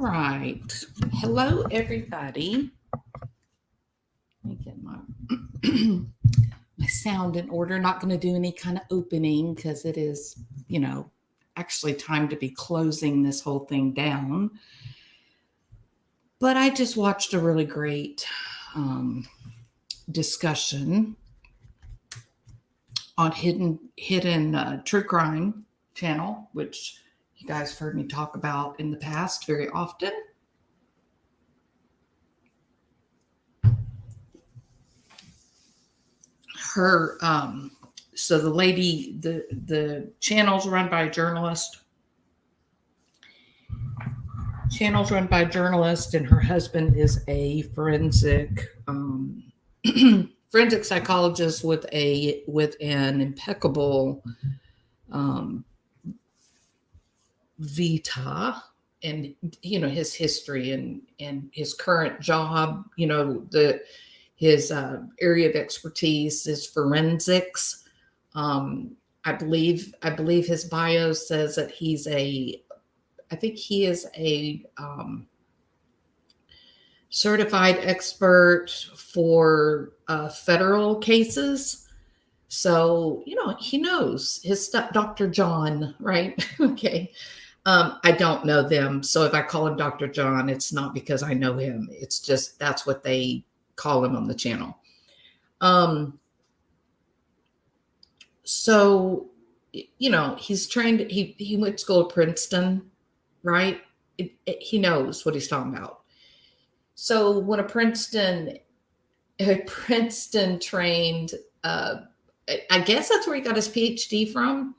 right. Hello, everybody. Let me get my my sound in order. Not going to do any kind of opening because it is, actually time to be closing this whole thing down. But I just watched a really great discussion on hidden true crime channel, which you guys have heard me talk about in the past very often. Her so the lady, the channel's run by a journalist. And her husband is a forensic forensic psychologist with an impeccable vita, and his history and his current job. His area of expertise is forensics. I believe his bio says that he is a certified expert for federal cases. So, he knows his stuff. Dr. John, right? Okay. I don't know them. So if I call him Dr. John, it's not because I know him. It's just that's what they call him on the channel. So, he's trained. He went to school at Princeton, right? He knows what he's talking about. So when a Princeton trained, I guess that's where he got his PhD from.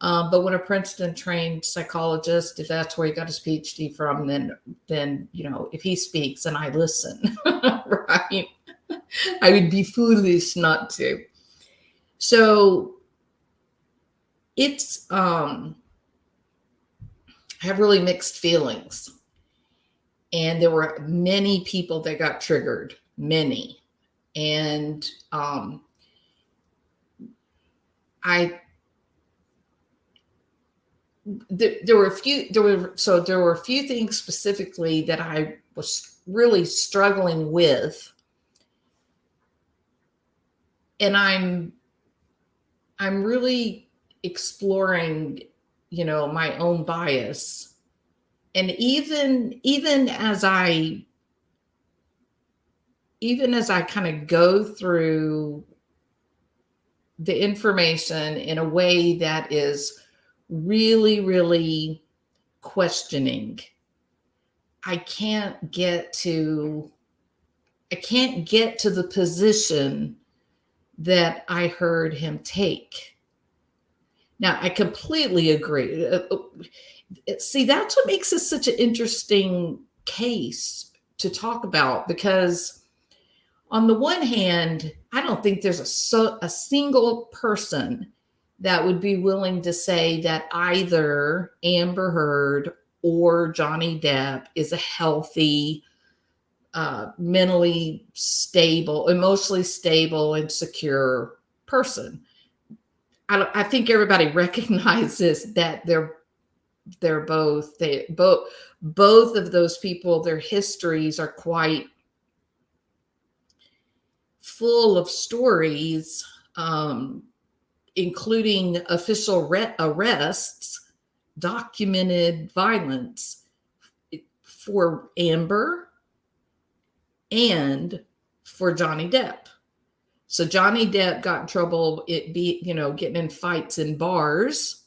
But when a Princeton trained psychologist, if that's where he got his PhD from, then if he speaks and I listen, right, I would be foolish not to. So it's I have really mixed feelings. And there were many people that got triggered, many. And there were a few things specifically that I was really struggling with. And I'm really exploring, my own bias. And even as I kind of go through the information in a way that is really, really questioning, I can't get to the position that I heard him take. Now, I completely agree. See, that's what makes this such an interesting case to talk about, because on the one hand, I don't think there's a single person that would be willing to say that either Amber Heard or Johnny Depp is a healthy, mentally stable, emotionally stable, and secure person. I think everybody recognizes that both of those people, their histories are quite full of stories, including official arrests, documented violence for Amber and for Johnny Depp. So Johnny Depp got in trouble, getting in fights in bars.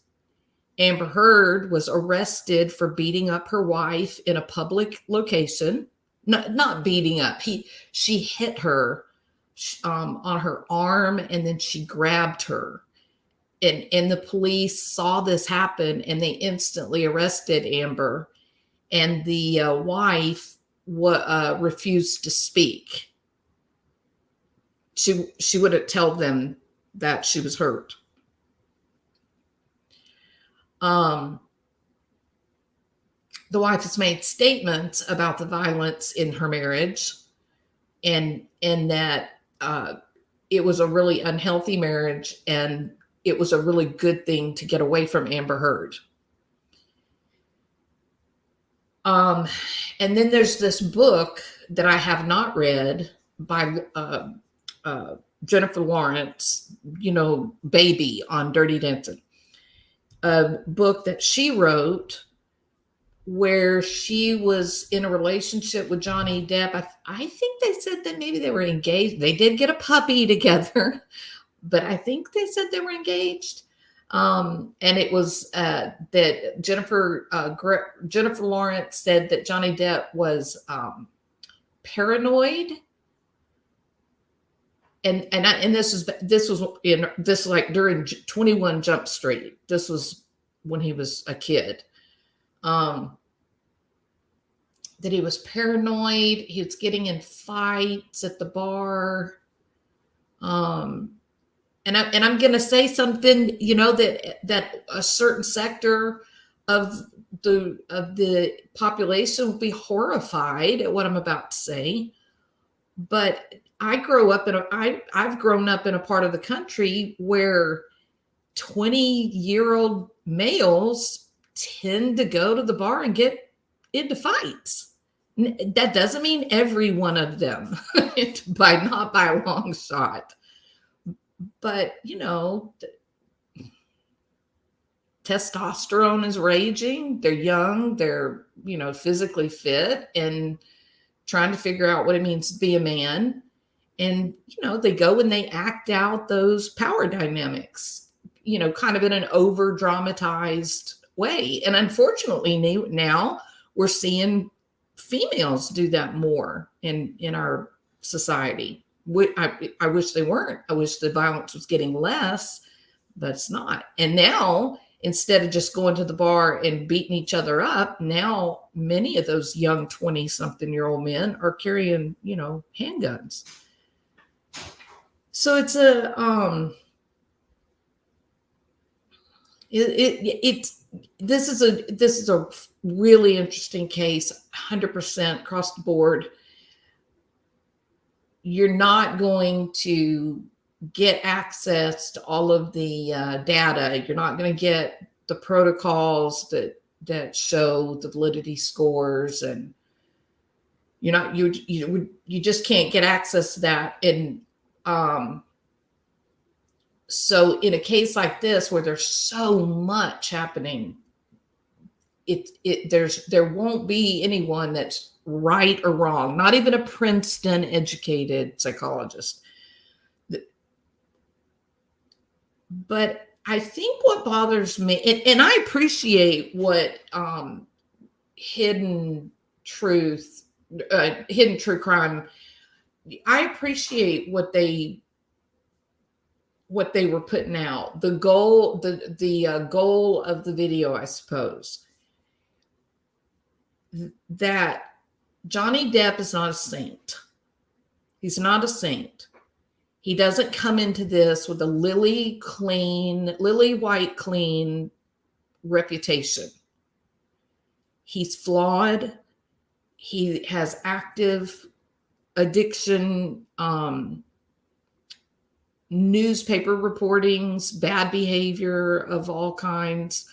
Amber Heard was arrested for beating up her wife in a public location. Not beating up. She hit her on her arm, and then she grabbed her. And the police saw this happen, and they instantly arrested Amber. And the wife refused to speak. She wouldn't tell them that she was hurt. The wife has made statements about the violence in her marriage, and that it was a really unhealthy marriage, and it was a really good thing to get away from Amber Heard. Um, and then there's this book that I have not read by uh, Jennifer Lawrence, Baby on Dirty Dancing, a book that she wrote where she was in a relationship with Johnny Depp. I think they said that maybe they were engaged. They did get a puppy together, but I think they said they were engaged. And it was that Jennifer Lawrence said that Johnny Depp was paranoid, and this was like during 21 Jump Street. This was when he was a kid. That he was paranoid. He was getting in fights at the bar. And I'm going to say something, that a certain sector of the population will be horrified at what I'm about to say. But I've grown up in a part of the country where 20-year-old males tend to go to the bar and get into fights. That doesn't mean every one of them, not by a long shot. But, testosterone is raging. They're young. They're, physically fit and trying to figure out what it means to be a man. And, they go and they act out those power dynamics, kind of in an over dramatized way. And unfortunately, now we're seeing females do that more in our society. I wish they weren't. I wish the violence was getting less, but it's not. And now, instead of just going to the bar and beating each other up, now many of those young 20-something-year-old men are carrying, handguns. So it's this is a really interesting case, 100% across the board. You're not going to get access to all of the data. You're not going to get the protocols that show the validity scores, and you just can't get access to that. And so in a case like this where there's so much happening, there won't be anyone that's right or wrong, not even a Princeton educated psychologist. But I think what bothers me, and I appreciate what hidden true crime, I appreciate what they were putting out. The goal of the video, I suppose, that Johnny Depp is not a saint. He's not a saint. He doesn't come into this with a lily white clean reputation. He's flawed. He has active addiction, newspaper reportings, bad behavior of all kinds,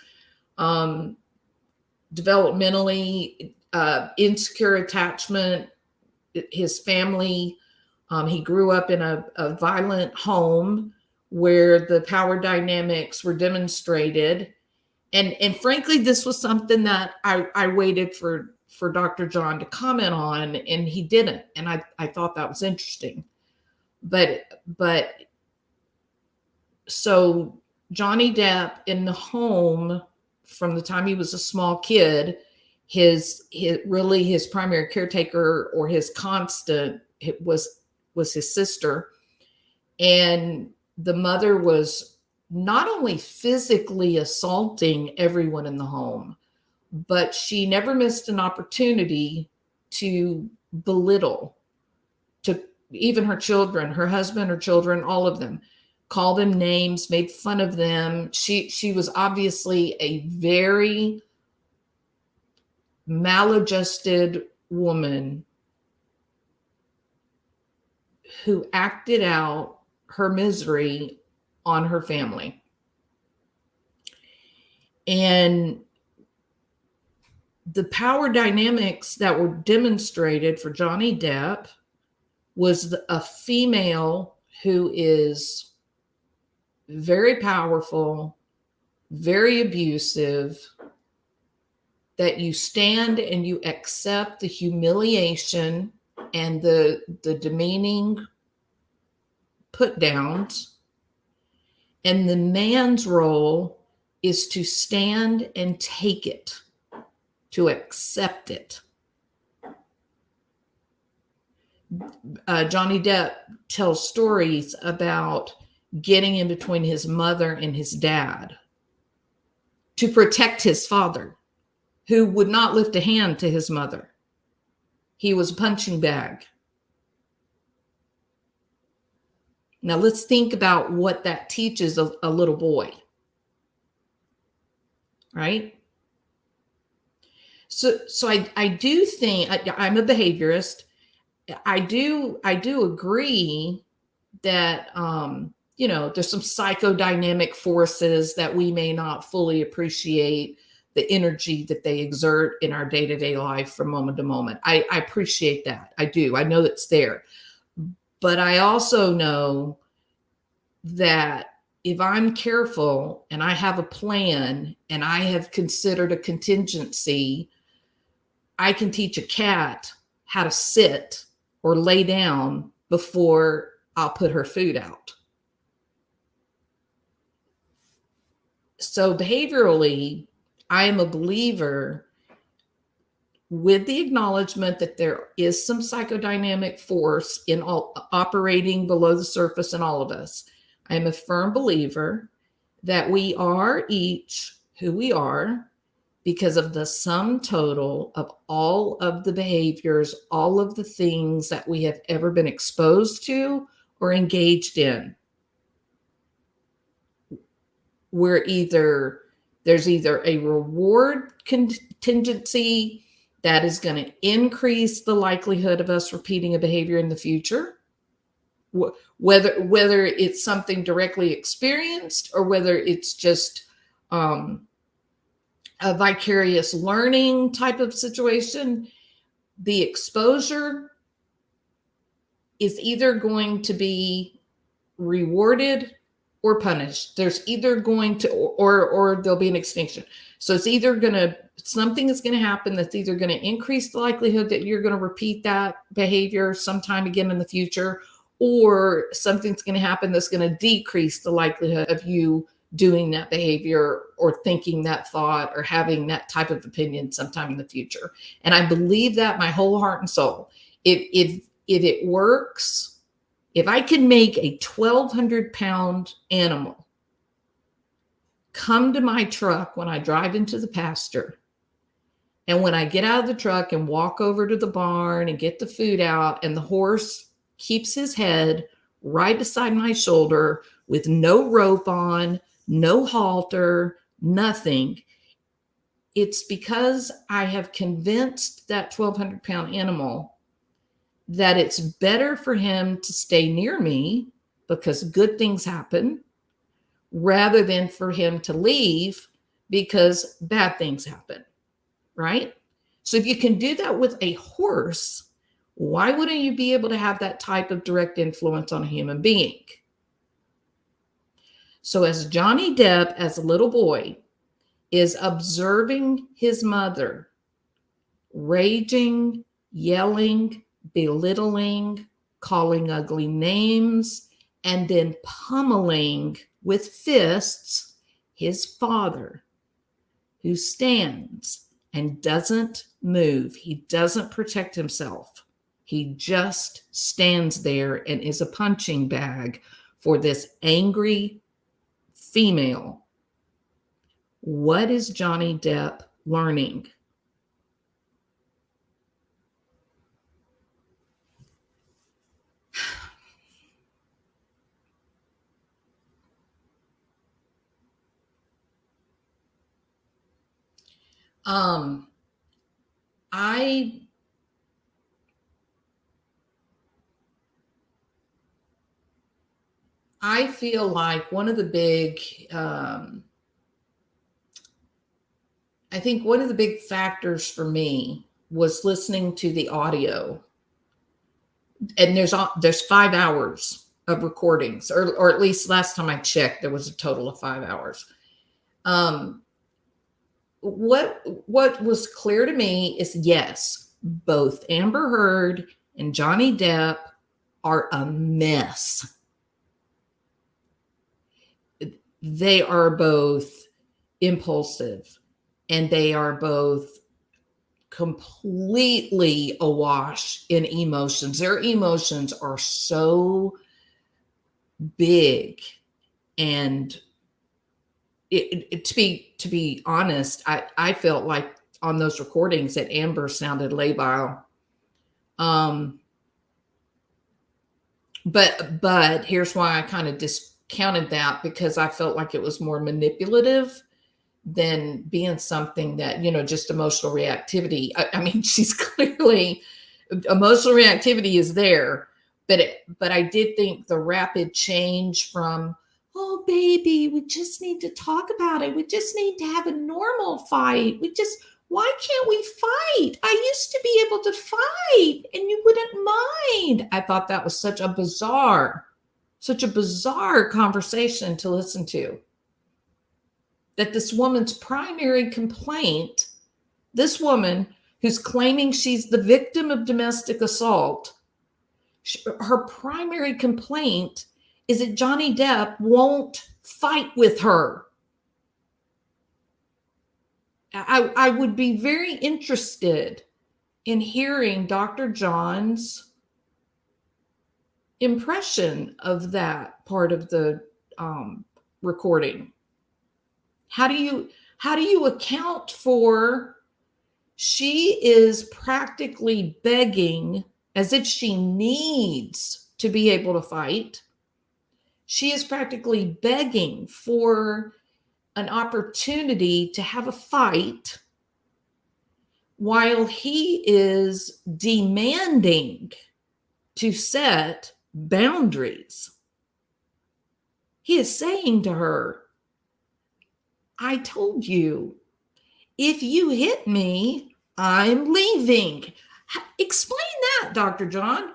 developmentally, insecure attachment. His family, he grew up in a violent home where the power dynamics were demonstrated. And frankly, this was something that I waited for Dr. John to comment on, and he didn't. And I thought that was interesting. But so Johnny Depp in the home from the time he was a small kid, his primary caretaker or his constant was his sister. And the mother was not only physically assaulting everyone in the home, but she never missed an opportunity to belittle, to even her children, her husband, her children, all of them, call them names, made fun of them. She was obviously a very maladjusted woman who acted out her misery on her family. And the power dynamics that were demonstrated for Johnny Depp was a female who is very powerful, very abusive, that you stand and you accept the humiliation and the demeaning put downs. And the man's role is to stand and take it, to accept it. Johnny Depp tells stories about getting in between his mother and his dad to protect his father, who would not lift a hand to his mother. He was a punching bag. Now let's think about what that teaches a little boy, right? So I do think, I'm a behaviorist. I do agree that there's some psychodynamic forces that we may not fully appreciate the energy that they exert in our day-to-day life from moment to moment. I appreciate that. I do. I know that's there. But I also know that if I'm careful and I have a plan and I have considered a contingency, I can teach a cat how to sit or lay down before I'll put her food out. So behaviorally, I am a believer, with the acknowledgement that there is some psychodynamic force in all operating below the surface in all of us. I am a firm believer that we are each who we are because of the sum total of all of the behaviors, all of the things that we have ever been exposed to or engaged in. There's either a reward contingency that is going to increase the likelihood of us repeating a behavior in the future, whether it's something directly experienced or whether it's just a vicarious learning type of situation. The exposure is either going to be rewarded or punished. There's either going to, or there'll be an extinction. So it's either something is going to happen that's either going to increase the likelihood that you're going to repeat that behavior sometime again in the future, or something's going to happen that's going to decrease the likelihood of you doing that behavior or thinking that thought or having that type of opinion sometime in the future. And I believe that my whole heart and soul. If it works, if I can make a 1,200-pound animal come to my truck when I drive into the pasture, and when I get out of the truck and walk over to the barn and get the food out, and the horse keeps his head right beside my shoulder with no rope on, no halter, nothing, it's because I have convinced that 1,200-pound animal that it's better for him to stay near me because good things happen, rather than for him to leave because bad things happen, right? So if you can do that with a horse, why wouldn't you be able to have that type of direct influence on a human being? So as Johnny Depp, as a little boy, is observing his mother raging, yelling, belittling, calling ugly names, and then pummeling with fists his father, who stands and doesn't move. He doesn't protect himself. He just stands there and is a punching bag for this angry female. What is Johnny Depp learning? I feel like one of the big I think one of the big factors for me was listening to the audio. And there's 5 hours of recordings, or at least last time I checked, there was a total of 5 hours. What was clear to me is, yes, both Amber Heard and Johnny Depp are a mess. They are both impulsive, and they are both completely awash in emotions. Their emotions are so big, and to be honest, I felt like on those recordings that Amber sounded labile. But here's why I kind of discounted that, because I felt like it was more manipulative than being something that, just emotional reactivity. I mean, she's clearly, emotional reactivity is there, but I did think the rapid change from, oh baby, we just need to talk about it, we just need to have a normal fight, why can't we fight? I used to be able to fight and you wouldn't mind. I thought that was such a bizarre conversation to listen to. That this woman's primary complaint, this woman who's claiming she's the victim of domestic assault, her primary complaint is that Johnny Depp won't fight with her. I would be very interested in hearing Dr. John's impression of that part of the recording. How do you account for, she is practically begging, as if she needs to be able to fight. She is practically begging for an opportunity to have a fight, while he is demanding to set boundaries. He is saying to her, I told you, if you hit me, I'm leaving. Explain that, Dr. John.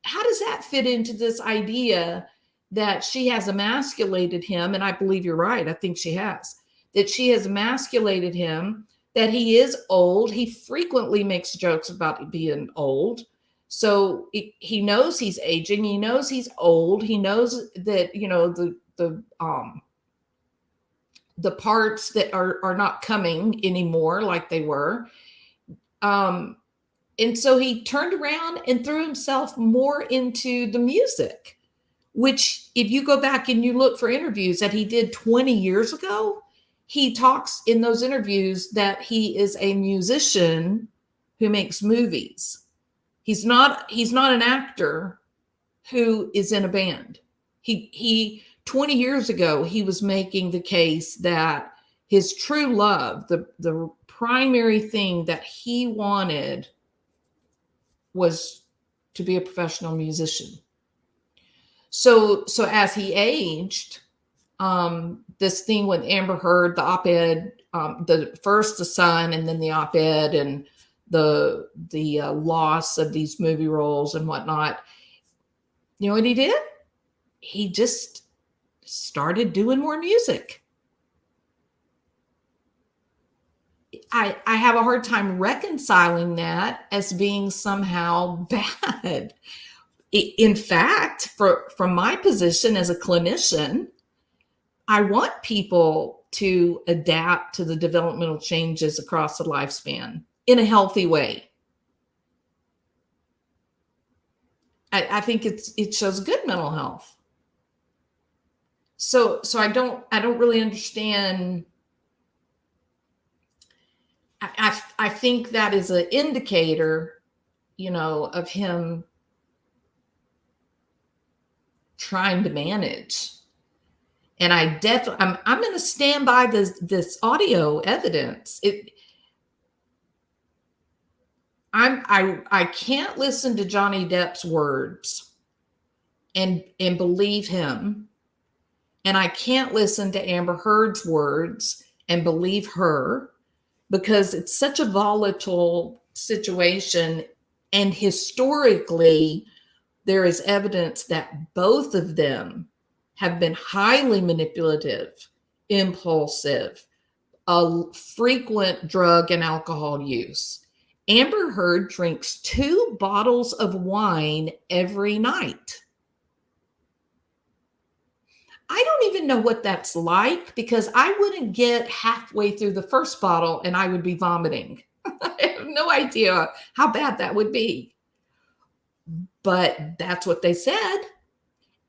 How does that fit into this idea that she has emasculated him? And I believe you're right. I think she has. That she has emasculated him, that he is old. He frequently makes jokes about being old. So he knows he's aging. He knows he's old. He knows that, the parts that are not coming anymore like they were. And so he turned around and threw himself more into the music, which if you go back and you look for interviews that he did 20 years ago, he talks in those interviews that he is a musician who makes movies. He's not an actor who is in a band. He 20 years ago, he was making the case that his true love, the primary thing that he wanted, was to be a professional musician. So as he aged, this thing with Amber Heard, the op-ed, the Sun, and then the op-ed, and the loss of these movie roles and whatnot. You know what he did? He just started doing more music. I have a hard time reconciling that as being somehow bad. In fact, from my position as a clinician, I want people to adapt to the developmental changes across the lifespan in a healthy way. I think it shows good mental health. So I don't really understand. I think that is an indicator, of him trying to manage. And I'm going to stand by this audio evidence. I can't listen to Johnny Depp's words and believe him. And I can't listen to Amber Heard's words and believe her, because it's such a volatile situation. And historically, there is evidence that both of them have been highly manipulative, impulsive, a frequent drug and alcohol use. Amber Heard drinks 2 bottles of wine every night. I don't even know what that's like, because I wouldn't get halfway through the first bottle and I would be vomiting. I have no idea how bad that would be. But that's what they said.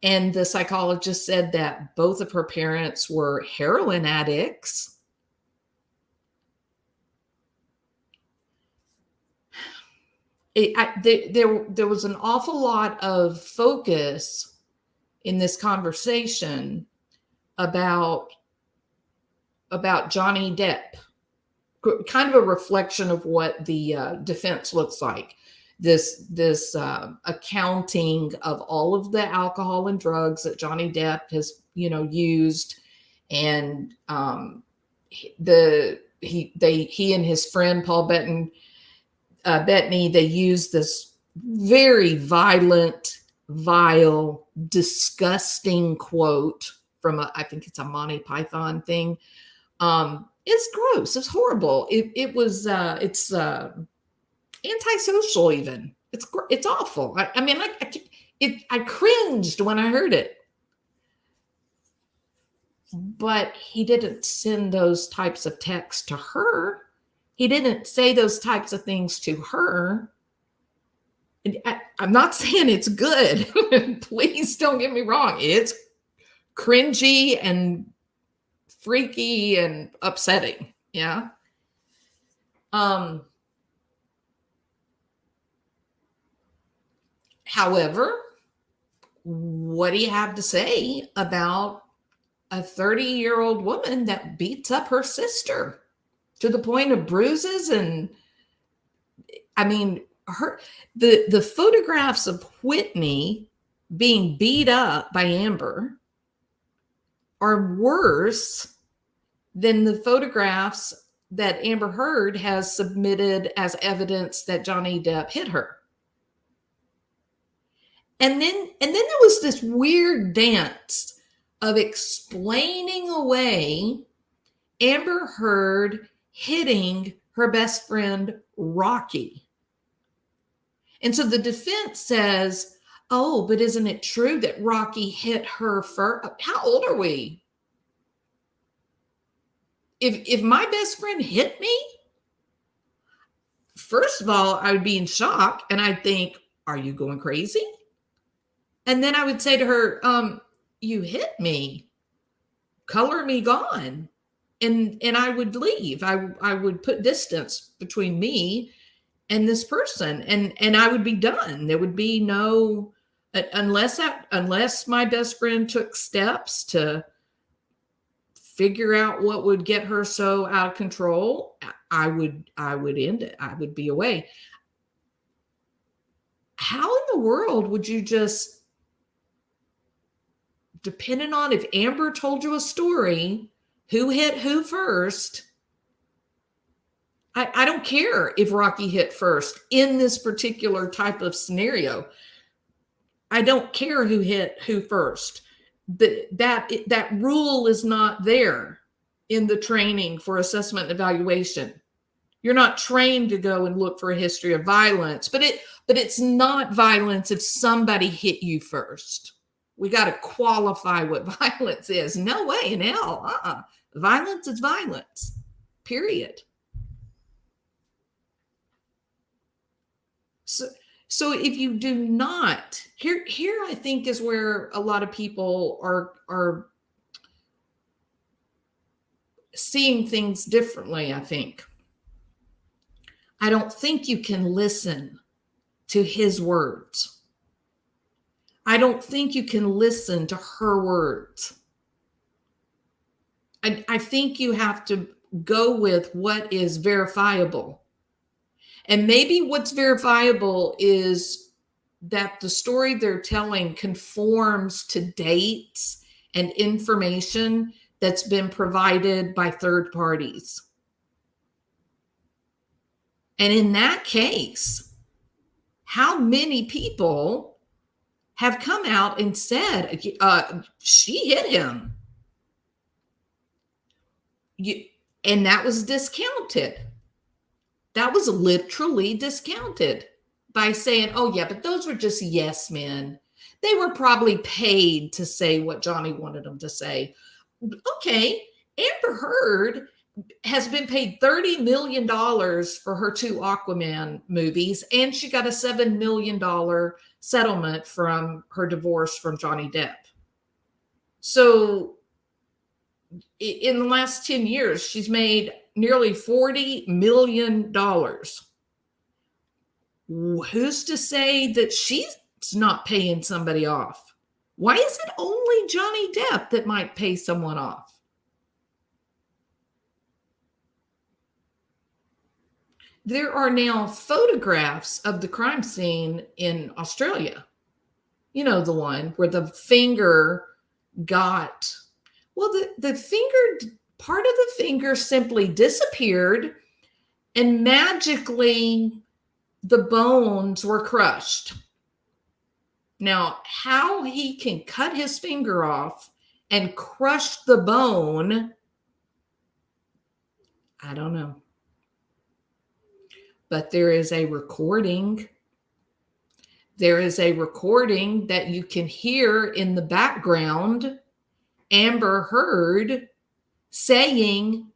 And the psychologist said that both of her parents were heroin addicts. There was an awful lot of focus in this conversation about Johnny Depp, kind of a reflection of what the defense looks like. This accounting of all of the alcohol and drugs that Johnny Depp has, used, and he and his friend Paul Bettany, they used this very violent, vile, disgusting quote from I think it's a Monty Python thing. It's gross. It's horrible. It's antisocial even. It's awful. I cringed when I heard it. But he didn't send those types of texts to her. He didn't say those types of things to her. I'm not saying it's good. Please don't get me wrong. It's cringy and freaky and upsetting. Yeah. However, what do you have to say about a 30-year-old woman that beats up her sister to the point of bruises? And the photographs of Whitney being beat up by Amber are worse than the photographs that Amber Heard has submitted as evidence that Johnny Depp hit her. And then there was this weird dance of explaining away Amber Heard hitting her best friend Rocky. And so the defense says, oh, but isn't it true that Rocky hit her first? How old are we? If my best friend hit me, first of all, I would be in shock and I'd think, are you going crazy? And then I would say to her, you hit me, color me gone. And I would leave. I would put distance between me and this person, and I would be done. There would be no, unless my best friend took steps to figure out what would get her so out of control, I would end it. I would be away. How in the world would you just, depending on if Amber told you a story, who hit who first? I don't care if Rocky hit first in this particular type of scenario. I don't care who hit who first. That rule is not there in the training for assessment and evaluation. You're not trained to go and look for a history of violence, but it's not violence if somebody hit you first. We got to qualify what violence is. No way in hell. Violence is violence, period. So if you do not, here I think is where a lot of people are seeing things differently, I think. I don't think you can listen to his words. I don't think you can listen to her words. I think you have to go with what is verifiable. And maybe what's verifiable is that the story they're telling conforms to dates and information that's been provided by third parties. And in that case, how many people have come out and said, she hit him? And that was discounted. That was literally discounted by saying, oh, yeah, but those were just yes men. They were probably paid to say what Johnny wanted them to say. Okay, Amber Heard has been paid $30 million for her 2 Aquaman movies, and she got a $7 million settlement from her divorce from Johnny Depp. So in the last 10 years, she's made nearly $40 million. Who's to say that she's not paying somebody off? Why is it only Johnny Depp that might pay someone off? There are now photographs of the crime scene in Australia. You know, the one where the finger got, well, the finger, part of the finger simply disappeared, and magically the bones were crushed. Now, how he can cut his finger off and crush the bone, I don't know. But there is a recording. There is a recording that you can hear in the background. Amber Heard saying,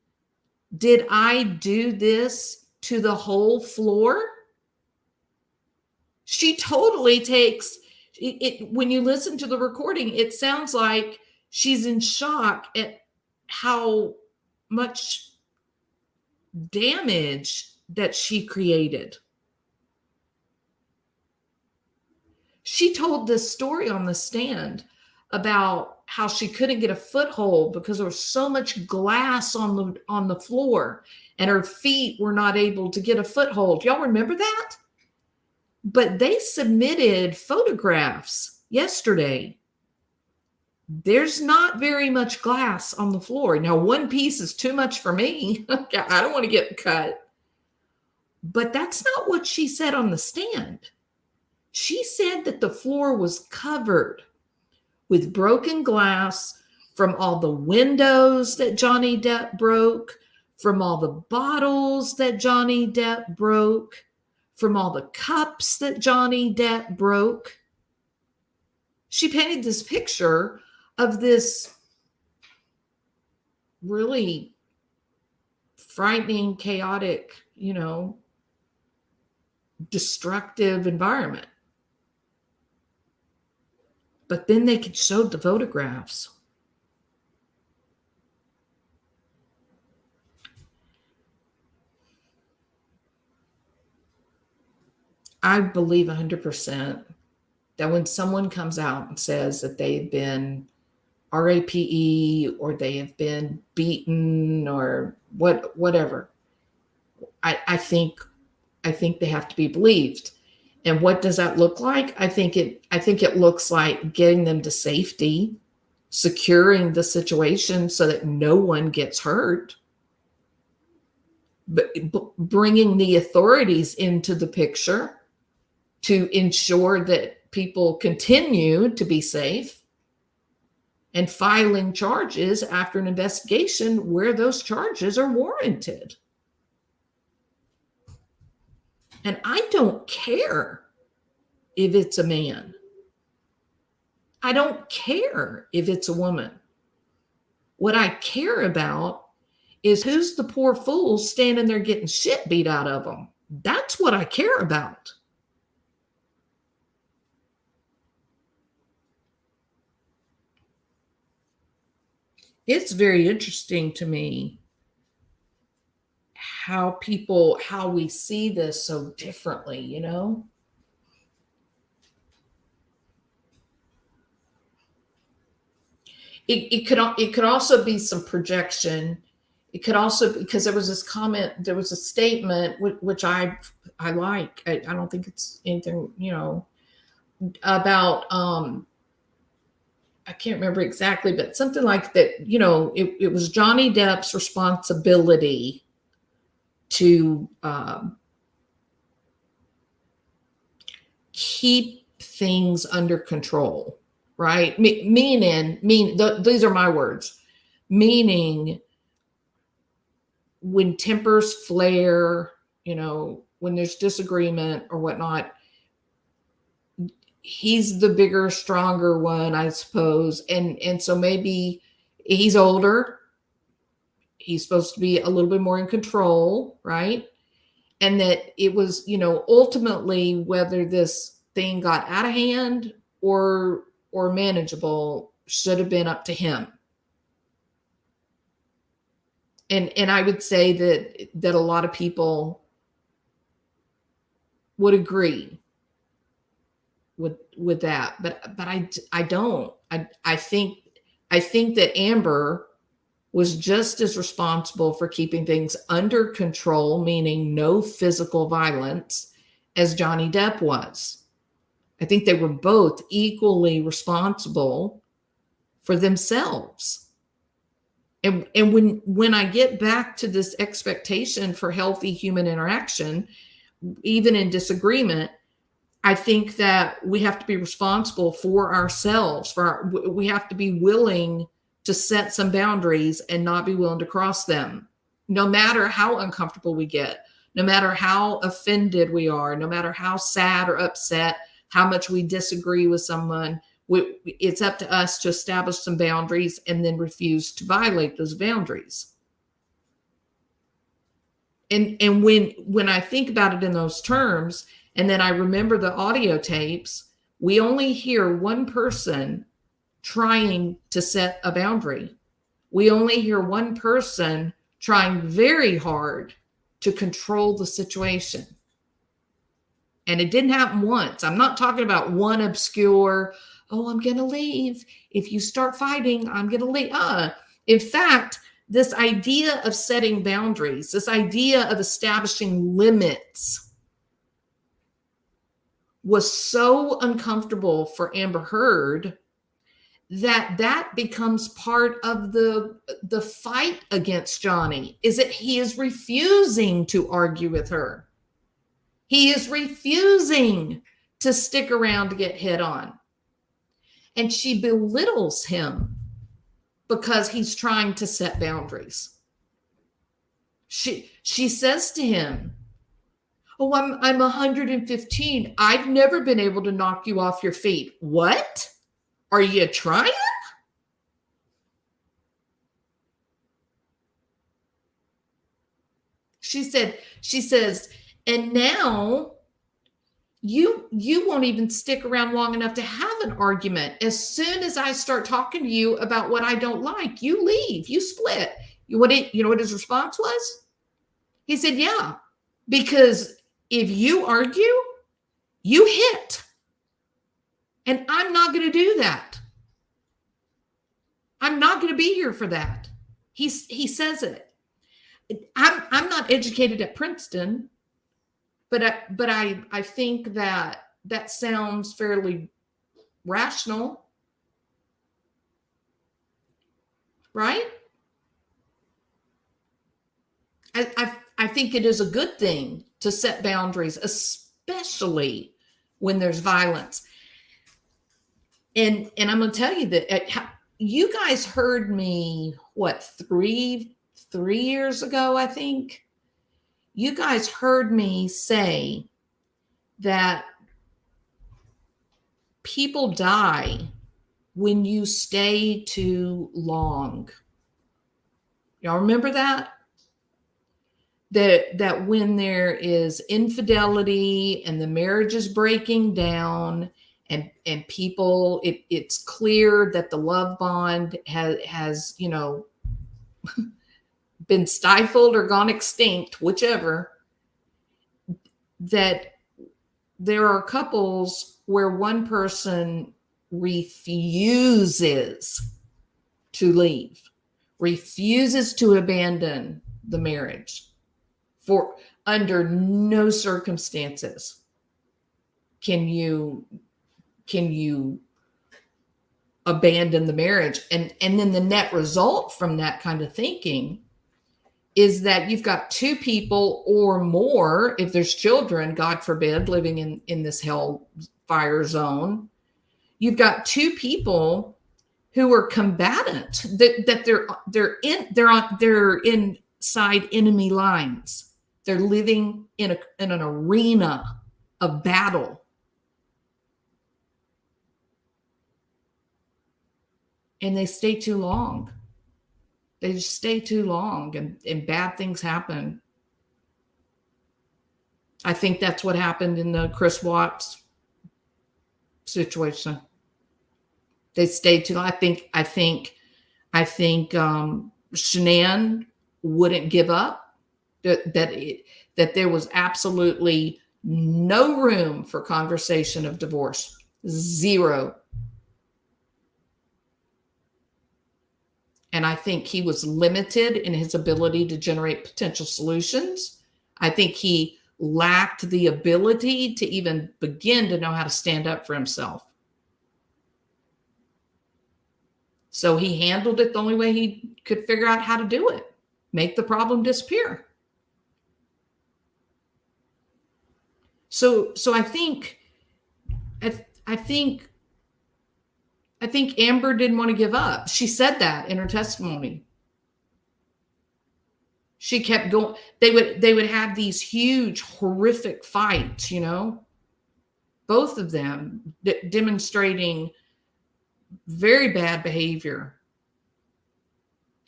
did I do this to the whole floor? She totally takes it. When you listen to the recording, it sounds like she's in shock at how much damage that she created. She told this story on the stand about how she couldn't get a foothold because there was so much glass on the floor and her feet were not able to get a foothold. Y'all remember that? But they submitted photographs yesterday. There's not very much glass on the floor. Now, one piece is too much for me. I don't want to get cut. But that's not what she said on the stand. She said that the floor was covered with broken glass from all the windows that Johnny Depp broke, from all the bottles that Johnny Depp broke, from all the cups that Johnny Depp broke. She painted this picture of this really frightening, chaotic, destructive environment. But then they could show the photographs. I believe 100% that when someone comes out and says that they've been RAPE or they have been beaten or whatever, I think they have to be believed. And what does that look like? I think it looks like getting them to safety, securing the situation so that no one gets hurt, but bringing the authorities into the picture to ensure that people continue to be safe, and filing charges after an investigation where those charges are warranted. And I don't care if it's a man. I don't care if it's a woman. What I care about is who's the poor fool standing there getting shit beat out of them. That's what I care about. It's very interesting to me how we see this so differently, It could also be some projection. It could also, because there was this comment, there was a statement which I like. I don't think it's anything, about I can't remember exactly, but something like that, it was Johnny Depp's responsibility to keep things under control, right? These are my words, meaning when tempers flare, when there's disagreement or whatnot, he's the bigger, stronger one, I suppose. And so maybe he's older. He's supposed to be a little bit more in control, right? And that it was, ultimately whether this thing got out of hand or manageable should have been up to him. And I would say that a lot of people would agree with that, but I don't. I think that Amber was just as responsible for keeping things under control, meaning no physical violence, as Johnny Depp was. I think they were both equally responsible for themselves. And when I get back to this expectation for healthy human interaction, even in disagreement, I think that we have to be responsible for ourselves. We have to be willing to set some boundaries and not be willing to cross them, no matter how uncomfortable we get, no matter how offended we are, no matter how sad or upset, how much we disagree with someone. It's up to us to establish some boundaries and then refuse to violate those boundaries. And when I think about it in those terms, and then I remember the audio tapes, we only hear one person trying to set a boundary. We only hear one person trying very hard to control the situation. And it didn't happen once. I'm not talking about one obscure, oh, I'm going to leave. If you start fighting, I'm going to leave. In fact, this idea of setting boundaries, this idea of establishing limits was so uncomfortable for Amber Heard that becomes part of the fight against Johnny, is that he is refusing to argue with her. He is refusing to stick around to get hit on. And she belittles him because he's trying to set boundaries. She says to him, oh, I'm 115. I've never been able to knock you off your feet. What? Are you trying? She says, and now you won't even stick around long enough to have an argument. As soon as I start talking to you about what I don't like, you leave, you split. You know what his response was? He said, yeah, because if you argue, you hit. And I'm not going to do that. I'm not going to be here for that. He says it. I'm not educated at Princeton, but I think that sounds fairly rational, right? I think it is a good thing to set boundaries, especially when there's violence. And I'm going to tell you that you guys heard me, what, three years ago, I think? You guys heard me say that people die when you stay too long. Y'all remember that? That when there is infidelity and the marriage is breaking down, and people, it's clear that the love bond has been stifled or gone extinct, whichever, that there are couples where one person refuses to leave, refuses to abandon the marriage for under no circumstances can you abandon the marriage. And then the net result from that kind of thinking is that you've got two people or more, if there's children, God forbid, living in this hellfire zone. You've got two people who are combatant, that they're inside enemy lines. They're living in an arena of battle. And they stay too long. They just stay too long, and bad things happen. I think that's what happened in the Chris Watts situation. They stayed too long. I think Shanann wouldn't give up. That there was absolutely no room for conversation of divorce. Zero. And I think he was limited in his ability to generate potential solutions. I think he lacked the ability to even begin to know how to stand up for himself. So he handled it the only way he could figure out how to do it. Make the problem disappear. So I think Amber didn't want to give up. She said that in her testimony. She kept going. They would have these huge, horrific fights, both of them demonstrating very bad behavior.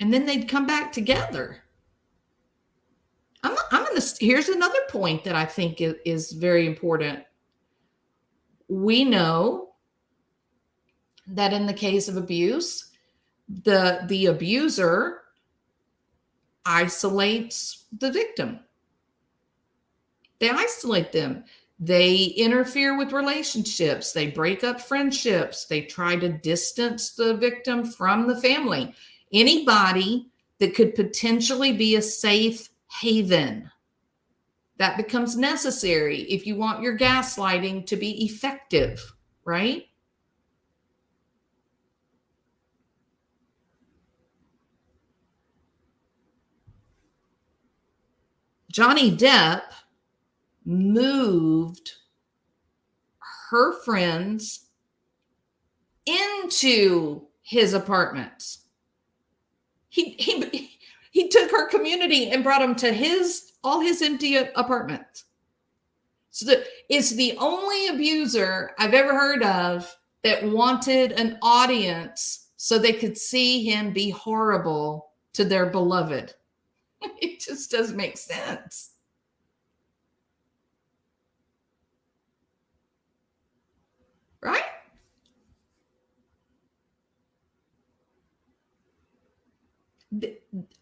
And then they'd come back together. Here's another point that I think is very important. We know that in the case of abuse, the abuser isolates the victim. They isolate them. They interfere with relationships. They break up friendships. They try to distance the victim from the family. Anybody that could potentially be a safe haven. That becomes necessary if you want your gaslighting to be effective, right? Johnny Depp moved her friends into his apartments. He took her community and brought them to all his empty apartments. So it's the only abuser I've ever heard of that wanted an audience so they could see him be horrible to their beloved. It just doesn't make sense. Right?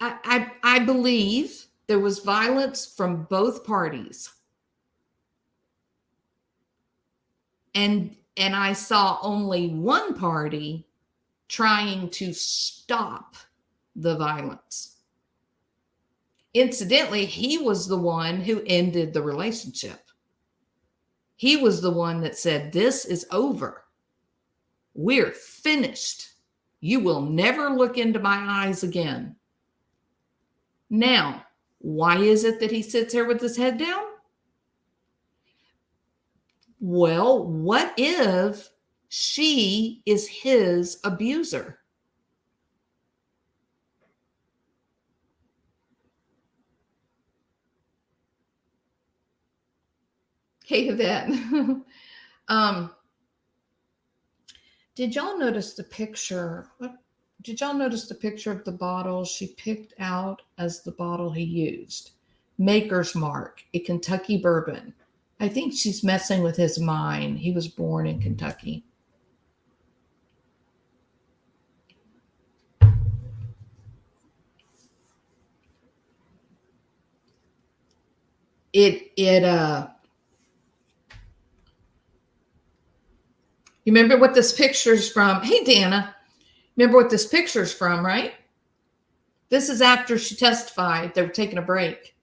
I believe there was violence from both parties. And I saw only one party trying to stop the violence. Incidentally, he was the one who ended the relationship. He was the one that said, "This is over. We're finished. You will never look into my eyes again." Now, why is it that he sits here with his head down? Well, what if she is his abuser? Hey, Yvette. Did y'all notice the picture? Did y'all notice the picture of the bottle she picked out as the bottle he used? Maker's Mark, a Kentucky bourbon. I think she's messing with his mind. He was born in Kentucky. You remember what this picture's from? Hey, Dana, remember what this picture's from, right? This is after she testified. They were taking a break.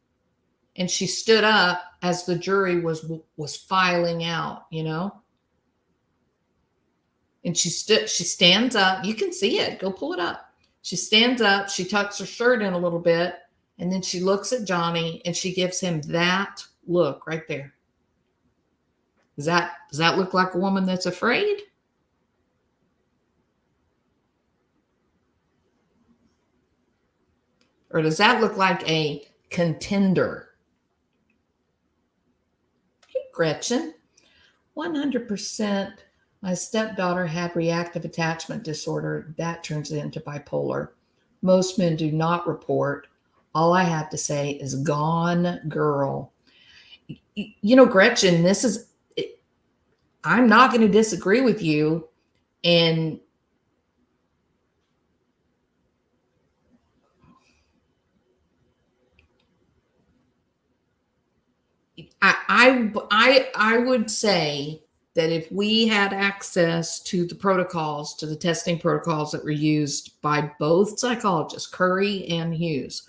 And she stood up as the jury was filing out, And she stands up. You can see it. Go pull it up. She stands up. She tucks her shirt in a little bit. And then she looks at Johnny and she gives him that look right there. Does that look like a woman that's afraid? Or does that look like a contender? Hey, Gretchen, 100%. My stepdaughter had reactive attachment disorder. That turns into bipolar. Most men do not report. All I have to say is gone girl. You know, Gretchen, I'm not going to disagree with you. And I would say that if we had access to the protocols, to the testing protocols that were used by both psychologists, Curry and Hughes,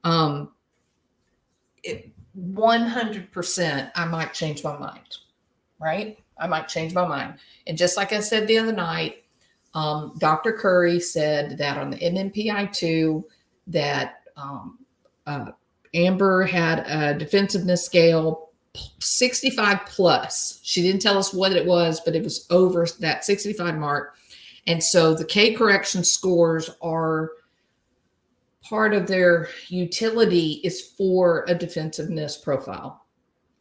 100%, I might change my mind, right? I might change my mind. And just like I said the other night, Dr. Curry said that on the MMPI-2 that Amber had a defensiveness scale 65 plus. She didn't tell us what it was, but it was over that 65 mark. And so the K correction scores are part of their utility is for a defensiveness profile.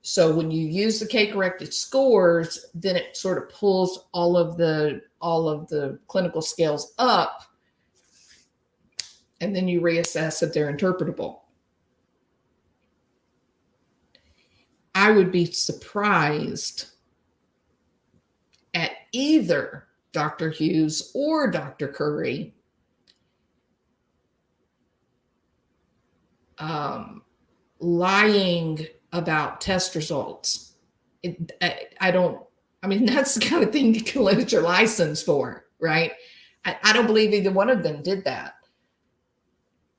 So when you use the K corrected scores, then it sort of pulls all of the clinical scales up, and then you reassess if they're interpretable. I would be surprised at either Dr. Hughes or Dr. Curry lying about test results. I mean, that's the kind of thing you can lose your license for, right? I don't believe either one of them did that.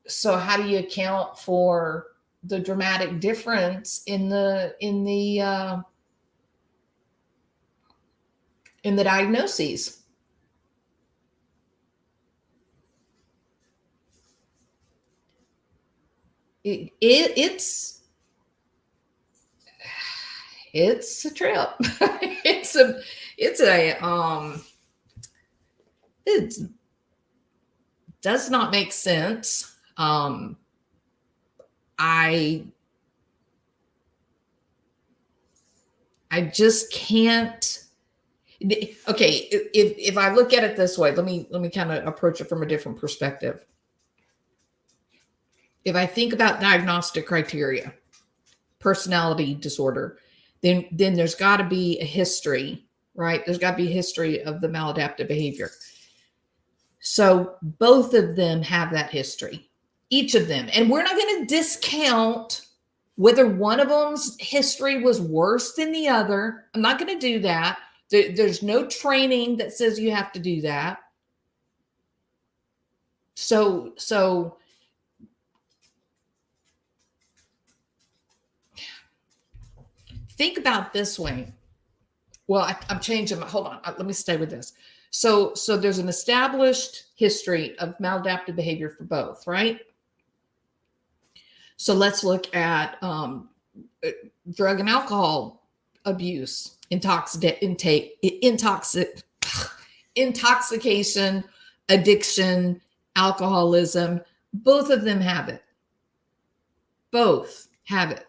So how do you account for the dramatic difference in the diagnoses? It's a trip. It does not make sense. I just can't. Okay, if I look at it this way, let me kind of approach it from a different perspective. If I think about diagnostic criteria, personality disorder, then there's got to be a history, right? There's got to be a history of the maladaptive behavior. So both of them have that history, each of them. And we're not going to discount whether one of them's history was worse than the other. I'm not going to do that. There's no training that says you have to do that. So think about this way. Well, I'm changing. Hold on. Let me stay with this. So there's an established history of maladaptive behavior for both, right? So let's look at drug and alcohol abuse, intoxication, addiction, alcoholism. Both of them have it. Both have it.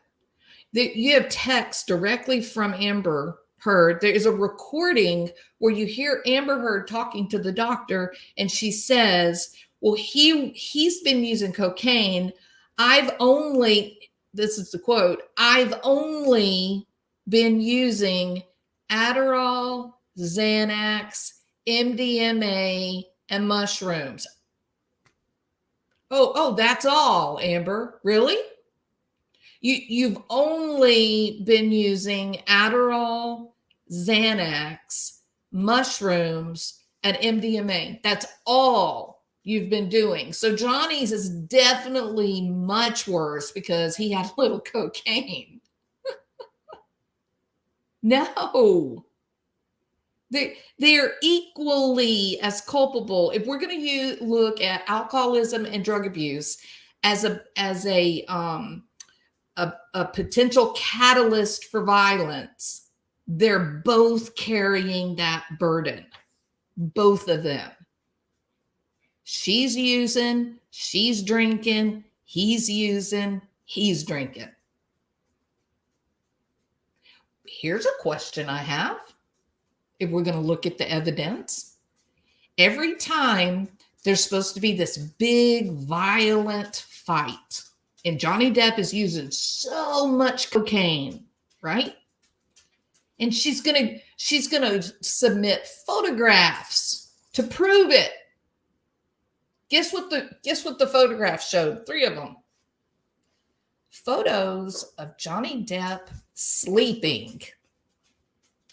You have text directly from Amber Heard. There is a recording where you hear Amber Heard talking to the doctor, and she says, well, he's been using cocaine. This is the quote, I've only been using Adderall, Xanax, MDMA, and mushrooms. Oh, that's all, Amber. Really? You've only been using Adderall, Xanax, mushrooms, and MDMA. That's all you've been doing. So Johnny's is definitely much worse because he had a little cocaine. No. They're equally as culpable. If we're going to look at alcoholism and drug abuse as a potential catalyst for violence, they're both carrying that burden. Both of them. She's using, she's drinking, he's using, he's drinking. Here's a question I have. If we're going to look at the evidence, every time there's supposed to be this big violent fight, and Johnny Depp is using so much cocaine, right? And she's gonna submit photographs to prove it. Guess what the photographs showed? 3 of them. Photos of Johnny Depp sleeping.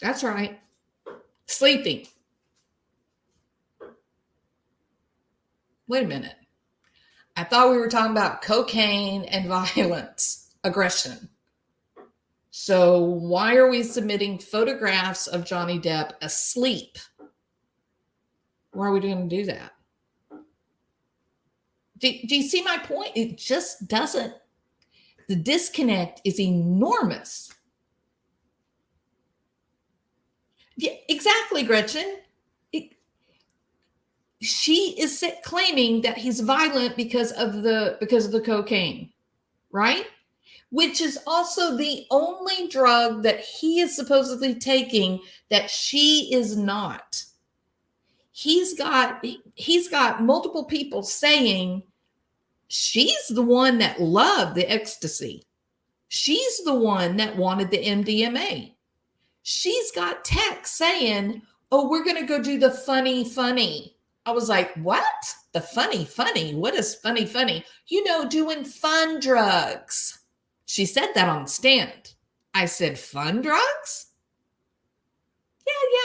That's right. Sleeping. Wait a minute. I thought we were talking about cocaine and violence, aggression. So why are we submitting photographs of Johnny Depp asleep? Why are we going to do that? Do you see my point? It just doesn't. The disconnect is enormous. Yeah, exactly, Gretchen. She is claiming that he's violent because of the cocaine, right? Which is also the only drug that he is supposedly taking that she is not. He's got multiple people saying she's the one that loved the ecstasy. She's the one that wanted the MDMA. She's got texts saying, oh, we're going to go do the funny. I was like, what? The funny? What is funny? Doing fun drugs. She said that on the stand. I said, fun drugs?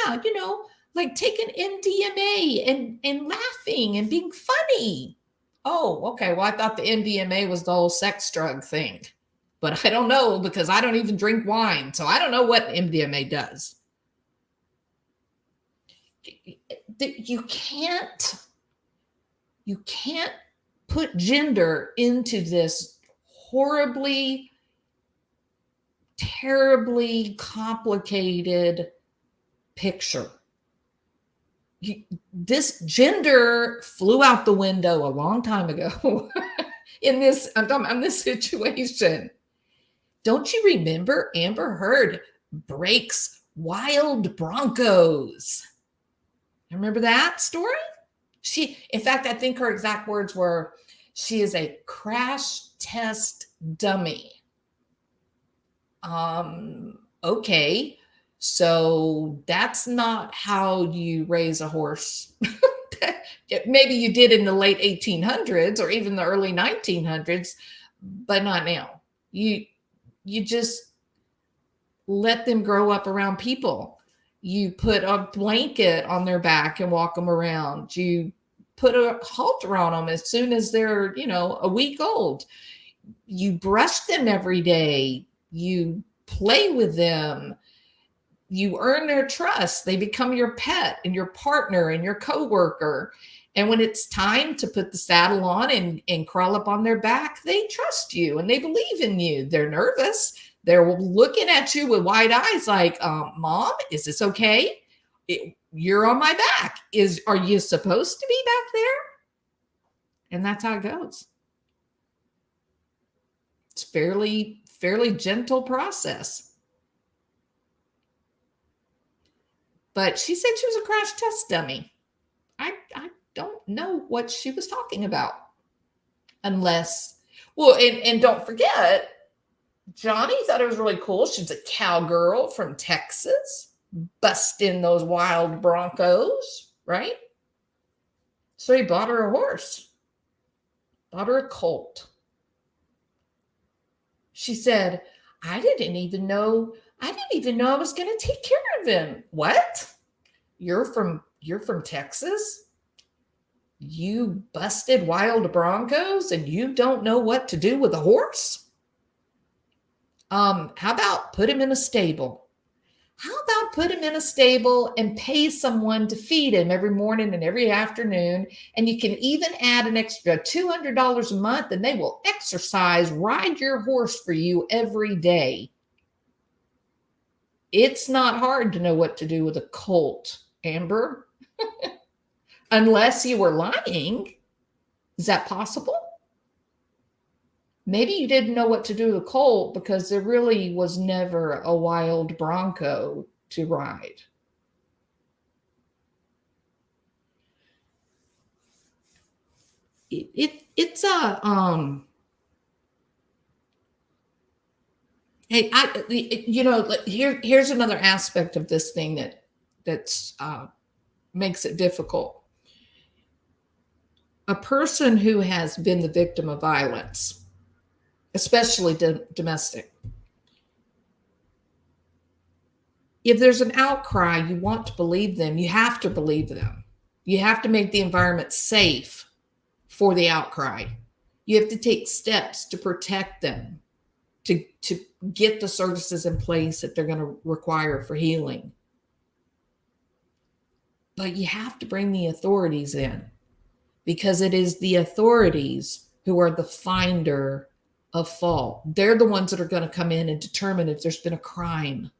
Yeah, like taking MDMA and laughing and being funny. Oh, okay. Well, I thought the MDMA was the whole sex drug thing. But I don't know because I don't even drink wine. So I don't know what MDMA does. You can't put gender into this horribly, terribly complicated picture. This gender flew out the window a long time ago in this situation. Don't you remember Amber Heard breaks wild broncos? Remember that story? In fact, I think her exact words were, she is a crash test dummy. Okay. So that's not how you raise a horse. Maybe you did in the late 1800s or even the early 1900s, but not now. You just let them grow up around people. You put a blanket on their back and walk them around. You put a halter on them as soon as they're, a week old. You brush them every day. You play with them. You earn their trust. They become your pet and your partner and your coworker. And when it's time to put the saddle on and crawl up on their back, they trust you and they believe in you. They're nervous. They're looking at you with wide eyes like, Mom, is this okay? You're on my back. Are you supposed to be back there? And that's how it goes. It's fairly gentle process. But she said she was a crash test dummy. I don't know what she was talking about. Unless, and don't forget, Johnny thought it was really cool. She's a cowgirl from Texas, busting those wild broncos, right? So he bought her a horse, bought her a colt. She said, I didn't even know I was going to take care of him. What? You're from Texas? You busted wild broncos and you don't know what to do with a horse? How about put him in a stable? How about put him in a stable and pay someone to feed him every morning and every afternoon? And you can even add an extra $200 a month and they will exercise, ride your horse for you every day. It's not hard to know what to do with a colt, Amber, unless you were lying. Is that possible? Maybe you didn't know what to do with a colt because there really was never a wild bronco to ride. It's a hey, here's another aspect of this thing that's makes it difficult. A person who has been the victim of violence, especially domestic, if there's an outcry, you want to believe them. You have to believe them. You have to make the environment safe for the outcry. You have to take steps to protect them, to get the services in place that they're going to require for healing. But you have to bring the authorities in, because it is the authorities who are the finder of fault. They're the ones that are going to come in and determine if there's been a crime.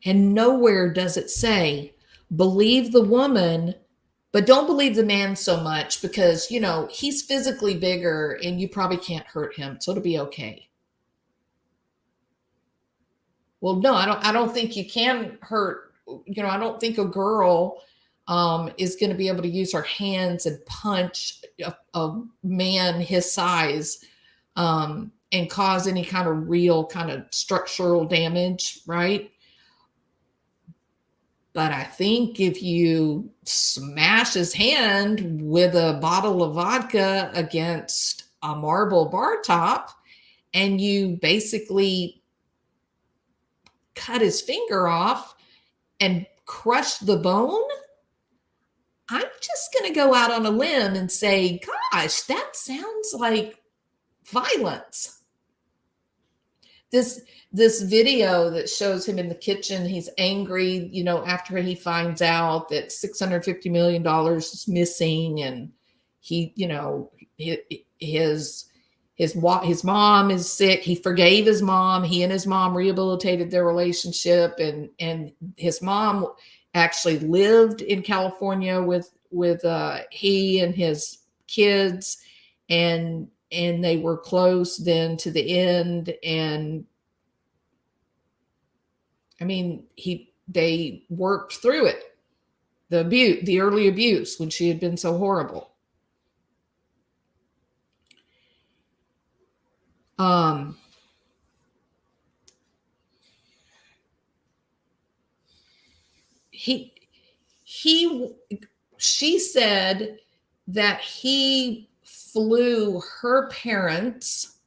And nowhere does it say, believe the woman, but don't believe the man so much because, he's physically bigger and you probably can't hurt him. So it'll be okay. Well, no, I don't think you can hurt. I don't think a girl is going to be able to use her hands and punch a man his size and cause any kind of real kind of structural damage, right? But I think if you smash his hand with a bottle of vodka against a marble bar top and you basically cut his finger off and crush the bone, I'm just going to go out on a limb and say, gosh, that sounds like violence. This video that shows him in the kitchen, he's angry, after he finds out that $650 million is missing, and he, his mom is sick. He forgave his mom. He and his mom rehabilitated their relationship, and his mom actually lived in California with he and his kids, and they were close then to the end. And I mean, they worked through it, the early abuse when she had been so horrible. She said that he flew her parents,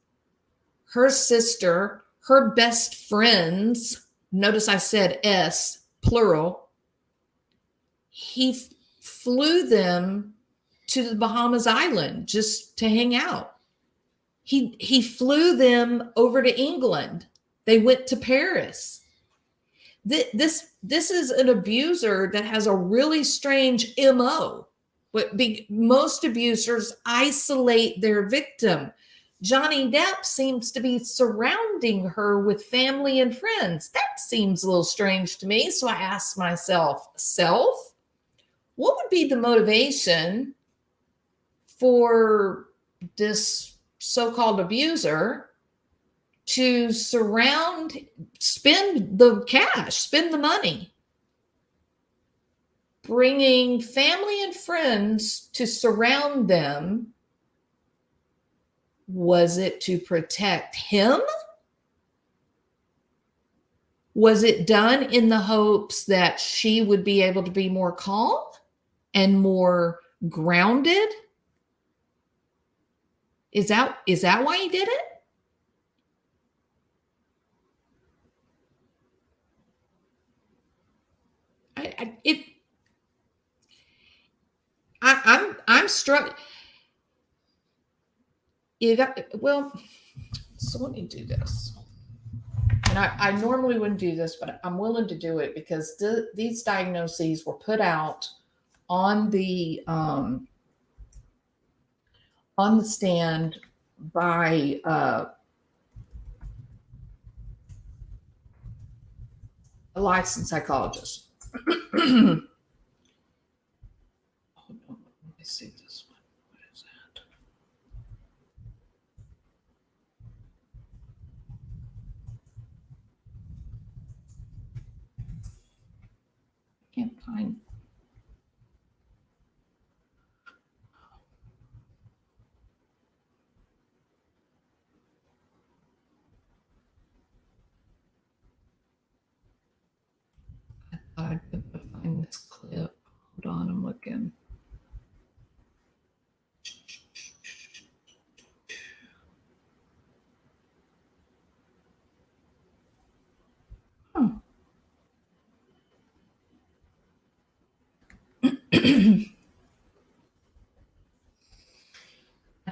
her sister, her best friends. Notice I said S, plural. He flew them to the Bahamas Island just to hang out. He flew them over to England. They went to Paris. This is an abuser that has a really strange MO. But most abusers isolate their victim. Johnny Depp seems to be surrounding her with family and friends. That seems a little strange to me. So I asked myself, what would be the motivation for this so-called abuser to spend the cash, spend the money, bringing family and friends to surround them? Was it to protect him? Was it done in the hopes that she would be able to be more calm and more grounded? Is that why he did it? I'm struck. So let me do this. And I normally wouldn't do this, but I'm willing to do it because these diagnoses were put out on the stand by a licensed psychologist. Hold on, let me see this one. What is that? I can't find. I couldn't find this clip. Hold on, I'm looking.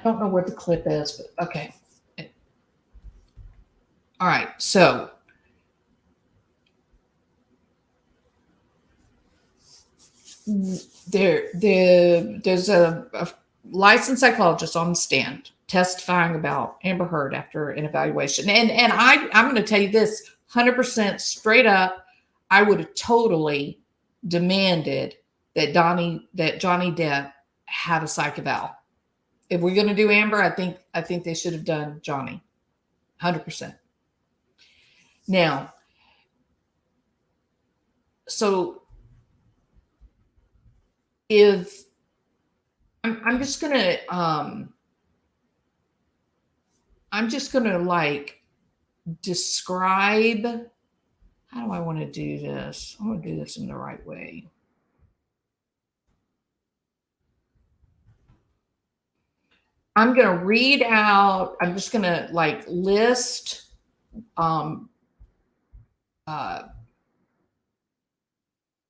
I don't know where the clip is, but okay. All right, so there's a licensed psychologist on the stand testifying about Amber Heard after an evaluation, and I'm going to tell you this 100% straight up. I would have totally demanded that Johnny Depp have a psych eval. If we're going to do Amber, I think they should have done Johnny, 100%. Now, so if I'm just gonna like describe, how do I want to do this? I want to do this in the right way. I'm gonna read out, I'm just gonna like list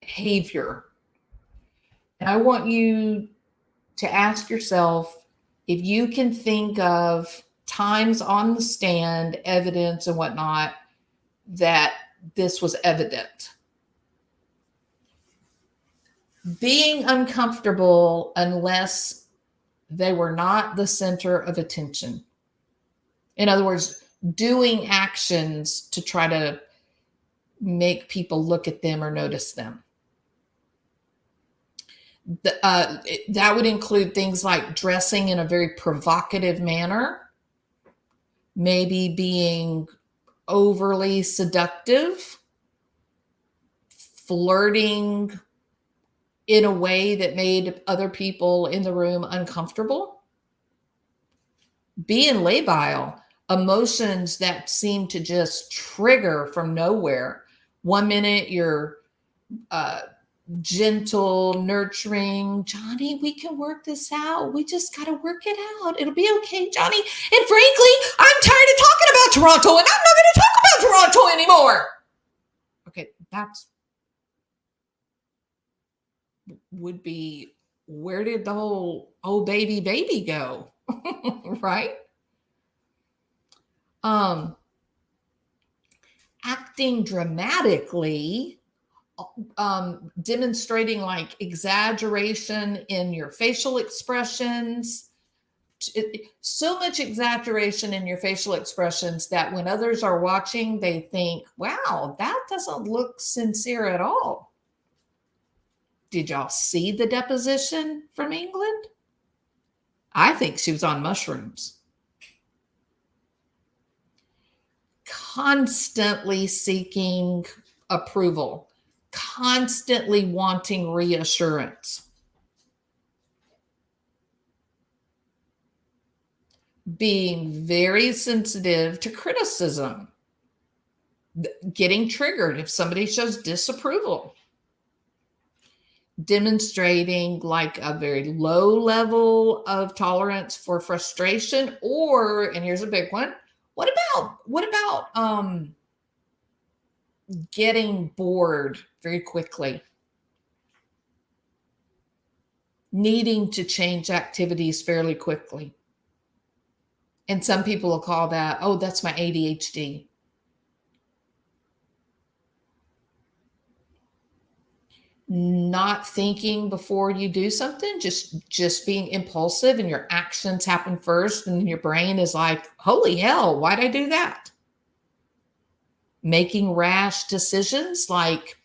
behavior. And I want you to ask yourself if you can think of times on the stand, evidence and whatnot, that this was evident. Being uncomfortable unless they were not the center of attention. In other words, doing actions to try to make people look at them or notice them. That would include things like dressing in a very provocative manner, maybe being overly seductive, flirting in a way that made other people in the room uncomfortable, being labile, emotions that seem to just trigger from nowhere. One minute you're gentle, nurturing, Johnny, we can work this out. We just got to work it out. It'll be okay, Johnny. And frankly, I'm tired of talking about Toronto and I'm not going to talk about Toronto anymore. Okay, that's would be, where did the whole oh baby go? Right? Acting dramatically, demonstrating like exaggeration in your facial expressions, so much exaggeration in your facial expressions that when others are watching, they think, wow, that doesn't look sincere at all. Did y'all see the deposition from England? I think she was on mushrooms. Constantly seeking approval, constantly wanting reassurance, being very sensitive to criticism, getting triggered if somebody shows disapproval, demonstrating like a very low level of tolerance for frustration, or, and here's a big one, what about getting bored very quickly, needing to change activities fairly quickly, And some people will call that, oh, that's my ADHD. Not thinking before you do something, just being impulsive, and your actions happen first, and your brain is like, holy hell, why'd I do that? Making rash decisions, like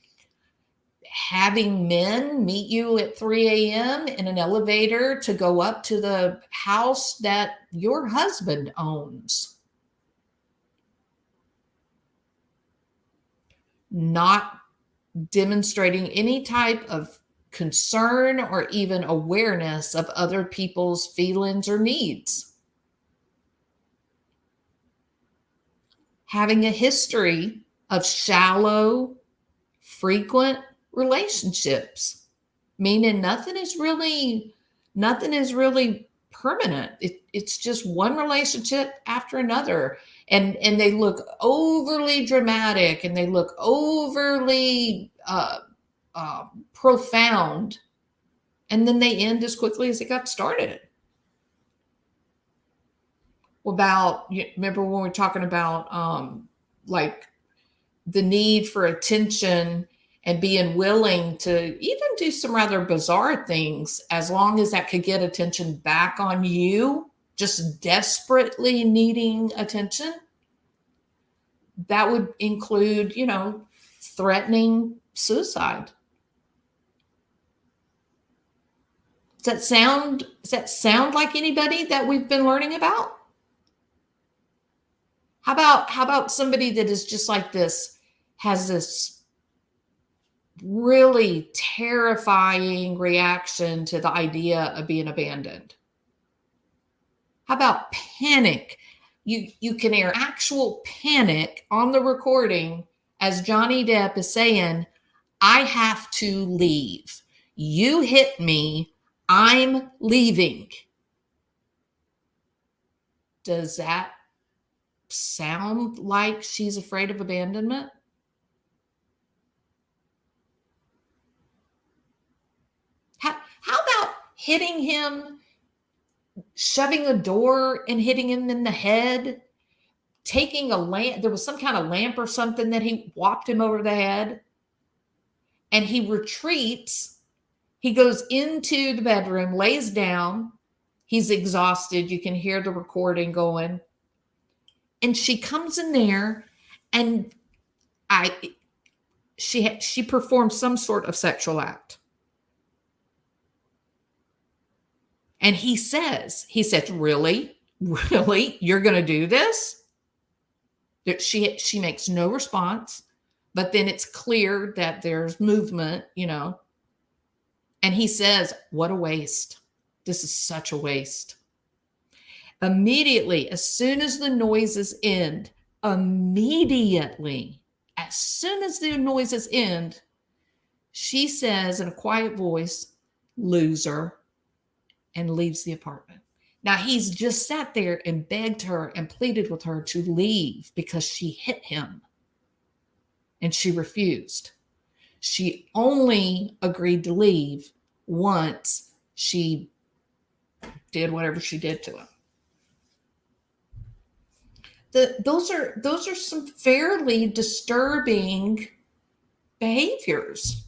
having men meet you at 3 a.m. in an elevator to go up to the house that your husband owns. Not demonstrating any type of concern or even awareness of other people's feelings or needs. Having a history of shallow, frequent relationships, meaning nothing is really permanent. It's just one relationship after another. And they look overly dramatic, and they look overly profound, and then they end as quickly as it got started. Remember when we were talking about like the need for attention and being willing to even do some rather bizarre things, as long as that could get attention back on you, just desperately needing attention. That would include, threatening suicide. Does that sound like anybody that we've been learning about? How about somebody that is just like this, has this really terrifying reaction to the idea of being abandoned? How about panic? You can hear actual panic on the recording as Johnny Depp is saying, I have to leave. You hit me. I'm leaving. Does that sound like she's afraid of abandonment? How about hitting him, shoving a door and hitting him in the head, taking a lamp? There was some kind of lamp or something that he whopped him over the head, and he retreats. He goes into the bedroom, lays down. He's exhausted. You can hear the recording going. And she comes in there, and she performs some sort of sexual act. And he says, really, you're going to do this? She makes no response, but then it's clear that there's movement, and he says, what a waste. This is such a waste. Immediately, as soon as the noises end, she says in a quiet voice, loser, and leaves the apartment. Now, he's just sat there and begged her and pleaded with her to leave because she hit him, and she refused. She only agreed to leave once she did whatever she did to him. Those are some fairly disturbing behaviors.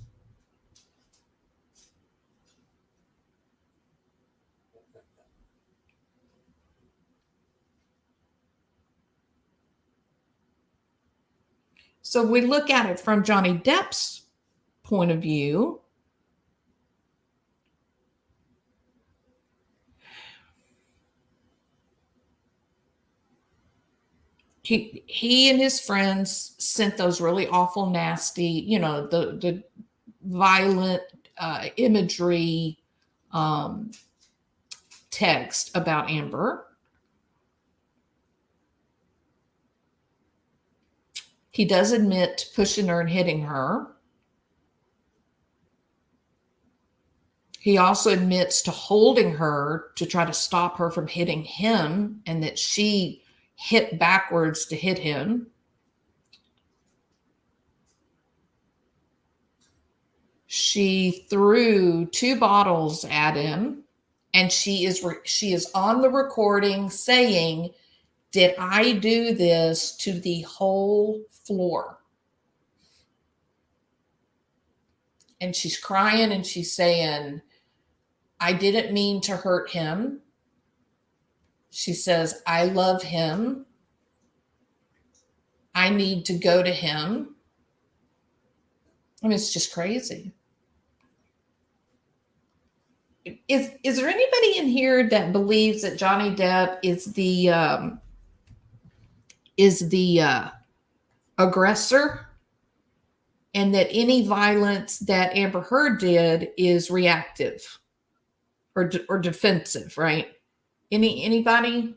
So we look at it from Johnny Depp's point of view. He and his friends sent those really awful, nasty, the violent imagery text about Amber. He does admit to pushing her and hitting her. He also admits to holding her to try to stop her from hitting him, and that she hit backwards to hit him. She threw 2 bottles at him, and she is on the recording saying, Did I do this to the whole floor? And she's crying and she's saying, I didn't mean to hurt him. She says, I love him. I need to go to him. I mean, it's just crazy. Is there anybody in here that believes that Johnny Depp is the aggressor, and that any violence that Amber Heard did is reactive or defensive, right? Anybody?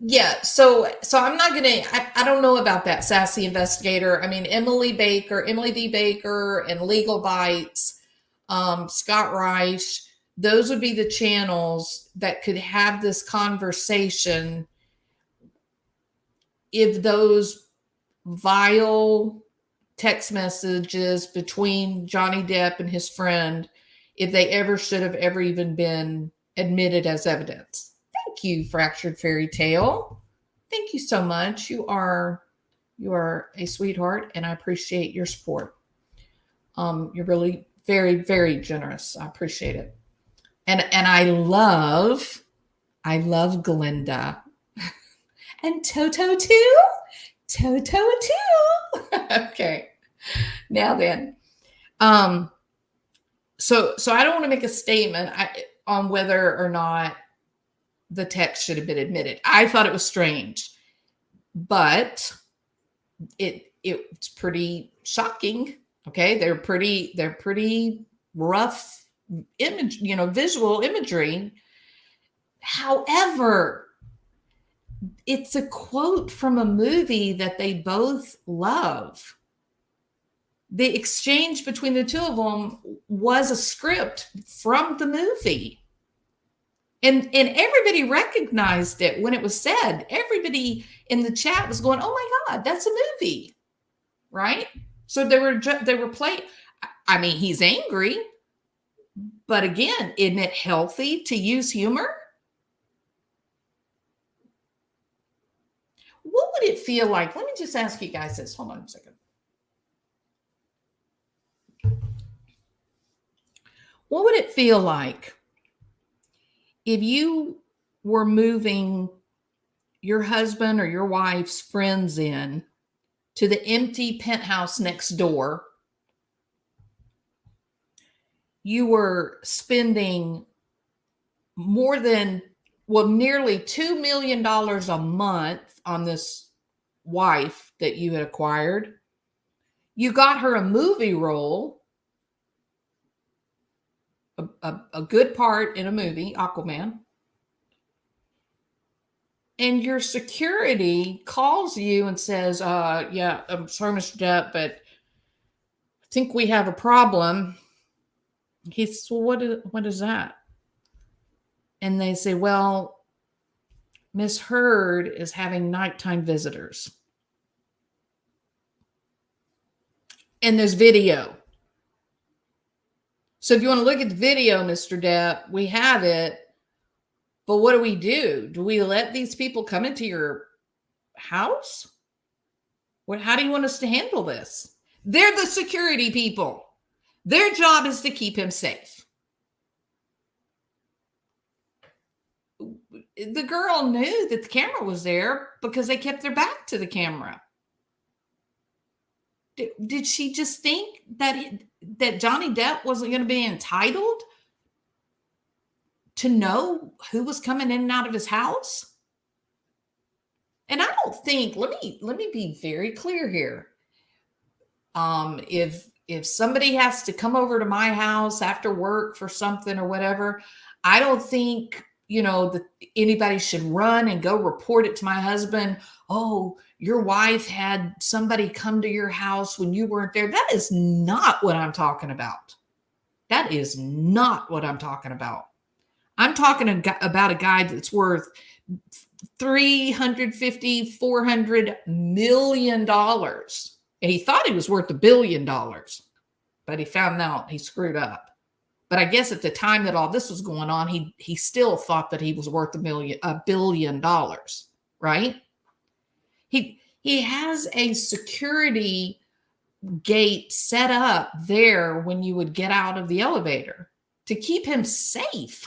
Yeah, so I'm not gonna. I don't know about that sassy investigator. I mean, Emily D. Baker, and Legal Bites, Scott Reich. Those would be the channels that could have this conversation if those vile text messages between Johnny Depp and his friend, if they ever should have ever even been admitted as evidence. Thank you, Fractured Fairy Tale. Thank you so much. You are a sweetheart, and I appreciate your support. You're really very, very generous. I appreciate it. And I love Glinda. And Toto too. Okay. Now then. So I don't want to make a statement on whether or not the text should have been admitted. I thought it was strange, but it's pretty shocking. Okay. They're pretty rough image, visual imagery. However, it's a quote from a movie that they both love. The exchange between the two of them was a script from the movie. And everybody recognized it when it was said. Everybody in the chat was going, "Oh my God, that's a movie," right? So they were playing. I mean, he's angry, but again, isn't it healthy to use humor? What would it feel like? Let me just ask you guys this. Hold on a second. What would it feel like if you were moving your husband or your wife's friends in to the empty penthouse next door? You were spending nearly $2 million a month on this wife that you had acquired. You got her a movie role, a good part in a movie, Aquaman. And your security calls you and says, yeah, I'm sorry, Mr. Depp, but I think we have a problem. He says, well, what is that? And they say, well, Miss Heard is having nighttime visitors. And there's video. So if you want to look at the video, Mr. Depp, we have it. But what do? Do we let these people come into your house? How do you want us to handle this? They're the security people. Their job is to keep him safe. The girl knew that the camera was there because they kept their back to the camera. Did she just think that Johnny Depp wasn't going to be entitled to know who was coming in and out of his house? And I don't think, let me be very clear here. If somebody has to come over to my house after work for something or whatever, I don't think, that anybody should run and go report it to my husband. Oh, your wife had somebody come to your house when you weren't there. That is not what I'm talking about. That is not what I'm talking about. I'm talking about a guy that's worth $350, $400 million. And he thought he was worth $1 billion, but he found out he screwed up. But I guess at the time that all this was going on, he still thought that he was worth $1 billion, right? He has a security gate set up there when you would get out of the elevator to keep him safe.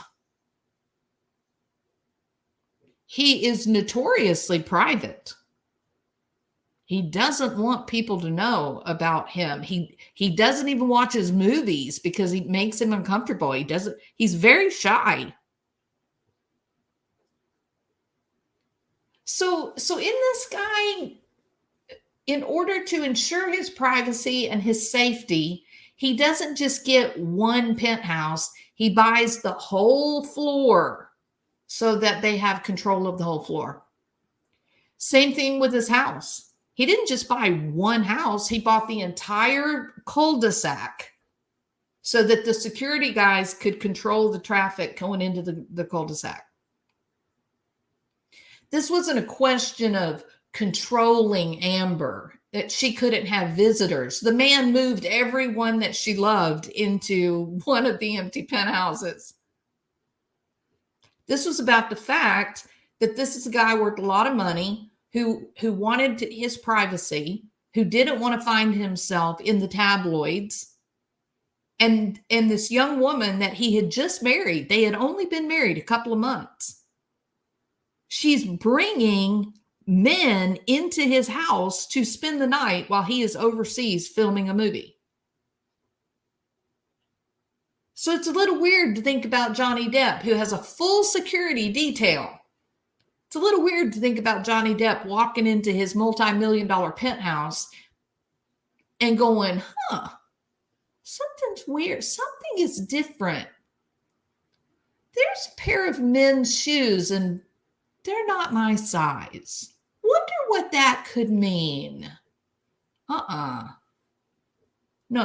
He is notoriously private. He doesn't want people to know about him. He doesn't even watch his movies because it makes him uncomfortable. He's very shy. So in this guy, in order to ensure his privacy and his safety, he doesn't just get one penthouse. He buys the whole floor so that they have control of the whole floor. Same thing with his house. He didn't just buy one house. He bought the entire cul-de-sac so that the security guys could control the traffic going into the cul-de-sac. This wasn't a question of controlling Amber, that she couldn't have visitors. The man moved everyone that she loved into one of the empty penthouses. This was about the fact that this is a guy worth a lot of money who wanted his privacy, who didn't want to find himself in the tabloids. And this young woman that he had just married, they had only been married a couple of months. She's bringing men into his house to spend the night while he is overseas filming a movie. So it's a little weird to think about Johnny Depp, who has a full security detail. It's a little weird to think about Johnny Depp walking into his multi-million-dollar penthouse and going, something's weird. Something is different. There's a pair of men's shoes and they're not my size. Wonder what that could mean. No,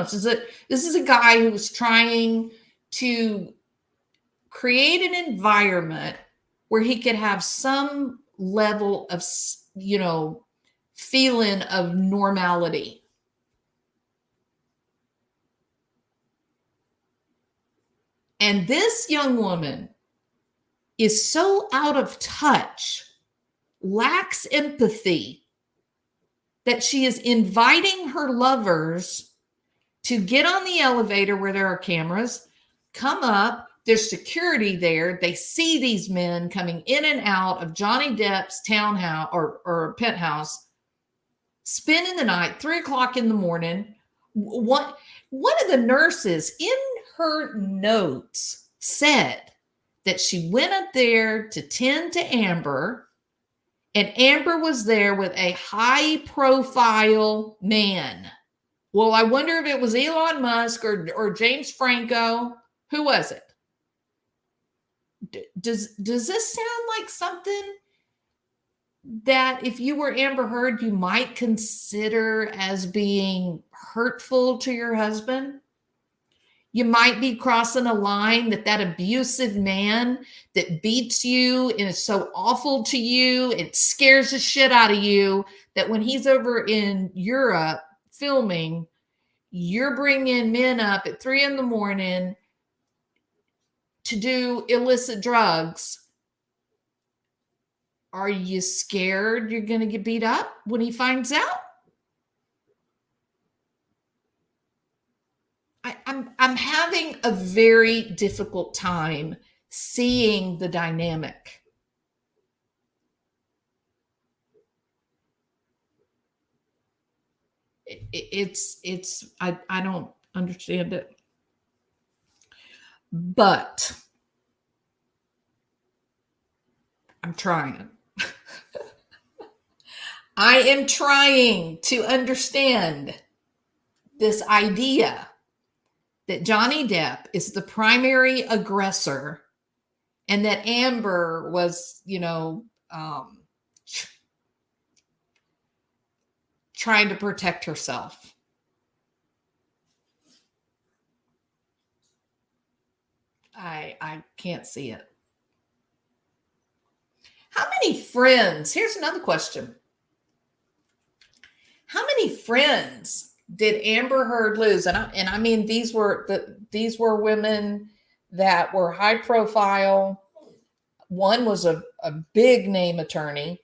this is a guy who was trying to create an environment where he could have some level of, feeling of normality. And this young woman is so out of touch, lacks empathy, that she is inviting her lovers to get on the elevator where there are cameras, come up, there's security there. They see these men coming in and out of Johnny Depp's townhouse or penthouse, spending the night, 3:00 in the morning. One of the nurses in her notes said that she went up there to tend to Amber, and Amber was there with a high-profile man. Well, I wonder if it was Elon Musk or James Franco. Who was it? Does this sound like something that if you were Amber Heard, you might consider as being hurtful to your husband? You might be crossing a line that abusive man that beats you and is so awful to you, it scares the shit out of you, that when he's over in Europe filming, you're bringing men up at 3 a.m. to do illicit drugs. Are you scared you're going to get beat up when he finds out? I'm having a very difficult time seeing the dynamic. I don't understand it. But I'm trying. I am trying to understand this idea that Johnny Depp is the primary aggressor and that Amber was, trying to protect herself. I can't see it. How many friends? Here's another question. How many friends did Amber Heard lose? And I mean these were women that were high profile. One was a big name attorney.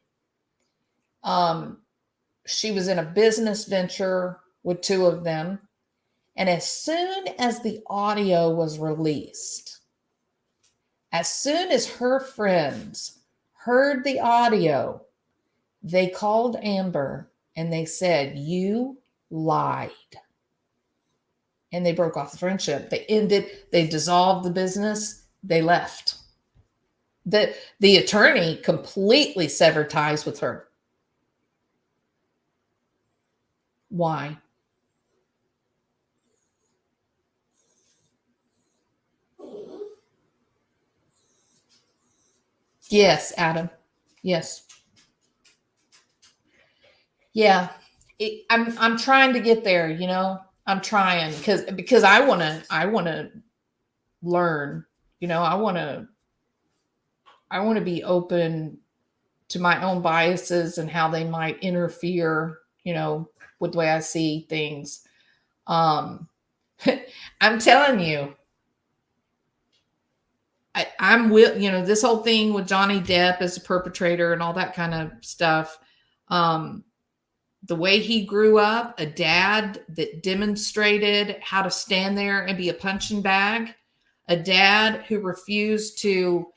Um, she was in a business venture with two of them. And as soon as the audio was released, as soon as her friends heard the audio, they called Amber and they said, "You lied." And they broke off the friendship. They dissolved the business, they left. The attorney completely severed ties with her. Why? Yes, Adam. Yes. Yeah. I'm trying to get there, you know. I'm trying because I want to learn, you know. I want to be open to my own biases and how they might interfere, you know, with the way I see things. Um I'm telling you, I'm will, you know, this whole thing with Johnny Depp as a perpetrator and all that kind of stuff. Um, the way he grew up, a dad that demonstrated how to stand there and be a punching bag, a dad who refused to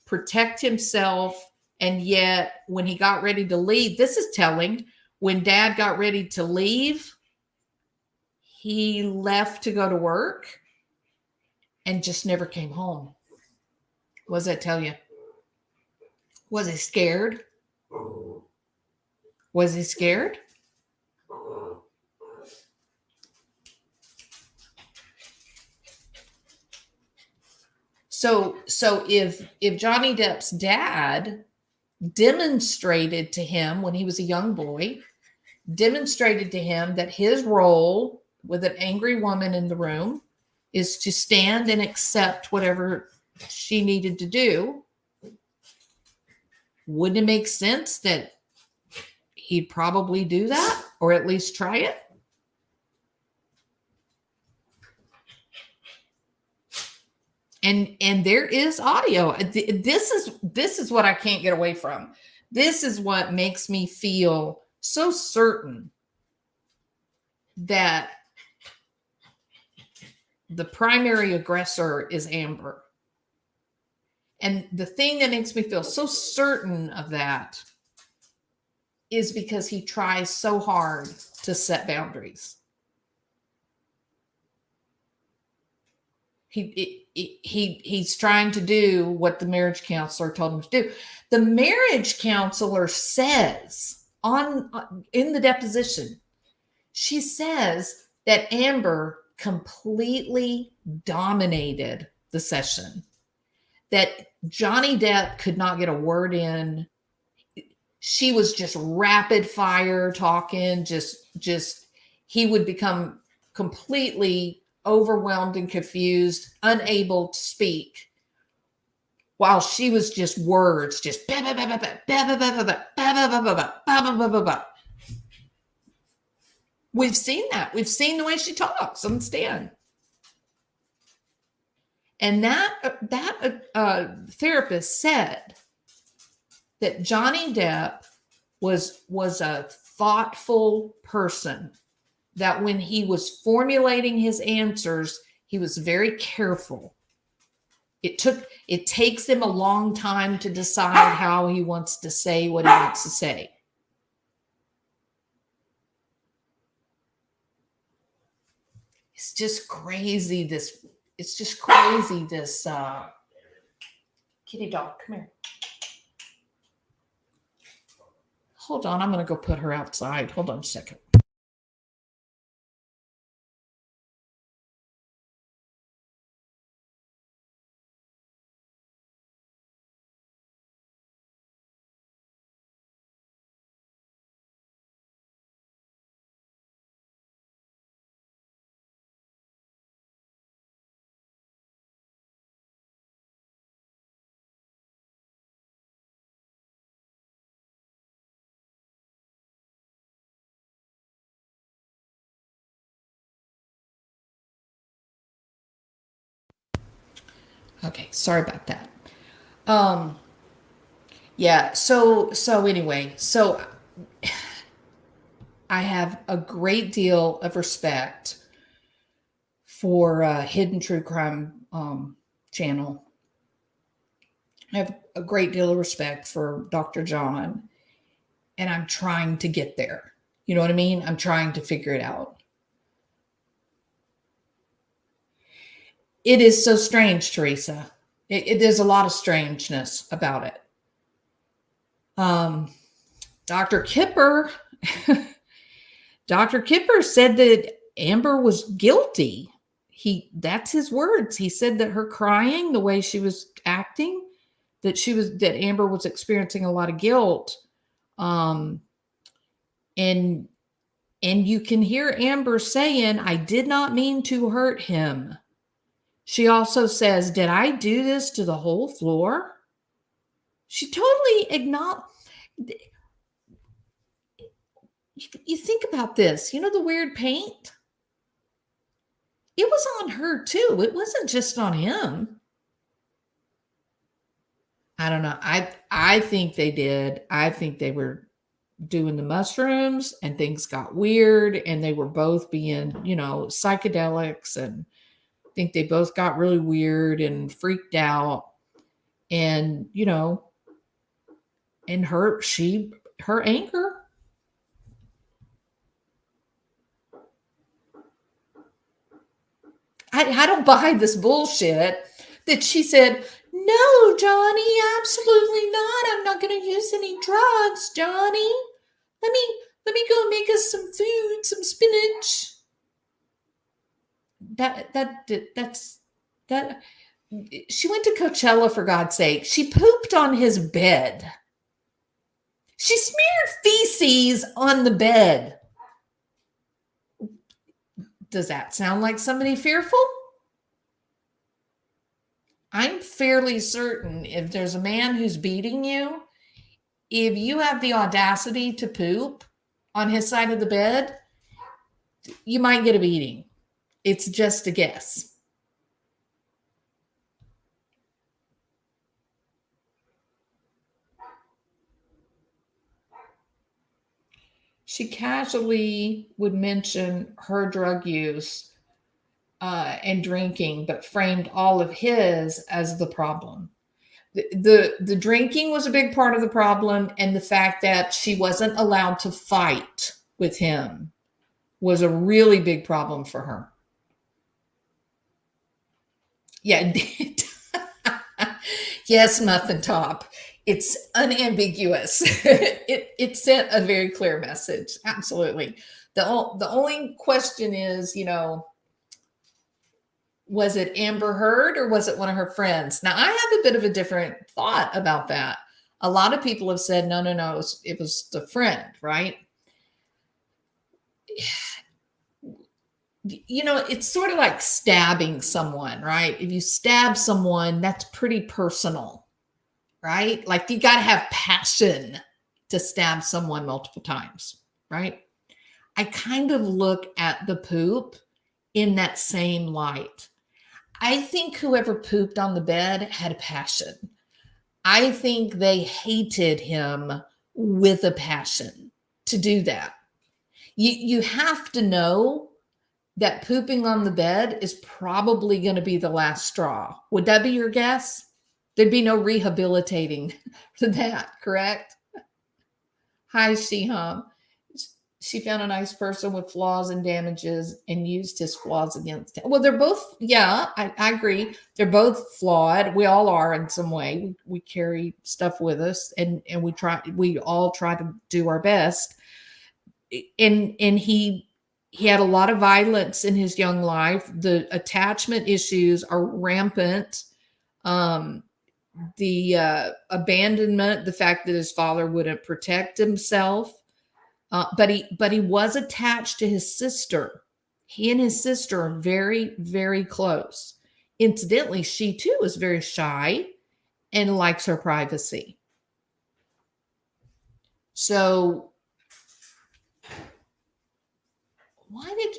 protect himself. And yet, when he got ready to leave, this is telling, when dad got ready to leave, he left to go to work and just never came home. What does that tell you? Was he scared? Was he scared? So if Johnny Depp's dad demonstrated to him when he was a young boy, demonstrated to him that his role with an angry woman in the room is to stand and accept whatever she needed to do, wouldn't it make sense that he'd probably do that or at least try it? And there is audio. This is what I can't get away from. This is what makes me feel so certain that the primary aggressor is Amber. And the thing that makes me feel so certain of that is because he tries so hard to set boundaries. He's trying to do what the marriage counselor told him to do. The marriage counselor says in the deposition, she says that Amber completely dominated the session, that Johnny Depp could not get a word in. She was just rapid fire talking, just he would become completely overwhelmed and confused, unable to speak, while she was just words, just we've seen that. We've seen the way she talks on the stand. And that therapist said that Johnny Depp was a thoughtful person, that when he was formulating his answers, he was very careful. It takes him a long time to decide how he wants to say what he wants to say. It's just crazy this kitty dog, come here. Hold on, I'm going to go put her outside. Hold on a second. Okay, sorry about that. Um, yeah, so anyway, so I have a great deal of respect for Hidden True Crime channel. I have a great deal of respect for Dr. John, and I'm trying to get there. You know what I mean? I'm trying to figure it out. It is so strange, Teresa. There's a lot of strangeness about it. Um, Dr. Kipper, Dr. Kipper said that Amber was guilty. That's his words. He said that her crying, the way she was acting, that Amber was experiencing a lot of guilt. Um, and you can hear Amber saying, I did not mean to hurt him. She also says, did I do this to the whole floor? She totally acknowledged. You think about this. You know the weird paint? It was on her too. It wasn't just on him. I don't know. I think they did. I think they were doing the mushrooms and things got weird and they were both being, psychedelics, and I think they both got really weird and freaked out, and and her anger. I don't buy this bullshit that she said, no, Johnny, absolutely not. I'm not going to use any drugs, Johnny. Let me go make us some food, some spinach. That's that. She went to Coachella, for God's sake. She pooped on his bed. She smeared feces on the bed. Does that sound like somebody fearful? I'm fairly certain if there's a man who's beating you, if you have the audacity to poop on his side of the bed, you might get a beating. It's just a guess. She casually would mention her drug use and drinking, but framed all of his as the problem. The drinking was a big part of the problem, and the fact that she wasn't allowed to fight with him was a really big problem for her. Yeah. Yes, Muffin Top. It's unambiguous. It sent a very clear message. Absolutely. The only question is, was it Amber Heard or was it one of her friends? Now, I have a bit of a different thought about that. A lot of people have said, no, it was the friend, right? It's sort of like stabbing someone, right? If you stab someone, that's pretty personal, right? Like you got to have passion to stab someone multiple times, right? I kind of look at the poop in that same light. I think whoever pooped on the bed had passion. I think they hated him with a passion to do that. You have to know that pooping on the bed is probably going to be the last straw. Would that be your guess? There'd be no rehabilitating to that, correct? Hi, Shiham. She found a nice person with flaws and damages and used his flaws against him. Well, they're both, yeah, I agree. They're both flawed. We all are in some way. We carry stuff with us, and we all try to do our best. And he had a lot of violence in his young life. The attachment issues are rampant. Um, the abandonment, the fact that his father wouldn't protect himself. But he was attached to his sister. He and his sister are very, very close. Incidentally, she too is very shy and likes her privacy. So why did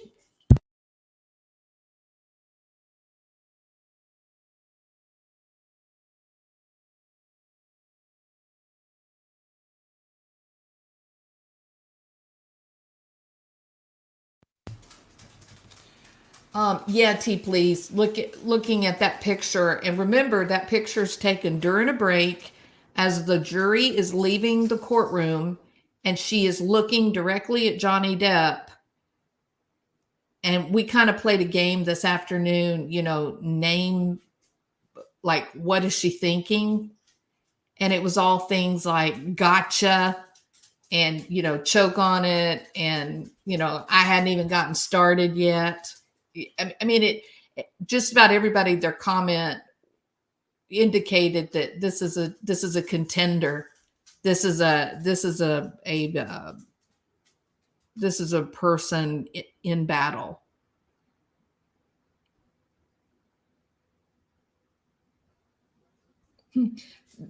Yeah, T, please looking at that picture, and remember that picture is taken during a break as the jury is leaving the courtroom, and she is looking directly at Johnny Depp. And we kind of played a game this afternoon, name, like, what is she thinking? And it was all things like gotcha and, choke on it. And, I hadn't even gotten started yet. I mean, just about everybody, their comment indicated that this is a contender. This is a person in battle.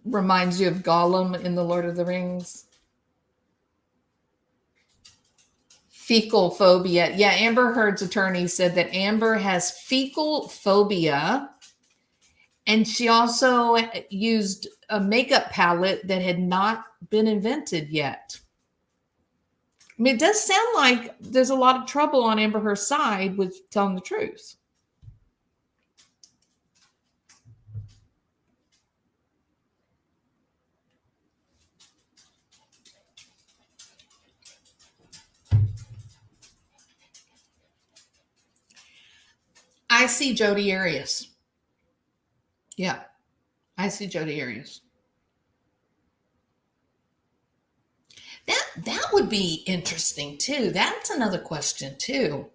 Reminds you of Gollum in the Lord of the Rings. Fecal phobia. Yeah, Amber Heard's attorney said that Amber has fecal phobia, and she also used a makeup palette that had not been invented yet. I mean, it does sound like there's a lot of trouble on Amber Heard's side with telling the truth. I see Jodi Arias. Yeah, I see Jodi Arias. That would be interesting too. That's another question too.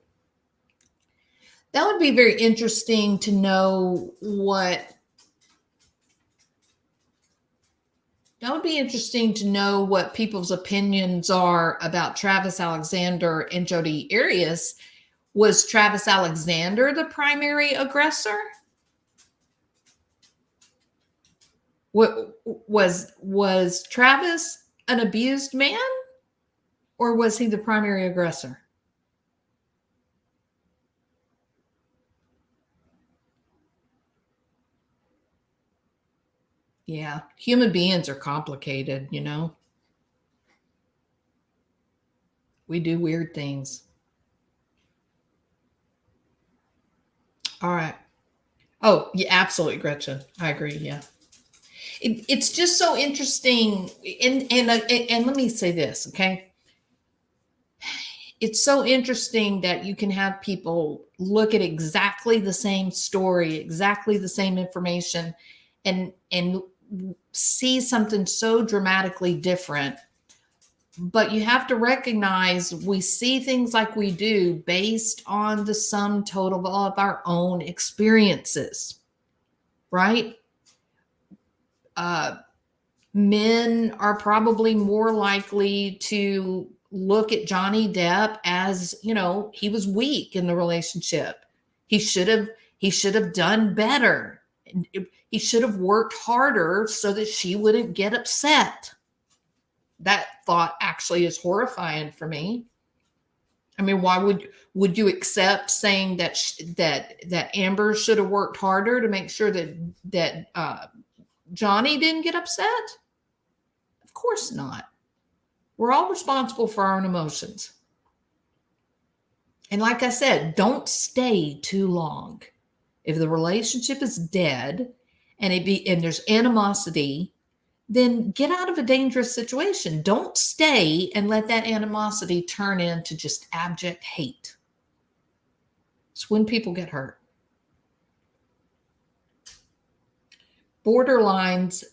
That would be very interesting to know what. That would be interesting to know what people's opinions are about Travis Alexander and Jodi Arias. Was Travis Alexander the primary aggressor? What was Travis an abused man, or was he the primary aggressor? Yeah, human beings are complicated, We do weird things. All right. Oh, yeah, absolutely, Gretchen. I agree. Yeah. It's just so interesting. And let me say this, okay? It's so interesting that you can have people look at exactly the same story, exactly the same information, and see something so dramatically different. But you have to recognize we see things like we do based on the sum total of our own experiences, right? Men are probably more likely to look at Johnny Depp as, he was weak in the relationship. He should have done better. He should have worked harder so that she wouldn't get upset. That thought actually is horrifying for me. I mean, why would you accept saying that Amber should have worked harder to make sure that Johnny didn't get upset? Of course not. We're all responsible for our own emotions. And like I said, don't stay too long. If the relationship is dead and there's animosity, then get out of a dangerous situation. Don't stay and let that animosity turn into just abject hate. It's when people get hurt. Borderlines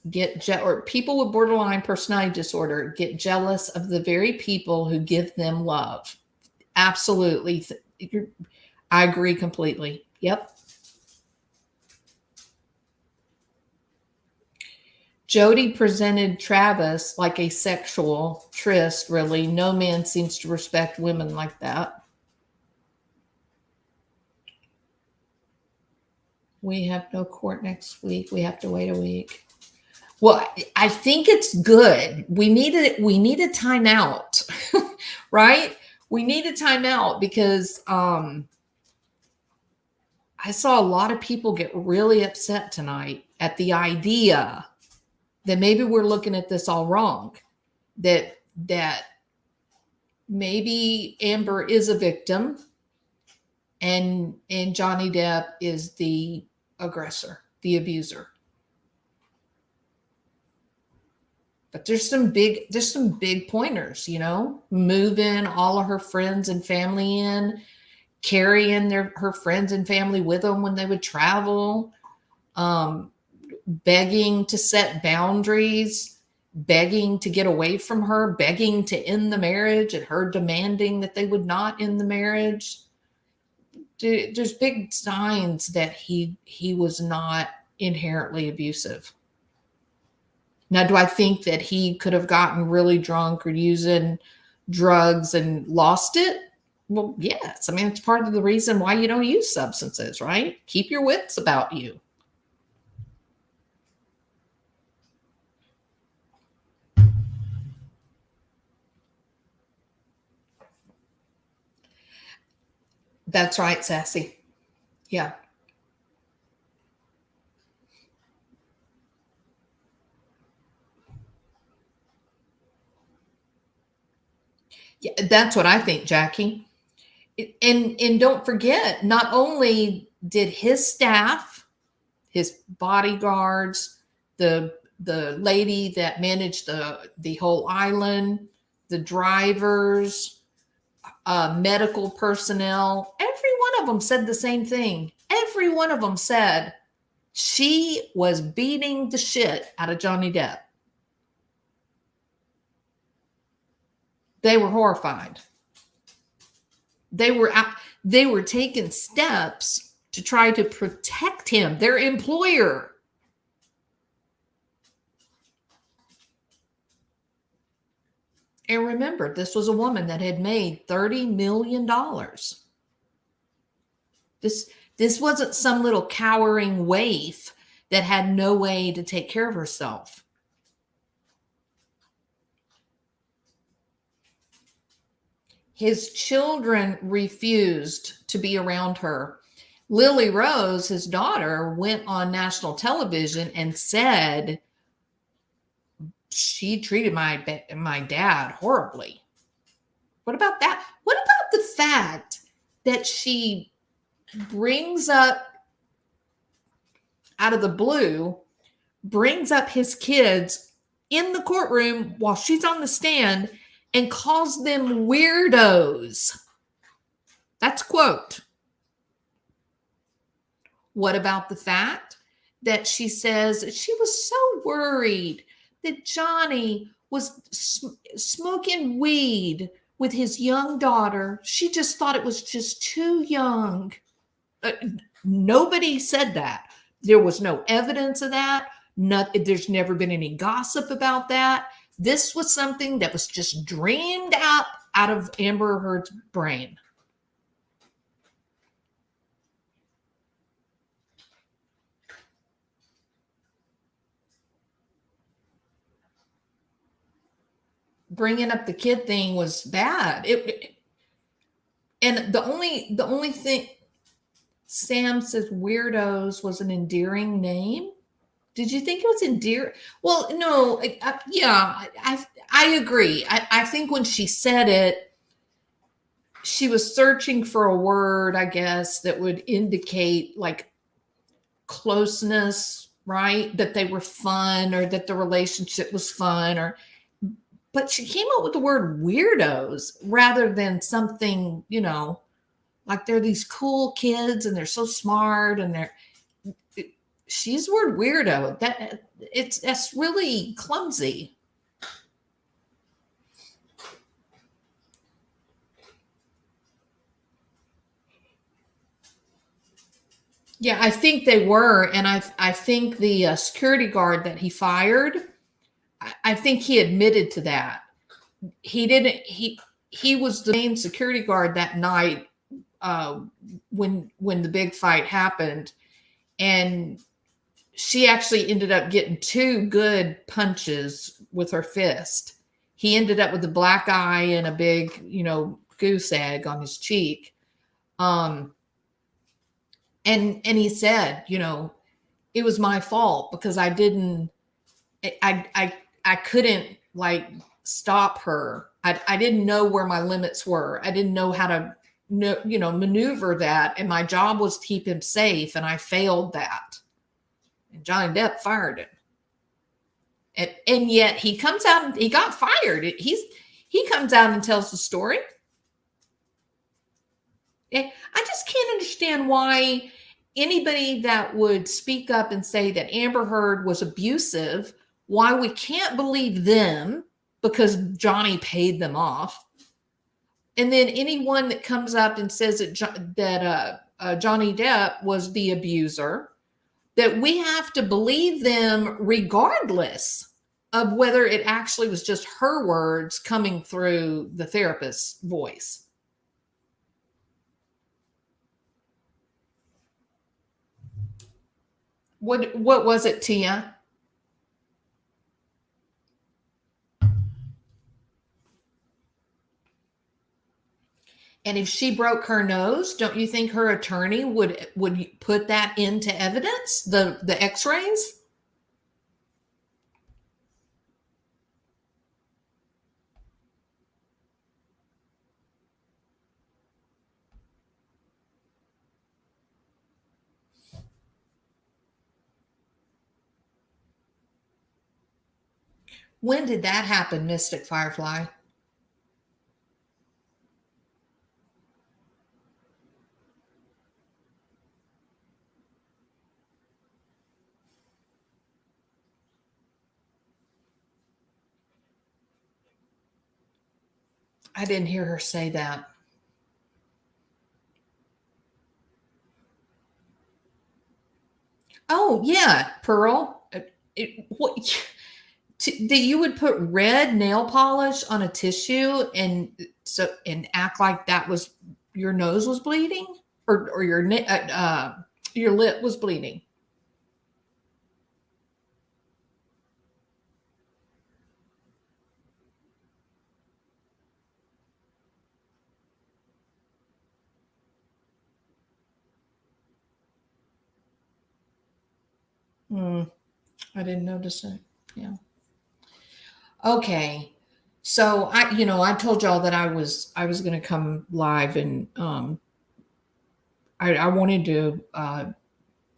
or people with borderline personality disorder get jealous of the very people who give them love. Absolutely. I agree completely. Yep. Jodi presented Travis like a sexual tryst, really. No man seems to respect women like that. We have no court next week. We have to wait a week. Well, I think it's good. We need a timeout, right? We need a timeout because I saw a lot of people get really upset tonight at the idea that maybe we're looking at this all wrong. That maybe Amber is a victim and Johnny Depp is the aggressor, the abuser. But there's some big pointers, moving all of her friends and family in, carrying her friends and family with them when they would travel, begging to set boundaries, begging to get away from her, begging to end the marriage, and her demanding that they would not end the marriage. There's big signs that he was not inherently abusive. Now, do I think that he could have gotten really drunk or using drugs and lost it? Well, yes. I mean, it's part of the reason why you don't use substances, right? Keep your wits about you. That's right, Sassy. Yeah. Yeah, that's what I think, Jackie. And don't forget, not only did his staff, his bodyguards, the lady that managed the whole island, the drivers, medical personnel, every one of them said the same thing. Every one of them said she was beating the shit out of Johnny Depp. They were horrified. They were taking steps to try to protect him, their employer. And remember, this was a woman that had made $30 million. This wasn't some little cowering waif that had no way to take care of herself. His children refused to be around her. Lily Rose, his daughter, went on national television and said she treated my dad horribly. What about that? What about the fact that she brings up, out of the blue, brings up his kids in the courtroom while she's on the stand and calls them weirdos? That's a quote. What about the fact that she says she was so worried that Johnny was smoking weed with his young daughter? She just thought it was just too young. Nobody said that. There was no evidence of that. There's never been any gossip about that. This was something that was just dreamed out of Amber Heard's brain. Bringing up the kid thing was bad. And the only thing, Sam says weirdos was an endearing name. Did you think it was endearing? Well, no, I agree. I think when she said it, she was searching for a word, I guess, that would indicate like closeness, right? That they were fun, or that the relationship was fun, but she came up with the word weirdos rather than something, like they're these cool kids and they're so smart and she's the word weirdo. That's really clumsy. Yeah, I think they were. And I think the security guard that he fired, I think he admitted to that. He was the main security guard that night when the big fight happened. And she actually ended up getting 2 good punches with her fist. He ended up with a black eye and a big, goose egg on his cheek. And he said, it was my fault because I couldn't like stop her. I didn't know where my limits were. I didn't know how to no, maneuver that, and my job was to keep him safe, and I failed that. And Johnny Depp fired him. And yet he comes out and he got fired. He comes out and tells the story. I just can't understand why anybody that would speak up and say that Amber Heard was abusive, why we can't believe them because Johnny paid them off. And then anyone that comes up and says that Johnny Depp was the abuser, that we have to believe them regardless of whether it actually was just her words coming through the therapist's voice. What was it, Tia? And if she broke her nose, don't you think her attorney would put that into evidence, the x-rays? When did that happen, Mystic Firefly? I didn't hear her say that. Oh, yeah, Pearl. That you would put red nail polish on a tissue and act like that was your nose was bleeding, or your lip was bleeding. I didn't notice it. Yeah. Okay. So I told y'all that I was going to come live, and I wanted to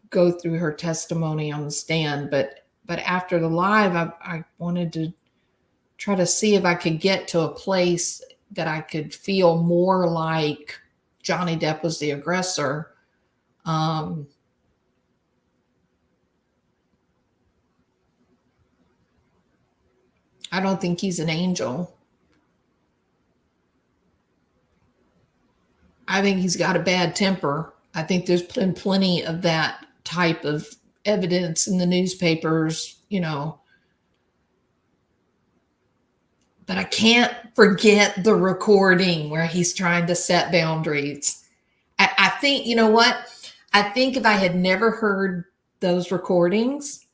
go through her testimony on the stand, but after the live, I wanted to try to see if I could get to a place that I could feel more like Johnny Depp was the aggressor. I don't think he's an angel. I think he's got a bad temper. I think there's been plenty of that type of evidence in the newspapers, But I can't forget the recording where he's trying to set boundaries. I think, you know what? I think if I had never heard those recordings,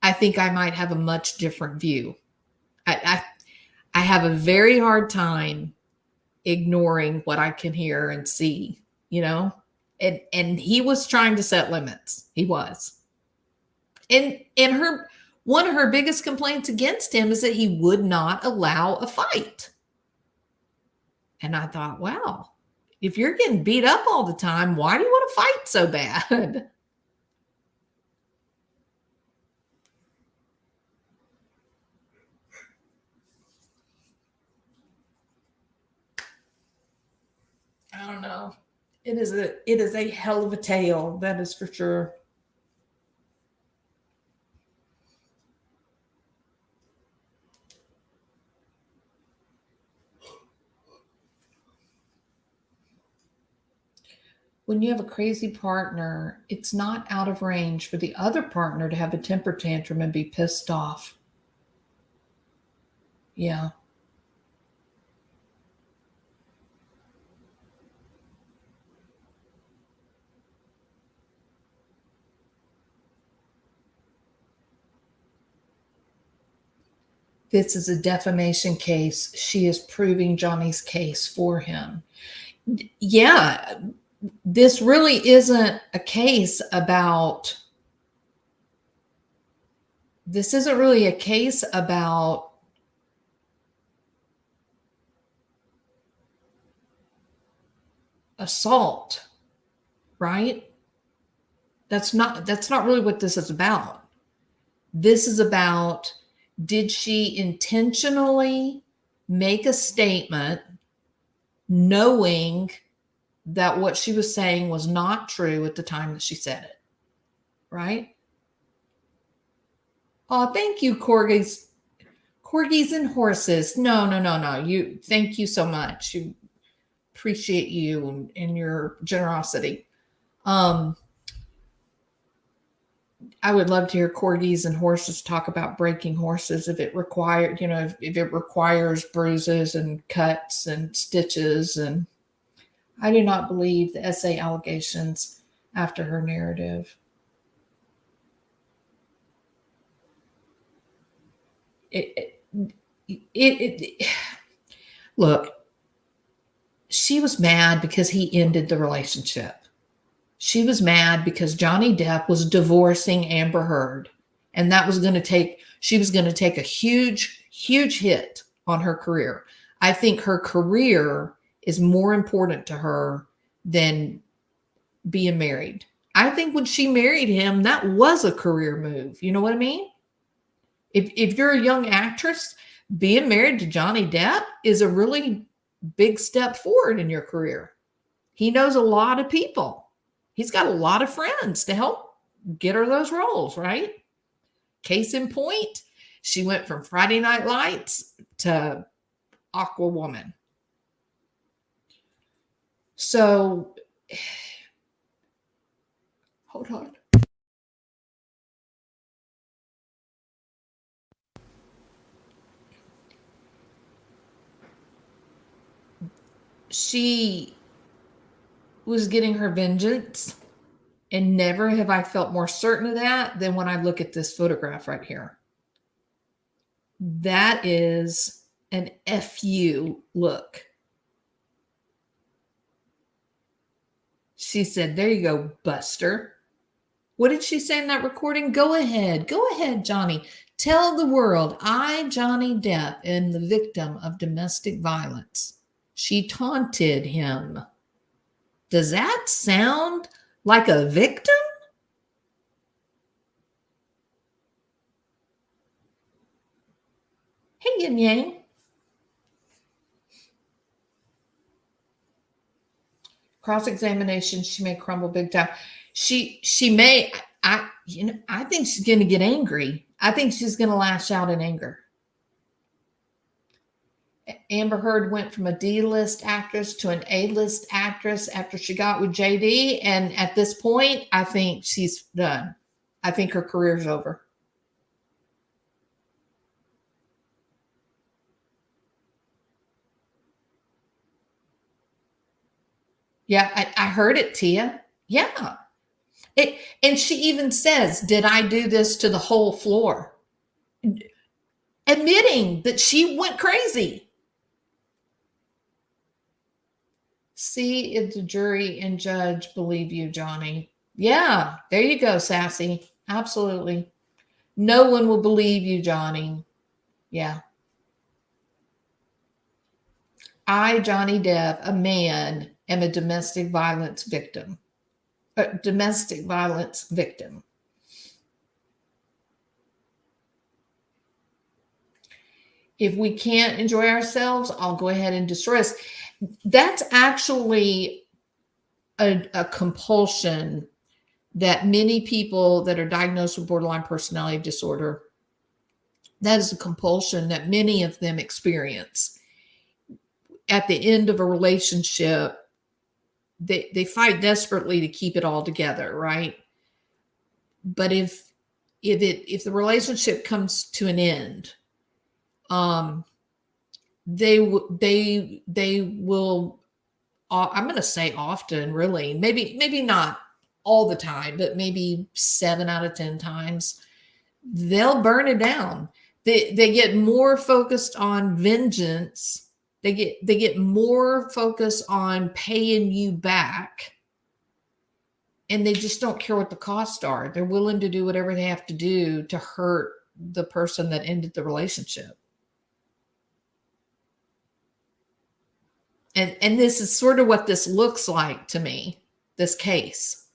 I think I might have a much different view. I have a very hard time ignoring what I can hear and see, and he was trying to set limits. He was. And one of her biggest complaints against him is that he would not allow a fight. And I thought, wow, if you're getting beat up all the time, why do you want to fight so bad? I don't know. It is a hell of a tale, that is for sure. When you have a crazy partner, it's not out of range for the other partner to have a temper tantrum and be pissed off. Yeah. This is a defamation case. She is proving Johnny's case for him. Yeah, this really isn't a case about. This isn't really a case about assault, right? That's not really what this is about. This is about, did she intentionally make a statement knowing that what she was saying was not true at the time that she said it, right? Oh, thank you, corgis and horses. No. Thank you so much. You appreciate you and your generosity. I would love to hear corgis and horses talk about breaking horses if it required, if it requires bruises and cuts and stitches. And I do not believe the essay allegations after her narrative. Look, she was mad because he ended the relationship. She was mad because Johnny Depp was divorcing Amber Heard, and that was going to take, she was going to take a huge, huge hit on her career. I think her career is more important to her than being married. I think when she married him, that was a career move. You know what I mean? If you're a young actress, being married to Johnny Depp is a really big step forward in your career. He knows a lot of people. He's got a lot of friends to help get her those roles, right? Case in point, she went from Friday Night Lights to Aquawoman. So, hold on. She was getting her vengeance, and never have I felt more certain of that than when I look at this photograph right here. That is an FU look. She said, there you go, Buster. What did she say in that recording? Go ahead, Johnny. Tell the world I, Johnny Depp, am the victim of domestic violence. She taunted him. Does that sound like a victim? Hey, Yin Yang. Cross-examination, she may crumble big time. She may, I think she's going to get angry. I think she's going to lash out in anger. Amber Heard went from a D-list actress to an A-list actress after she got with JD. And at this point, I think she's done. I think her career's over. Yeah, I heard it, Tia. Yeah. And she even says, did I do this to the whole floor? Admitting that she went crazy. See if the jury and judge believe you, Johnny. Yeah, there you go, Sassy. Absolutely. No one will believe you, Johnny. Yeah. I, Johnny Depp, a man, am a domestic violence victim. A domestic violence victim. If we can't enjoy ourselves, I'll go ahead and destroy us. That's actually a compulsion that many people that are diagnosed with borderline personality disorder, that is a compulsion that many of them experience. At the end of a relationship, they fight desperately to keep it all together, right? But if the relationship comes to an end, they will, I'm going to say often, really, maybe not all the time, but maybe 7 out of 10 times, they'll burn it down. They get more focused on vengeance. They get more focused on paying you back, and they just don't care what the costs are. They're willing to do whatever they have to do to hurt the person that ended the relationship. And this is sort of what this looks like to me, this case.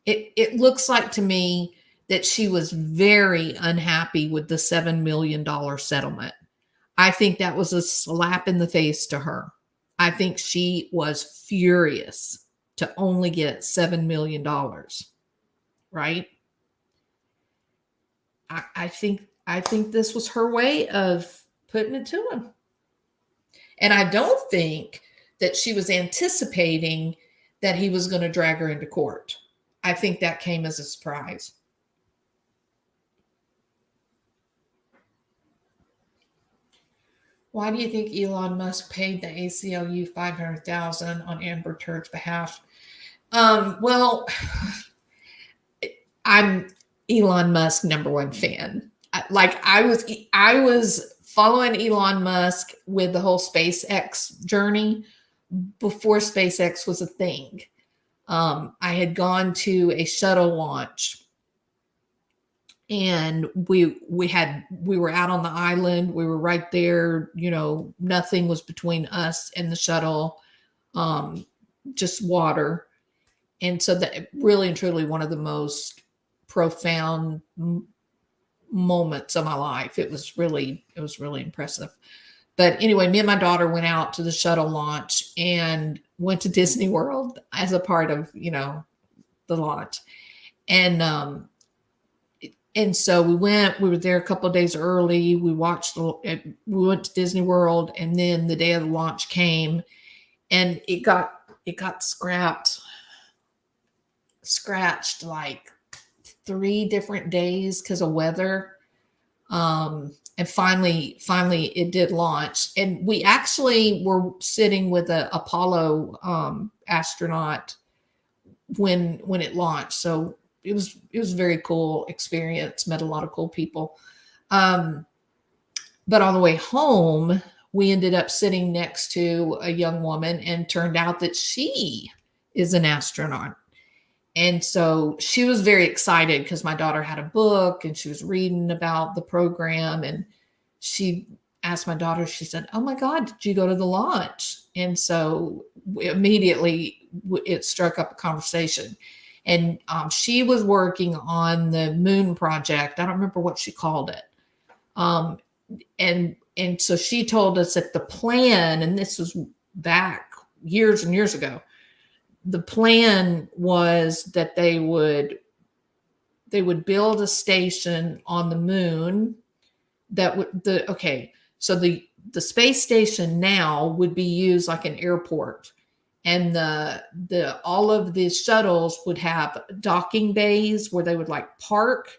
It looks like to me that she was very unhappy with the $7 million settlement. I think that was a slap in the face to her. I think she was furious to only get $7 million, right? I think this was her way of putting it to him. And I don't think that she was anticipating that he was going to drag her into court. I think that came as a surprise. Why do you think Elon Musk paid the ACLU $500,000 on Amber Heard's behalf? Well, I'm Elon Musk #1 fan. I was following Elon Musk with the whole SpaceX journey before SpaceX was a thing. I had gone to a shuttle launch, and we were out on the island. We were right there. Nothing was between us and the shuttle, just water. And so that really and truly one of the most profound moments of my life. It was really impressive. But anyway, me and my daughter went out to the shuttle launch and went to Disney World as a part of, the launch. And so we were there a couple of days early. We went to Disney World, and then the day of the launch came, and it got scratched like 3 different days because of weather. And finally it did launch. And we actually were sitting with a Apollo astronaut when it launched. So it was a very cool experience, met a lot of cool people. But on the way home, we ended up sitting next to a young woman, and turned out that she is an astronaut. And so she was very excited because my daughter had a book and she was reading about the program. And she asked my daughter, she said, "Oh my God, did you go to the launch?" And so immediately it struck up a conversation. And she was working on the moon project. I don't remember what she called it. And so she told us that the plan, and this was back years and years ago, the plan was that they would build a station on the moon that would so the space station now would be used like an airport, and the all of the shuttles would have docking bays where they would like park,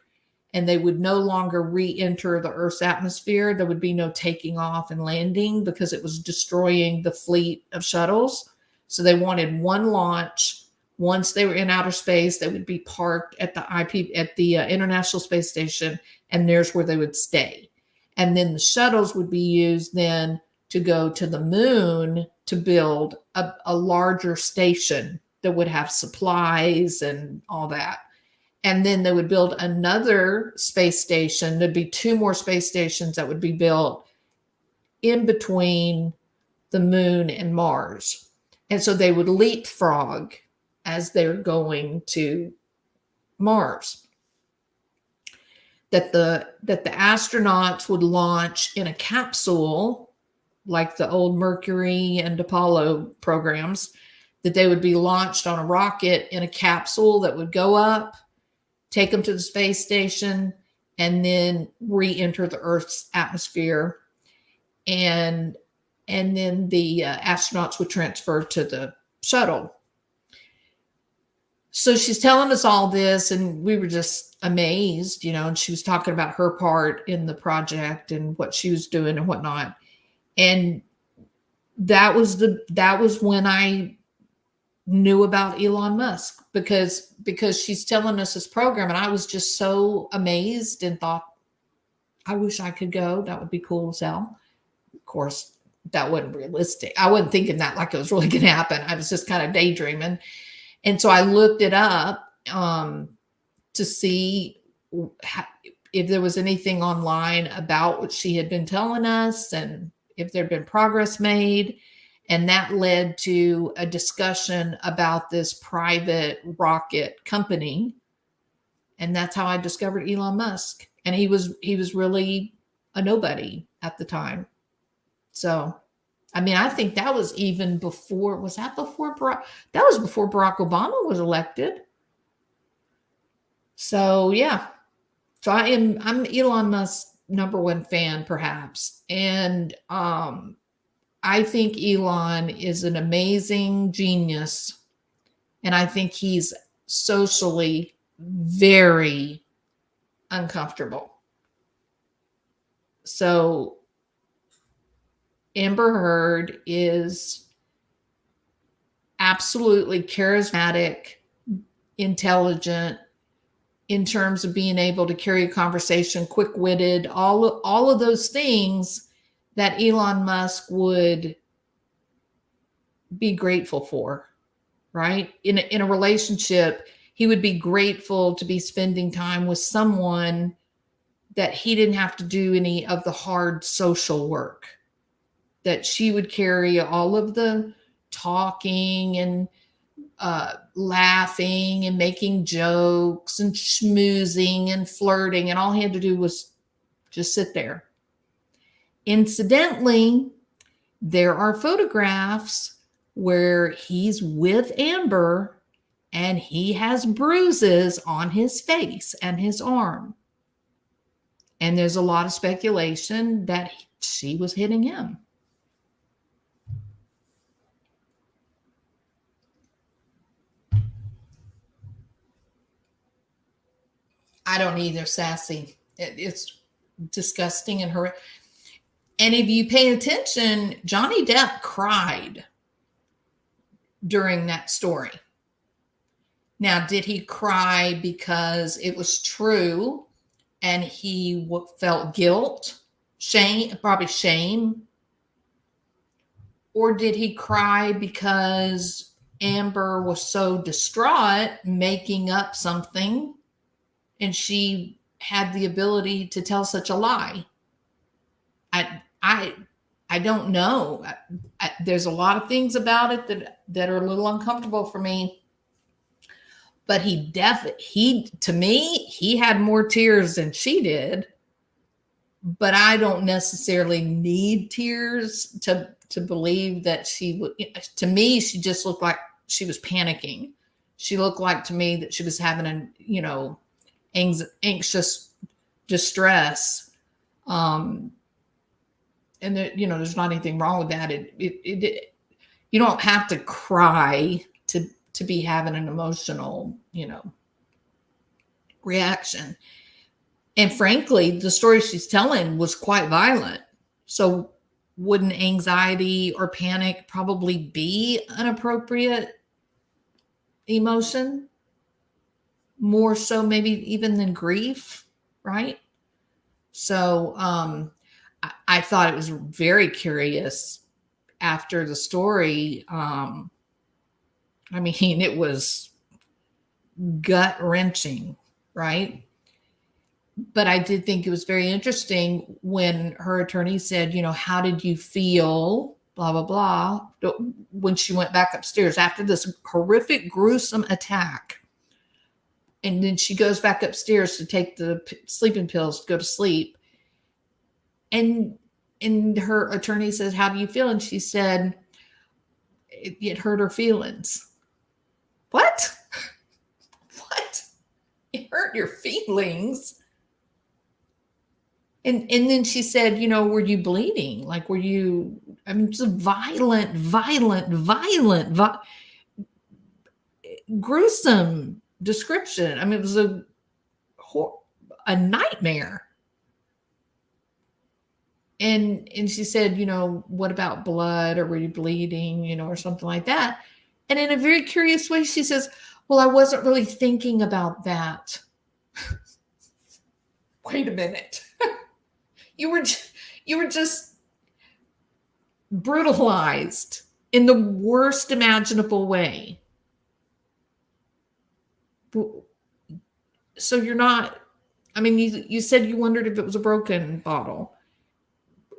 and they would no longer re-enter the Earth's atmosphere. There would be no taking off and landing because it was destroying the fleet of shuttles. So they wanted one launch. Once they were in outer space, they would be parked at the International Space Station, and there's where they would stay. And then the shuttles would be used then to go to the moon to build a larger station that would have supplies and all that. And then they would build another space station. There'd be 2 more space stations that would be built in between the moon and Mars. And so they would leapfrog as they're going to Mars. That the astronauts would launch in a capsule, like the old Mercury and Apollo programs, that they would be launched on a rocket in a capsule that would go up, take them to the space station, and then re-enter the Earth's atmosphere. And then the astronauts would transfer to the shuttle. So she's telling us all this, and we were just amazed, and she was talking about her part in the project and what she was doing and whatnot. And that was when I knew about Elon Musk, because she's telling us this program, and I was just so amazed and thought, I wish I could go. That would be cool as hell. Of course, that wasn't realistic. I wasn't thinking that like it was really going to happen. I was just kind of daydreaming. And so I looked it up to see if there was anything online about what she had been telling us and if there'd been progress made. And that led to a discussion about this private rocket company. And that's how I discovered Elon Musk. And he was really a nobody at the time. So, I mean, I think that was even before, was that before that was before Barack Obama was elected. So, yeah. So I'm Elon Musk's number one fan, perhaps. And I think Elon is an amazing genius. And I think he's socially very uncomfortable. So Amber Heard is absolutely charismatic, intelligent, in terms of being able to carry a conversation, quick-witted, all of those things that Elon Musk would be grateful for, right? In a relationship, he would be grateful to be spending time with someone that he didn't have to do any of the hard social work, that she would carry all of the talking and laughing and making jokes and schmoozing and flirting, and all he had to do was just sit there. Incidentally, there are photographs where he's with Amber and he has bruises on his face and his arm. And there's a lot of speculation that she was hitting him. I don't either, Sassy. It's disgusting and horrific. And if you pay attention, Johnny Depp cried during that story. Now, did he cry because it was true and he felt guilt, shame, probably shame? Or did he cry because Amber was so distraught making up something and she had the ability to tell such a lie? I don't know. There's a lot of things about it that are a little uncomfortable for me. But to me, he had more tears than she did. But I don't necessarily need tears to believe that she would. To me, she just looked like she was panicking. She looked like to me that she was having anxious distress. And there's not anything wrong with that. You don't have to cry to be having an emotional, reaction. And frankly, the story she's telling was quite violent. So wouldn't anxiety or panic probably be an appropriate emotion? More so maybe even than grief, right? So I thought it was very curious after the story. It was gut-wrenching, right? But I did think it was very interesting when her attorney said, how did you feel, blah, blah, blah, when she went back upstairs after this horrific, gruesome attack. And then she goes back upstairs to take the sleeping pills to go to sleep. And her attorney says, how do you feel? And she said, it hurt her feelings. What? What? It hurt your feelings? And then she said, were you bleeding? Like, were you, it's a violent, gruesome description. It was a nightmare. And she said, what about blood, or were you bleeding, or something like that? And in a very curious way, she says, well, I wasn't really thinking about that. Wait a minute. You were just brutalized in the worst imaginable way. So you're not, you said you wondered if it was a broken bottle.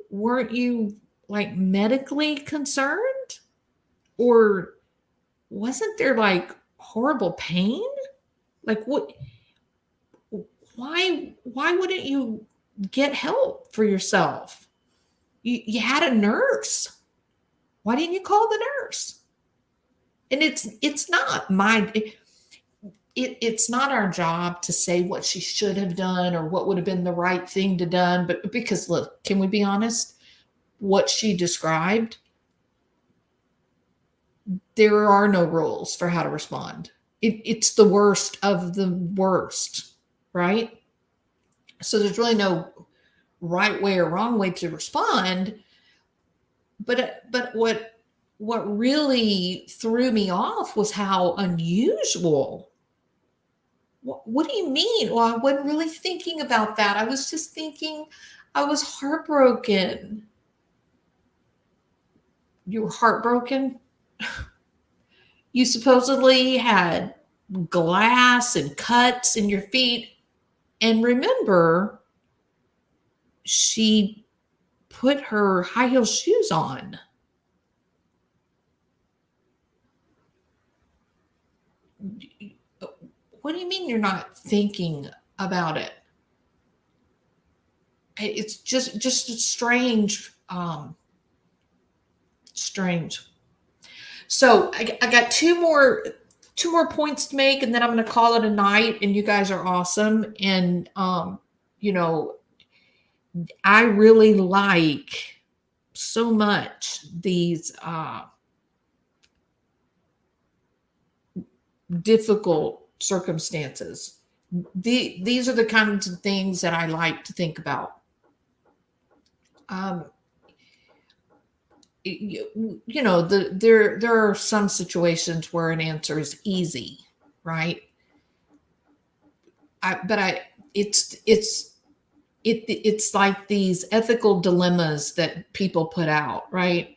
Weren't you like medically concerned? Or wasn't there like horrible pain? Like what, why wouldn't you get help for yourself? You had a nurse. Why didn't you call the nurse? And it's not my it's not our job to say what she should have done or what would have been the right thing to done. But because look, can we be honest? What she described, there are no rules for how to respond. It's the worst of the worst, right? So there's really no right way or wrong way to respond. But what really threw me off was how unusual. What do you mean? Well, I wasn't really thinking about that. I was just thinking I was heartbroken. You were heartbroken? You supposedly had glass and cuts in your feet. And remember, she put her high heel shoes on. What do you mean you're not thinking about it? It's just a strange, strange. So I got two more points to make, and then I'm going to call it a night. And you guys are awesome. And you know, I really like so much these difficult circumstances. These are the kinds of things that I like to think about. You know, there are some situations where an answer is easy, right? It's like these ethical dilemmas that people put out, right?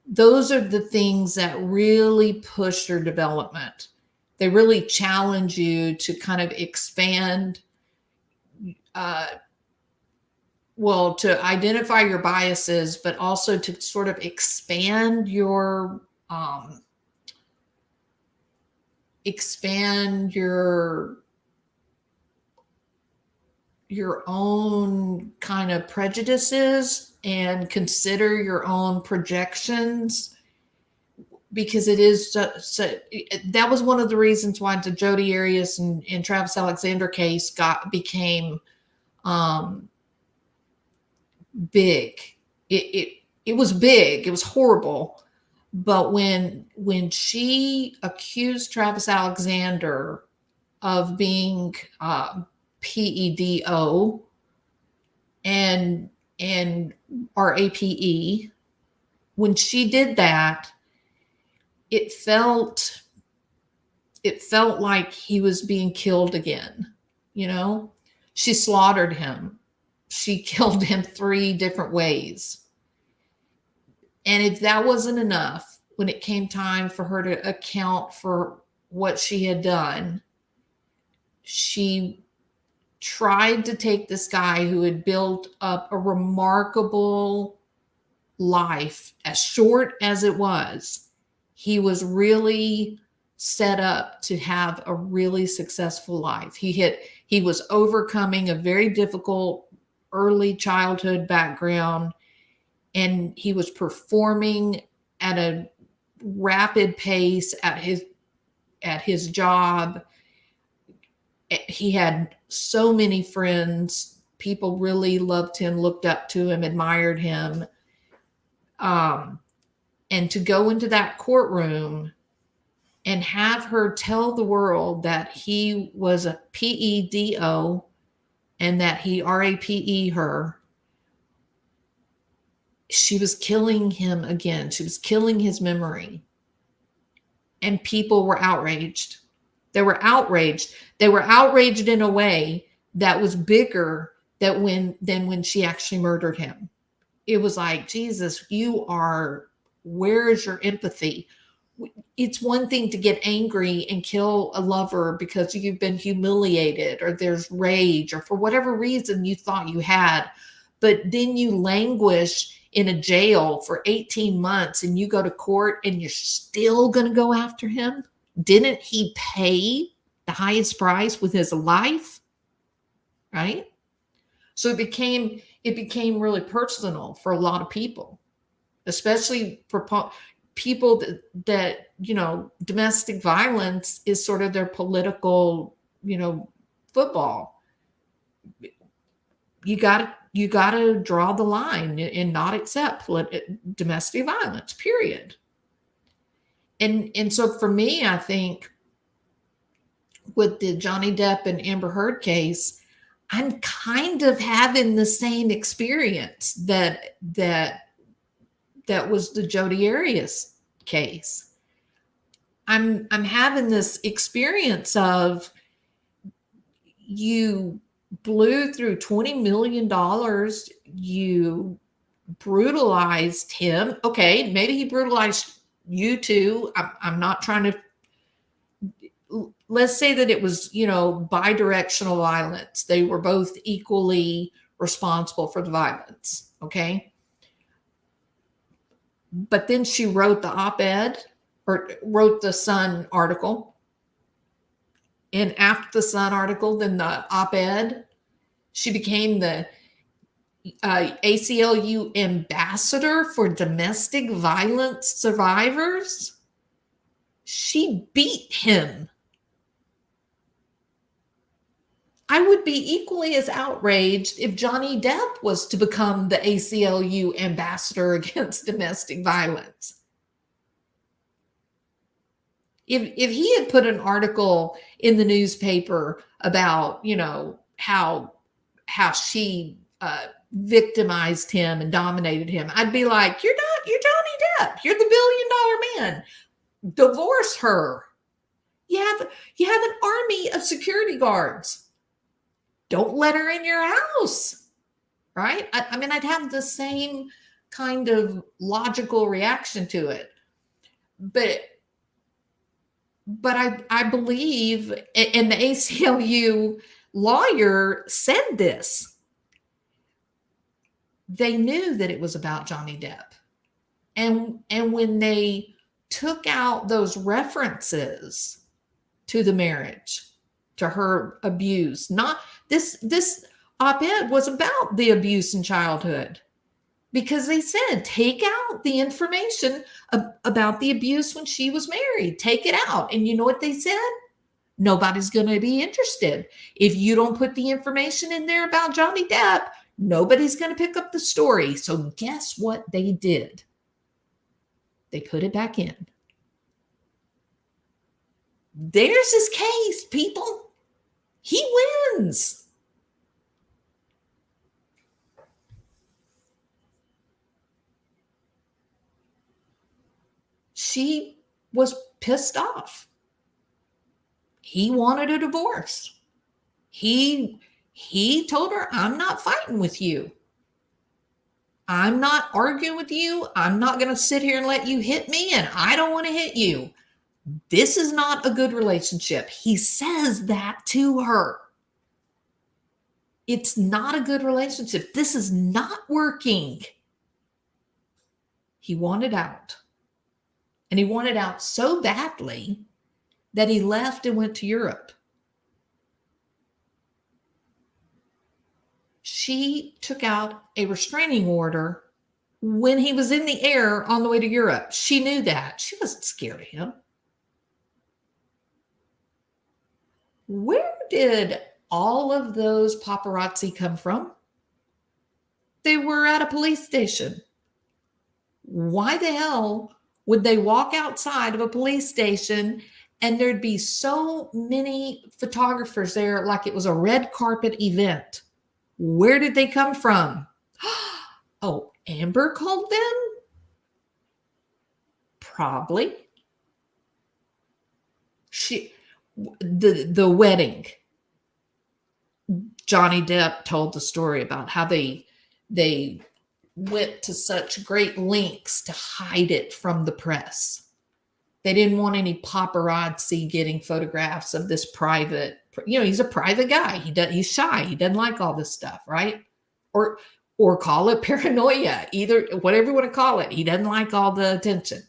Those are the things that really push your development. They really challenge you to kind of expand, well, to identify your biases, but also to sort of expand your own kind of prejudices and consider your own projections, because it is that was one of the reasons why the Jodi Arias and Travis Alexander case became big. It was big. It was horrible. But when she accused Travis Alexander of being PEDO and RAPE, when she did that, it felt like he was being killed again. You know, she slaughtered him. She killed him 3 different ways. And if that wasn't enough, when it came time for her to account for what she had done, she tried to take this guy who had built up a remarkable life, as short as it was. He was really set up to have a really successful life. He was overcoming a very difficult early childhood background, and he was performing at a rapid pace at his job. He had so many friends. People really loved him, looked up to him, admired him. And to go into that courtroom and have her tell the world that he was a PEDO and that he RAPE her, she was killing him again. She was killing his memory. And people were outraged. They were outraged. They were outraged in a way that was bigger than when she actually murdered him. It was like, Jesus, where is your empathy? It's one thing to get angry and kill a lover because you've been humiliated or there's rage or for whatever reason you thought you had. but then you languish in a jail for 18 months and you go to court and you're still going to go after him? Didn't he pay the highest price with his life? Right? So it became really personal for a lot of people, especially for people that domestic violence is sort of their political, football. You got to draw the line and not accept domestic violence, period. And so for me, I think with the Johnny Depp and Amber Heard case, I'm kind of having the same experience that was the Jodi Arias case. I'm having this experience of, you blew through $20 million, you brutalized him. Okay, maybe he brutalized you too. I'm not trying to, let's say that it was, bidirectional violence. They were both equally responsible for the violence. Okay. But then she wrote the op-ed, or wrote the Sun article. And after the Sun article, then the op-ed, she became the ACLU ambassador for domestic violence survivors. She beat him. I would be equally as outraged if Johnny Depp was to become the ACLU ambassador against domestic violence. If he had put an article in the newspaper about, how she victimized him and dominated him, I'd be like, you're Johnny Depp. You're the $1 billion man. Divorce her. You have an army of security guards. Don't let her in your house, right? I mean, I'd have the same kind of logical reaction to it. But I believe, and the ACLU lawyer said this, they knew that it was about Johnny Depp. And when they took out those references to the marriage, to her abuse, not this op-ed was about the abuse in childhood, because they said, take out the information about the abuse when she was married. Take it out. And you know what they said? Nobody's going to be interested. If you don't put the information in there about Johnny Depp, nobody's going to pick up the story. So guess what they did? They put it back in. There's his case, people. He wins. She was pissed off. He wanted a divorce. He told her, I'm not fighting with you. I'm not arguing with you. I'm not going to sit here and let you hit me, and I don't want to hit you. This is not a good relationship. He says that to her. It's not a good relationship. This is not working. He wanted out. And he wanted out so badly that he left and went to Europe. She took out a restraining order when he was in the air on the way to Europe. She knew that. She wasn't scared of him. Where did all of those paparazzi come from? They were at a police station. Why the hell would they walk outside of a police station and there'd be so many photographers there like it was a red carpet event? Where did they come from? Oh, Amber called them? Probably. The wedding. Johnny Depp told the story about how they went to such great lengths to hide it from the press. They didn't want any paparazzi getting photographs of this private, he's a private guy. He's shy. He doesn't like all this stuff, right? Or or call it paranoia, either, whatever you want to call it. He doesn't like all the attention.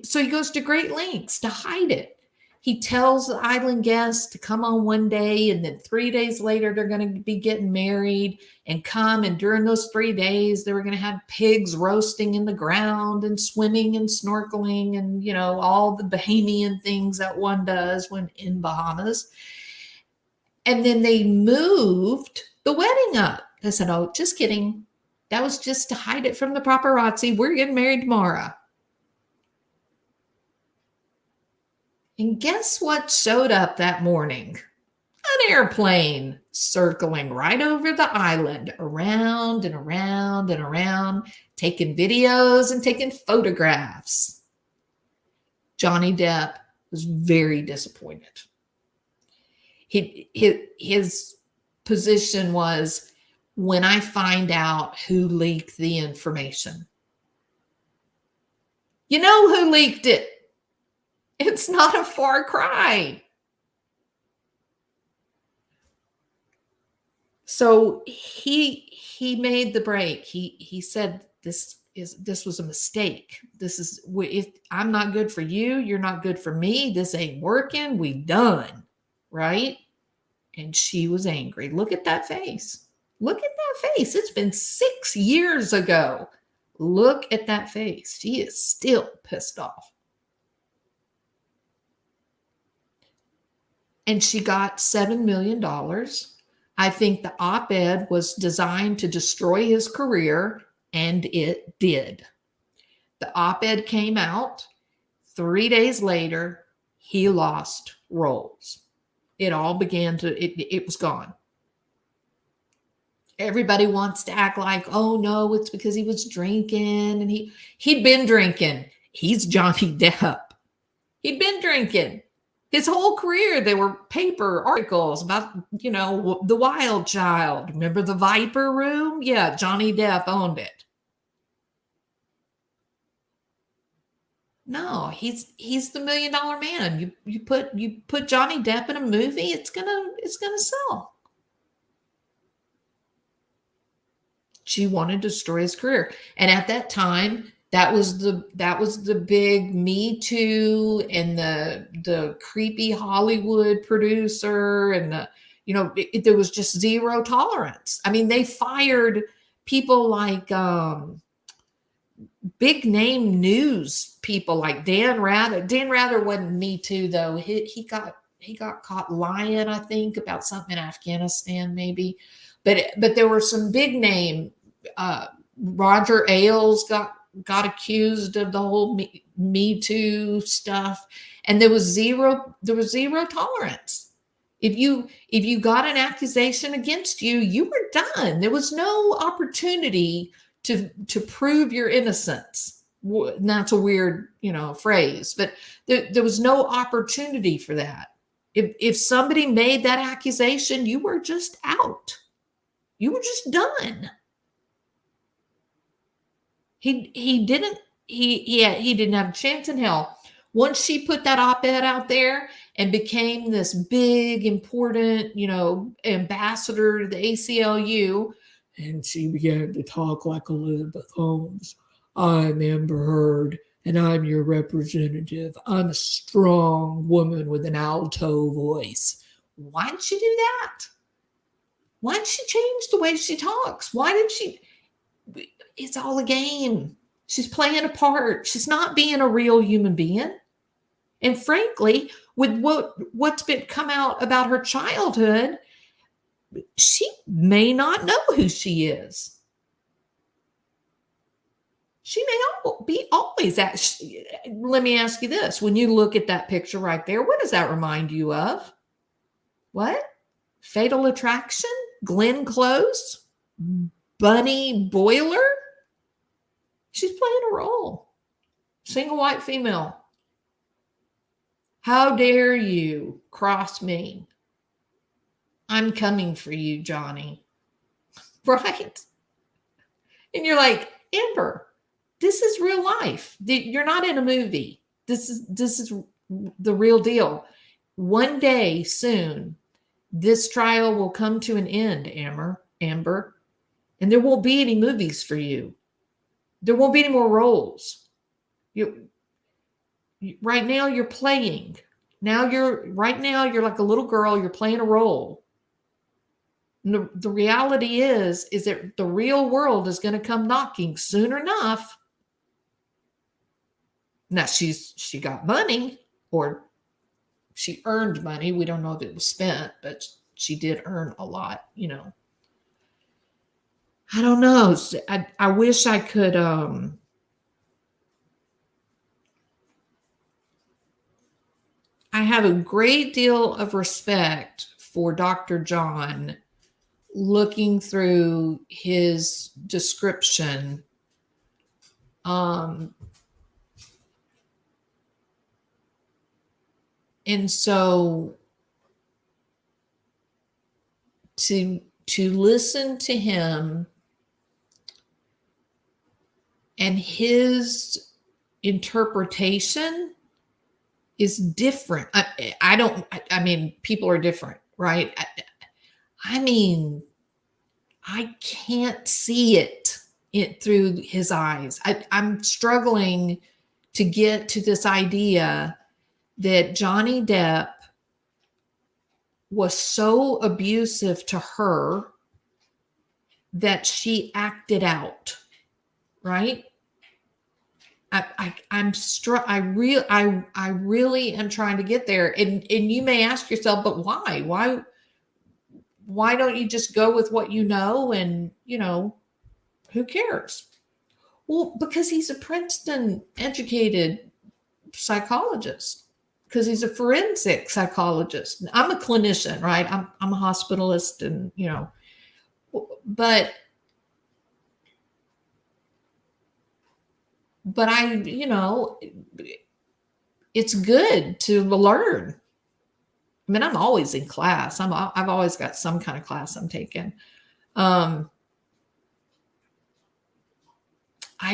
So he goes to great lengths to hide it. He tells the island guests to come on one day, and then 3 days later, they're going to be getting married and come. And during those 3 days, they were going to have pigs roasting in the ground and swimming and snorkeling and, you know, all the Bahamian things that one does when in Bahamas. And then they moved the wedding up. I said, oh, just kidding. That was just to hide it from the paparazzi. We're getting married tomorrow. And guess what showed up that morning? An airplane circling right over the island, around and around and around, taking videos and taking photographs. Johnny Depp was very disappointed. His position was, when I find out who leaked the information. You know who leaked it? It's not a far cry. So he made the break. He said this was a mistake. If I'm not good for you, you're not good for me. This ain't working. We done, right? And she was angry. Look at that face. Look at that face. It's been 6 years ago. Look at that face. She is still pissed off. And she got $7 million. I think the op-ed was designed to destroy his career, and it did. The op-ed came out. 3 days later, he lost roles. It all began to, it was gone. Everybody wants to act like, oh no, it's because he was drinking, and he'd been drinking. He's Johnny Depp. He'd been drinking. His whole career, there were paper articles about, you know, the Wild Child. Remember the Viper Room? Yeah, Johnny Depp owned it. No, he's the $1 million man. You put Johnny Depp in a movie, it's gonna sell. She wanted to destroy his career, and at that time, that was the big Me Too and the creepy Hollywood producer, and there was just zero tolerance. I mean, they fired people like big name news people like Dan Rather. Dan Rather wasn't Me Too though. He got caught lying, I think, about something in Afghanistan maybe, but there were some big name. Roger Ailes got accused of the whole Me Too stuff, and there was zero tolerance. If you got an accusation against you, you were done. There was no opportunity to prove your innocence. And that's a weird, phrase, but there was no opportunity for that. If somebody made that accusation, you were just out. You were just done. He didn't have a chance in hell. Once she put that op-ed out there and became this big, important, ambassador to the ACLU, and she began to talk like Elizabeth Holmes. I'm Amber Heard, and I'm your representative. I'm a strong woman with an alto voice. Why did she do that? Why did she change the way she talks? Why did she? It's all a game. She's playing a part. She's not being a real human being. And frankly, with what's been come out about her childhood, she may not know who she is. She may not be always that. Let me ask you this. When you look at that picture right there, what does that remind you of? What? Fatal Attraction? Glenn Close? Bunny Boiler? She's playing a role. Single white female. How dare you cross me? I'm coming for you, Johnny. Right? And you're like, Amber, this is real life. You're not in a movie. This is the real deal. One day soon, this trial will come to an end, Amber. and there won't be any movies for you. There won't be any more roles. Right now you're playing. Right now you're like a little girl, you're playing a role. And the reality is that the real world is going to come knocking soon enough. Now she got money, or she earned money. We don't know if it was spent, but she did earn a lot, I don't know. I wish I could I have a great deal of respect for Dr. John looking through his description. And so to listen to him and his interpretation is different. I mean, people are different, right? I mean, I can't see it through his eyes. I'm struggling to get to this idea that Johnny Depp was so abusive to her that she acted out, right? I really am trying to get there. And you may ask yourself, but why? Why don't you just go with what you know and, who cares? Well, because he's a Princeton educated psychologist, because he's a forensic psychologist. I'm a clinician, right? I'm a hospitalist, and, but it's good to learn. I mean, I'm always in class. I've always got some kind of class I'm taking. I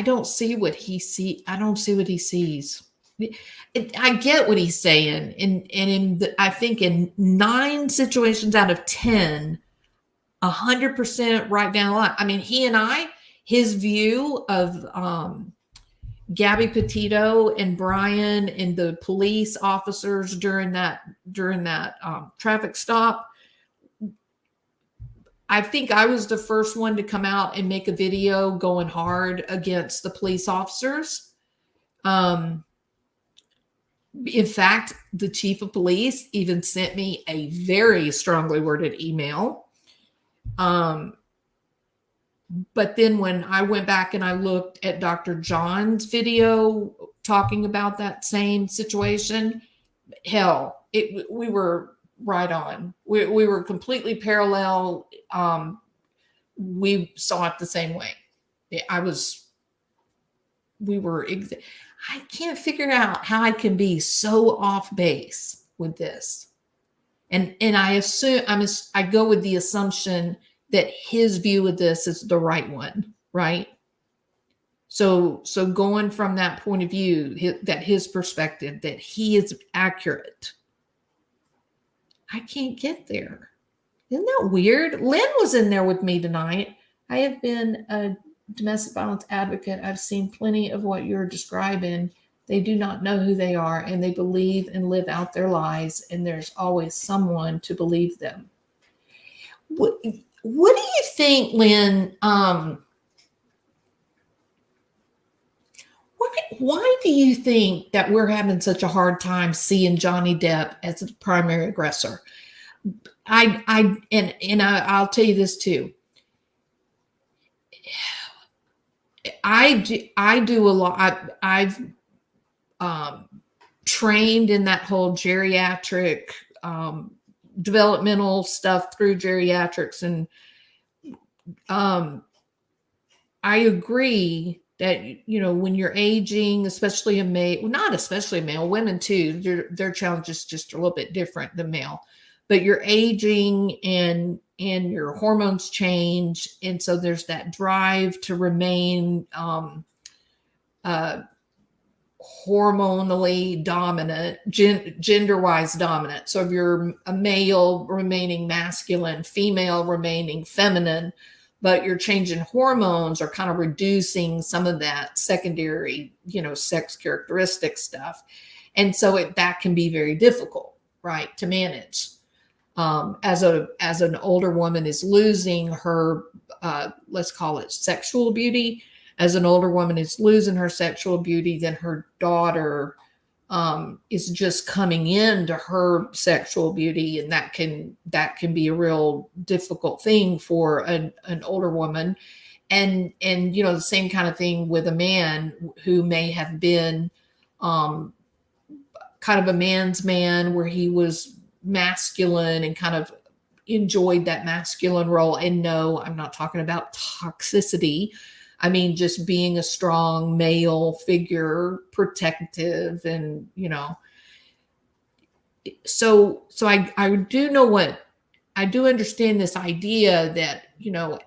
don't see what he sees. I don't see what he sees. I get what he's saying. I think in 9 situations out of 10, 100% right down the line. I mean, his view of Gabby Petito and Brian and the police officers during that traffic stop. I think I was the first one to come out and make a video going hard against the police officers. In fact, the chief of police even sent me a very strongly worded email. But then when I went back and I looked at Dr. John's video talking about that same situation, we were right on. We were completely parallel. We saw it the same way. I can't figure out how I can be so off base with this. And I assume I go with the assumption that his view of this is the right one, right? So going from that point of view, his perspective, that he is accurate, I can't get there. Isn't that weird? Lynn was in there with me tonight. I have been a domestic violence advocate. I've seen plenty of what you're describing. They do not know who they are, and they believe and live out their lies, and there's always someone to believe them. What do you think, Lynn? Why do you think that we're having such a hard time seeing Johnny Depp as the primary aggressor? I'll tell you this too. I do a lot. I've trained in that whole geriatric developmental stuff through geriatrics, and I agree that when you're aging, especially a male, not especially a male, women too, their challenge is just a little bit different than male, but you're aging and your hormones change, and so there's that drive to remain hormonally dominant, gender-wise dominant. So if you're a male, remaining masculine, female, remaining feminine. but you're changing hormones or kind of reducing some of that secondary, sex characteristic stuff. And so that can be very difficult, right, to manage. As an older woman is losing her, let's call it sexual beauty. As an older woman is losing her sexual beauty, then her daughter is just coming into her sexual beauty, and that can be a real difficult thing for an older woman. And the same kind of thing with a man who may have been kind of a man's man, where he was masculine and kind of enjoyed that masculine role. And no, I'm not talking about toxicity. I mean, just being a strong male figure, protective, and, so I do know I do understand this idea that,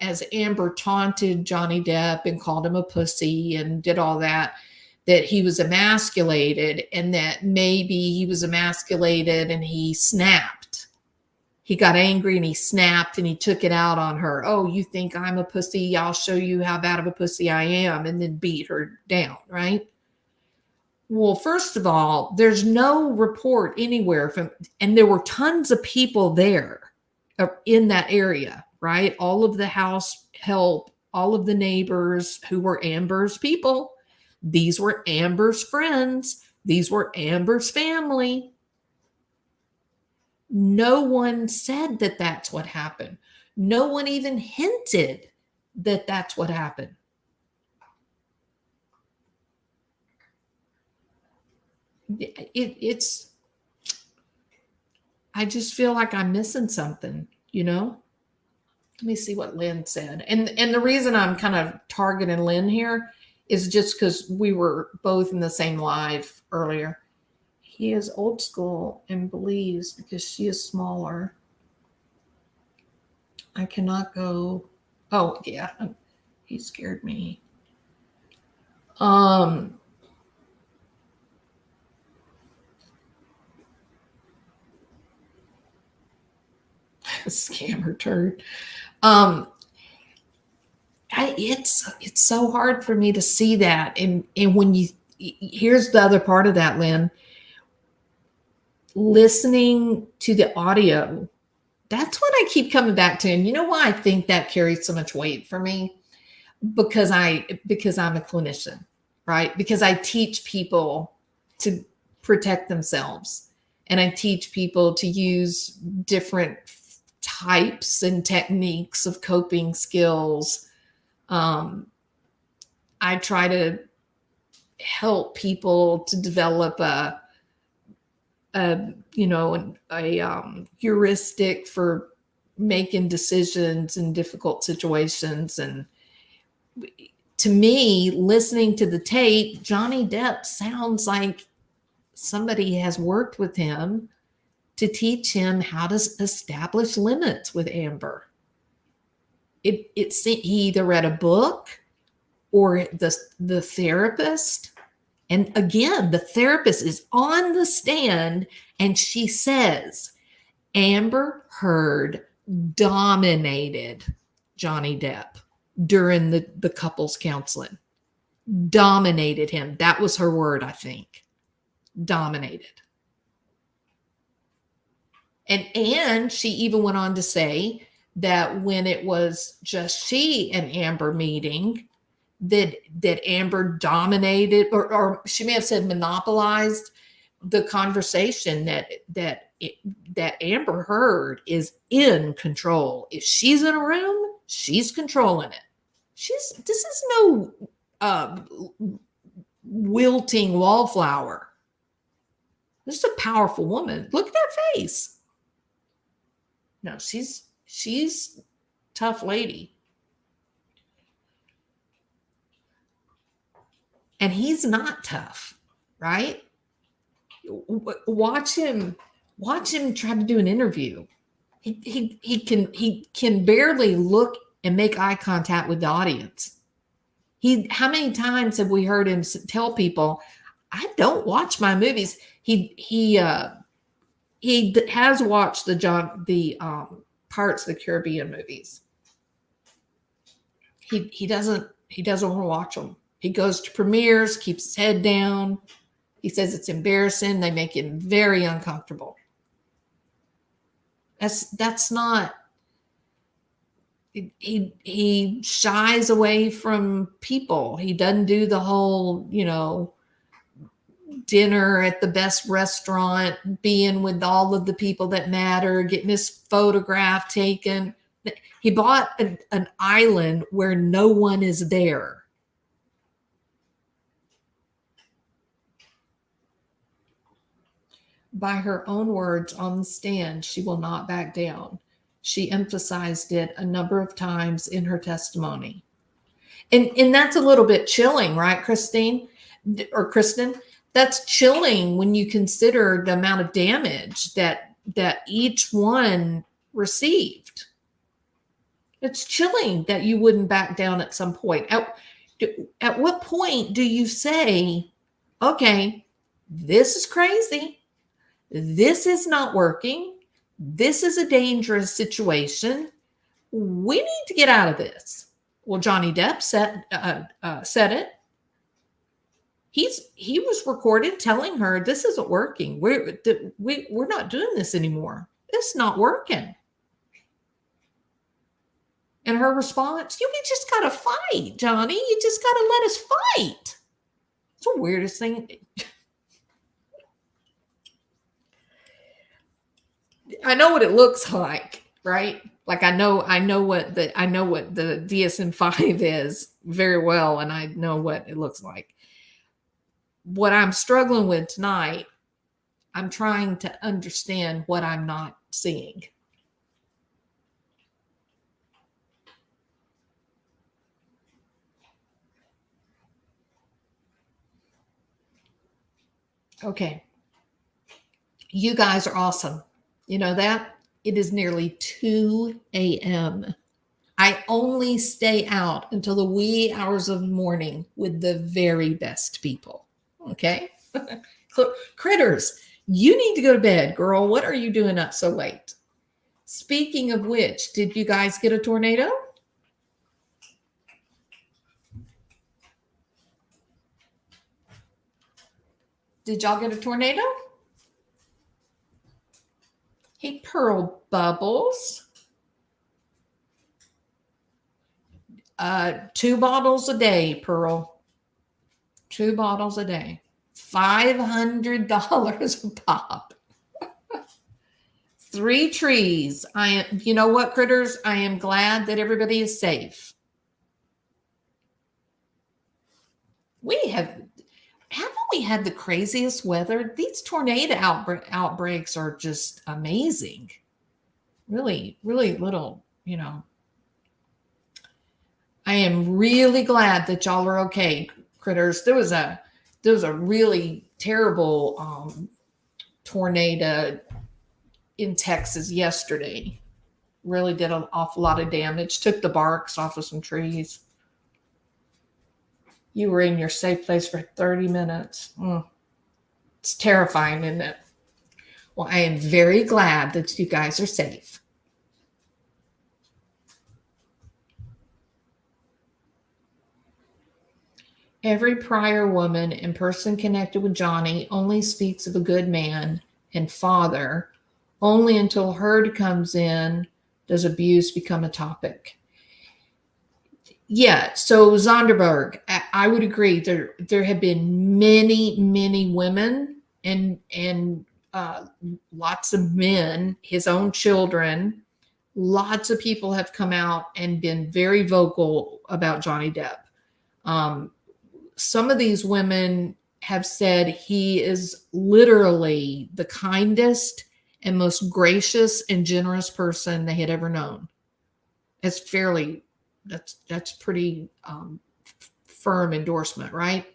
as Amber taunted Johnny Depp and called him a pussy and did all that he was emasculated, and that maybe he was emasculated and he snapped. He got angry and he snapped and he took it out on her. Oh, you think I'm a pussy? I'll show you how bad of a pussy I am, and then beat her down, right? Well, first of all, there's no report anywhere and there were tons of people there in that area, right? All of the house help, all of the neighbors who were Amber's people. These were Amber's friends. These were Amber's family. No one said that that's what happened. No one even hinted that that's what happened. It's, I just feel like I'm missing something, Let me see what Lynn said. And the reason I'm kind of targeting Lynn here is just because we were both in the same live earlier. He is old school and believes because she is smaller, I cannot go. Oh, yeah. He scared me. Scammer turd. It's so hard for me to see that. And when here's the other part of that, Lynn, listening to the audio, that's what I keep coming back to. And you know why I think that carries so much weight for me? Because I'm a clinician, right? Because I teach people to protect themselves, and I teach people to use different types and techniques of coping skills. I try to help people to develop a heuristic for making decisions in difficult situations. And to me, listening to the tape, Johnny Depp sounds like somebody has worked with him to teach him how to establish limits with Amber. He either read a book or the therapist. And again, the therapist is on the stand and she says, Amber Heard dominated Johnny Depp during the couples counseling. Dominated him. That was her word, I think. Dominated. And she even went on to say that when it was just she and Amber meeting, that Amber dominated, or she may have said monopolized the conversation, that Amber Heard is in control. If she's in a room, she's controlling it. This is no wilting wallflower. This is a powerful woman. Look at that face. No, she's tough lady. And he's not tough, right? Watch him try to do an interview. He can barely look and make eye contact with the audience. How many times have we heard him tell people, I don't watch my movies. He has watched the Pirates of the Caribbean movies. He doesn't want to watch them. He goes to premieres, keeps his head down. He says it's embarrassing. They make him very uncomfortable. That's not. He shies away from people. He doesn't do the whole, dinner at the best restaurant, being with all of the people that matter, getting his photograph taken. He bought an island where no one is there. By her own words on the stand, she will not back down. She emphasized it a number of times in her testimony. And that's a little bit chilling, right, Christine? Or Kristen? That's chilling when you consider the amount of damage that each one received. It's chilling that you wouldn't back down at some point. At what point do you say, okay, this is crazy. This is not working. This is a dangerous situation. We need to get out of this. Well, Johnny Depp said it. He was recorded telling her this isn't working. We're not doing this anymore. It's not working. And her response, we just got to fight, Johnny. You just got to let us fight. It's the weirdest thing. I know what it looks like, right? Like I know what the DSM-5 is very well, and I know what it looks like. What I'm struggling with tonight, I'm trying to understand what I'm not seeing. Okay. You guys are awesome. You know that? It is nearly 2 a.m. I only stay out until the wee hours of the morning with the very best people. Okay? Critters, you need to go to bed, girl. What are you doing up so late? Speaking of which, did you guys get a tornado? Did y'all get a tornado? Hey, Pearl Bubbles. 2 bottles a day, Pearl. 2 bottles a day. $500 a pop. 3 trees. You know what, critters? I am glad that everybody is safe. Haven't we had the craziest weather? These tornado outbreaks are just amazing. Really, really little, I am really glad that y'all are okay, critters. There was a really terrible tornado in Texas yesterday. Really did an awful lot of damage. Took the barks off of some trees. You were in your safe place for 30 minutes. It's terrifying, isn't it? Well, I am very glad that you guys are safe. Every prior woman and person connected with Johnny only speaks of a good man and father. Only until Heard comes in does abuse become a topic. Yeah, so Zonderberg, I would agree. There have been many, many women and lots of men, his own children. Lots of people have come out and been very vocal about Johnny Depp. Some of these women have said he is literally the kindest and most gracious and generous person they had ever known. That's pretty firm endorsement, right?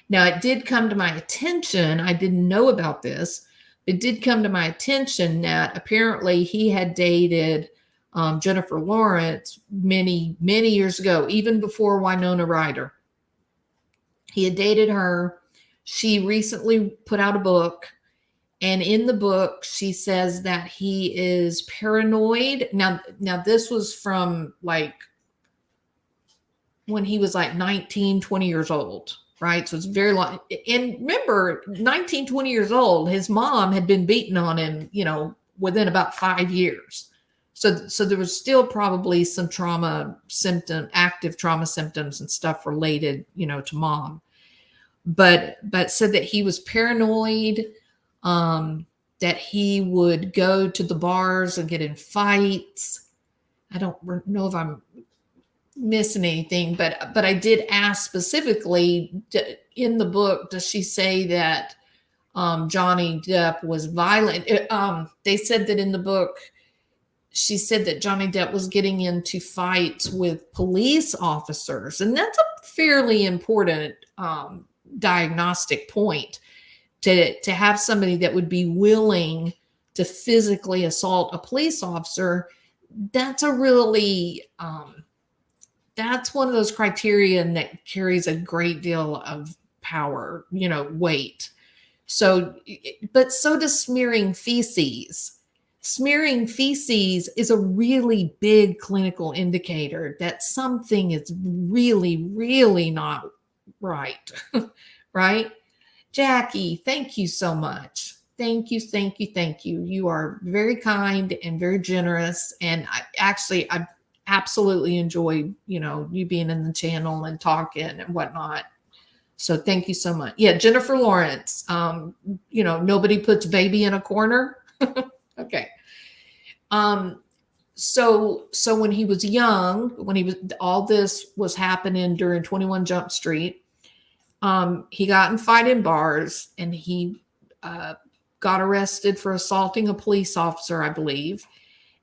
Now, it did come to my attention. I didn't know about this. It did come to my attention that apparently he had dated Jennifer Lawrence many, many years ago, even before Winona Ryder. He had dated her. She recently put out a book. And in the book, she says that he is paranoid. Now this was from like when he was like 19, 20 years old, right? So it's very long. And remember, 19, 20 years old, his mom had been beating on him, within about 5 years. So there was still probably some active trauma symptoms and stuff related, to mom. But said that he was paranoid, that he would go to the bars and get in fights. I don't know if I'm missing anything, but I did ask specifically in the book, does she say that Johnny Depp was violent? They said that in the book, she said that Johnny Depp was getting into fights with police officers, and that's a fairly important diagnostic point, to have somebody that would be willing to physically assault a police officer. That's a really that's one of those criterion that carries a great deal of power, weight. So, but so does smearing feces. Smearing feces is a really big clinical indicator that something is really, really not right. Right? Jackie, thank you so much. Thank you, thank you, thank you. You are very kind and very generous. And I absolutely enjoy, you being in the channel and talking and whatnot. So thank you so much. Yeah, Jennifer Lawrence. Nobody puts baby in a corner. Okay. So when he was young, all this was happening during 21 Jump Street, he got in fighting bars, and he got arrested for assaulting a police officer, I believe.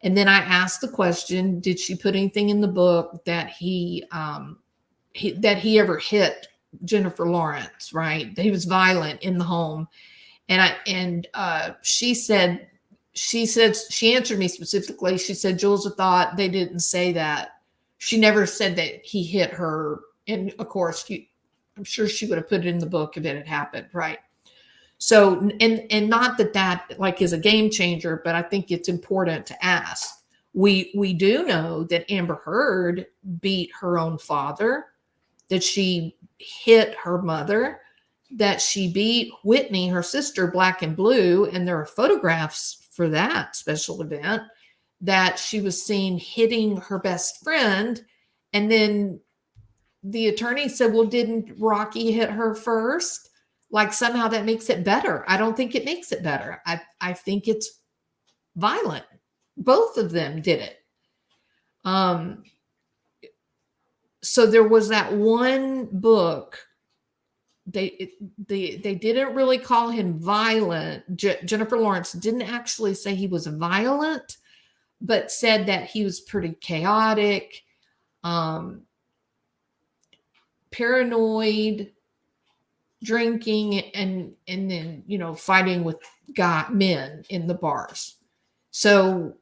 And then I asked the question, did she put anything in the book that he ever hit Jennifer Lawrence, right? He was violent in the home. And she answered me specifically. She said, Jules, I thought they didn't say that. She never said that he hit her. And of course, I'm sure she would have put it in the book if it had happened, right? So, and not that like is a game changer, but I think it's important to ask. We do know that Amber Heard beat her own father, that she hit her mother, that she beat Whitney, her sister, black and blue, and there are photographs for that special event, that she was seen hitting her best friend. And then the attorney said, well, didn't Rocky hit her first? Like somehow that makes it better. I don't think it makes it better. I think it's violent. Both of them did it. So there was that one book. They didn't really call him violent. Jennifer Lawrence didn't actually say he was violent, but said that he was pretty chaotic, paranoid, drinking, and then fighting with men in the bars. So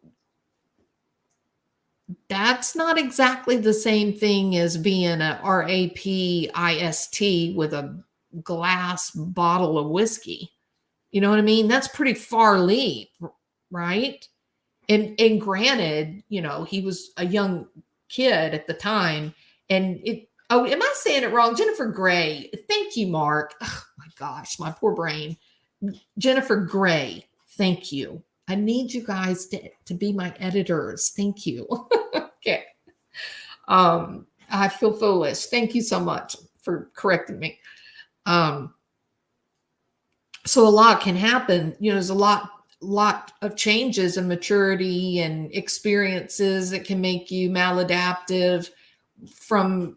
that's not exactly the same thing as being a RAPIST with a glass bottle of whiskey. You know what I mean? That's pretty far leap, right? And granted, he was a young kid at the time, and oh, am I saying it wrong? Jennifer Gray. Thank you, Mark. Oh my gosh, my poor brain. Jennifer Gray. Thank you. I need you guys to be my editors. Thank you. Okay. I feel foolish. Thank you so much for correcting me. So a lot can happen. There's a lot of changes in maturity and experiences that can make you maladaptive from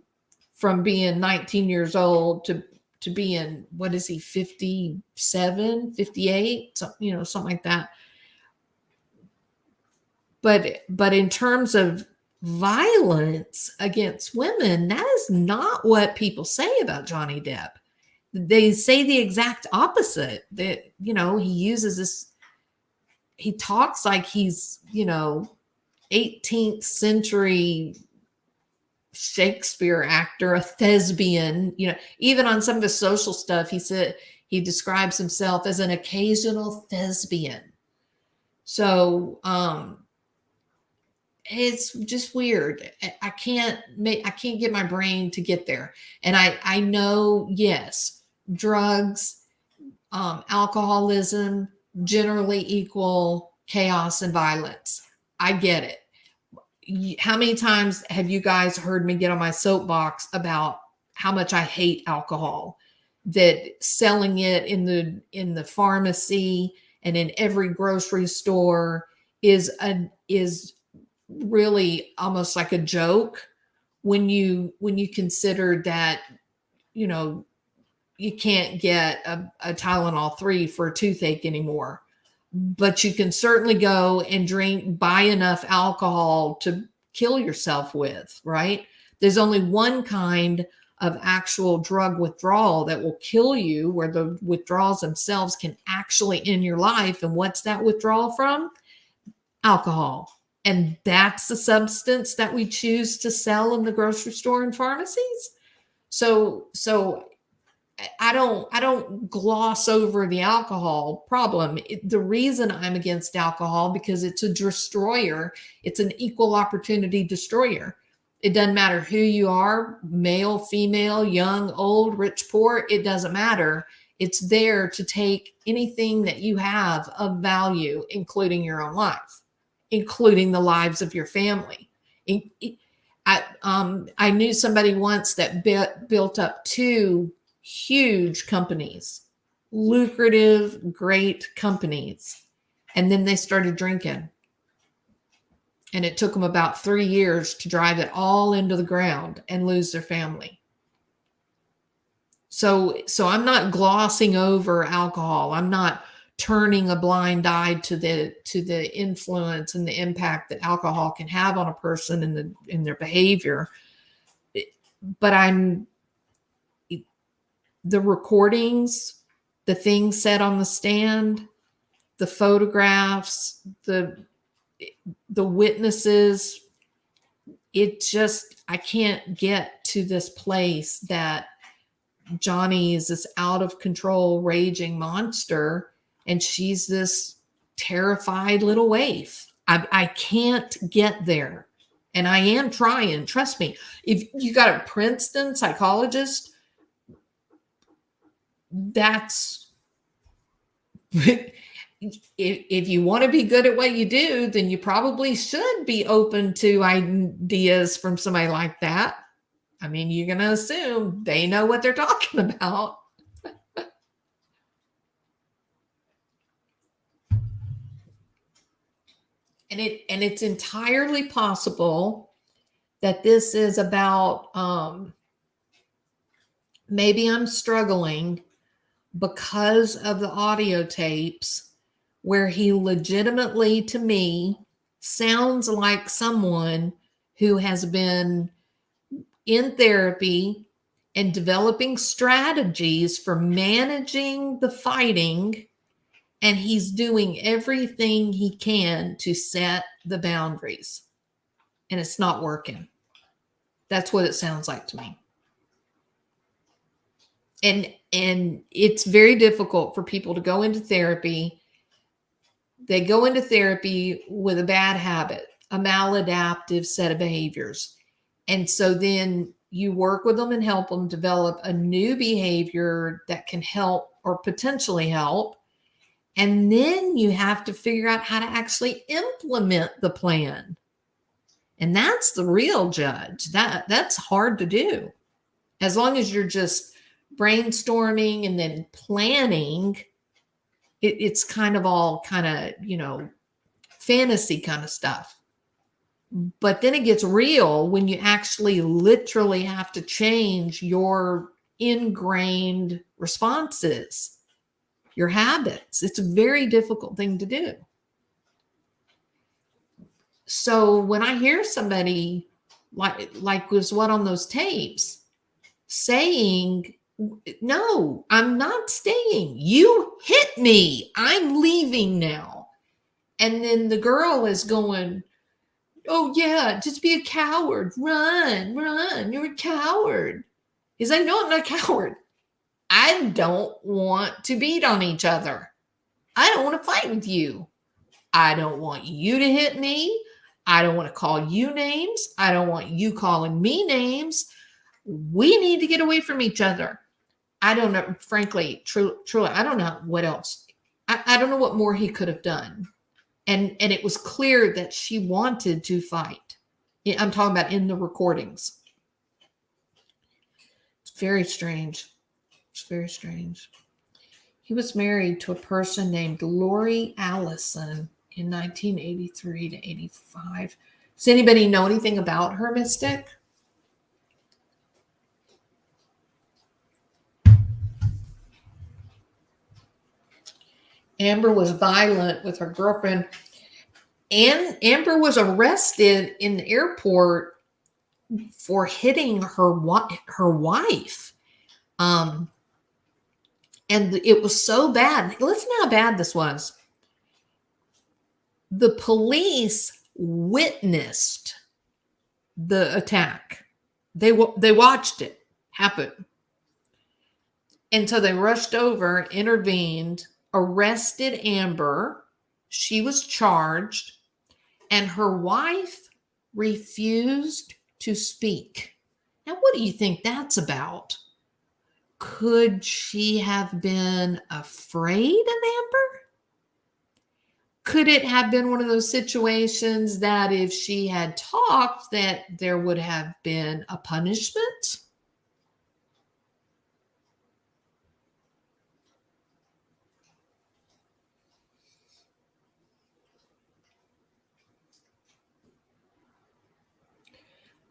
being 19 years old to being, what is he, 57, 58, something like that. But in terms of violence against women, that is not what people say about Johnny Depp. They say the exact opposite, that, he uses this, he talks like he's, 18th century Shakespeare actor, a thespian, even on some of his social stuff, he said he describes himself as an occasional thespian. So, it's just weird. I can't get my brain to get there. And I know, yes, drugs, alcoholism generally equal chaos and violence. I get it. How many times have you guys heard me get on my soapbox about how much I hate alcohol? That selling it in the pharmacy and in every grocery store is really almost like a joke when you consider that, you know, you can't get a Tylenol 3 for a toothache anymore, but you can certainly go and buy enough alcohol to kill yourself with, right? There's only one kind of actual drug withdrawal that will kill you, where the withdrawals themselves can actually end your life. And what's that withdrawal from? Alcohol. And that's the substance that we choose to sell in the grocery store and pharmacies. So I don't gloss over the alcohol problem. The reason I'm against alcohol, because it's a destroyer. It's an equal opportunity destroyer. It doesn't matter who you are, male, female, young, old, rich, poor, it doesn't matter. It's there to take anything that you have of value, including your own life, including the lives of your family. I knew somebody once that built up 2 huge companies, lucrative, great companies. And then they started drinking. And it took them about 3 years to drive it all into the ground and lose their family. So I'm not glossing over alcohol. I'm not turning a blind eye to the influence and the impact that alcohol can have on a person in their behavior. But the recordings, the things said on the stand, the photographs, the witnesses, I can't get to this place that Johnny is this out of control, raging monster, and she's this terrified little waif. I can't get there. And I am trying, trust me. If you got a Princeton psychologist, that's if you want to be good at what you do, then you probably should be open to ideas from somebody like that. I mean, you're going to assume they know what they're talking about. And it's entirely possible that this is about maybe I'm struggling because of the audio tapes where he legitimately, to me, sounds like someone who has been in therapy and developing strategies for managing the fighting, and he's doing everything he can to set the boundaries, and it's not working. That's what it sounds like to me. And it's very difficult for people to go into therapy. They go into therapy with a bad habit, a maladaptive set of behaviors. And so then you work with them and help them develop a new behavior that can help or potentially help. And then you have to figure out how to actually implement the plan. And that's the real judge. That's hard to do. As long as you're just brainstorming and then planning, it's kind of all kind of, fantasy kind of stuff. But then it gets real when you actually literally have to change your ingrained responses, your habits. It's a very difficult thing to do. So when I hear somebody like was what on those tapes saying, no, I'm not staying. You hit me. I'm leaving now. And then the girl is going, oh yeah, just be a coward. Run. You're a coward. He's like, no, I'm not a coward. I don't want to beat on each other. I don't want to fight with you. I don't want you to hit me. I don't want to call you names. I don't want you calling me names. We need to get away from each other. I don't know, frankly, truly, I don't know what else. I don't know what more he could have done. And it was clear that she wanted to fight. I'm talking about in the recordings. It's very strange. It's very strange. He was married to a person named Lori Allison in 1983 to 85. Does anybody know anything about her, Mystic? Amber was violent with her girlfriend. And Amber was arrested in the airport for hitting her wife. And it was so bad. Listen how bad this was. The police witnessed the attack. They watched it happen. And so they rushed over, intervened, arrested Amber. She was charged, and her wife refused to speak. Now, what do you think that's about? Could she have been afraid of Amber? Could it have been one of those situations that if she had talked, that there would have been a punishment?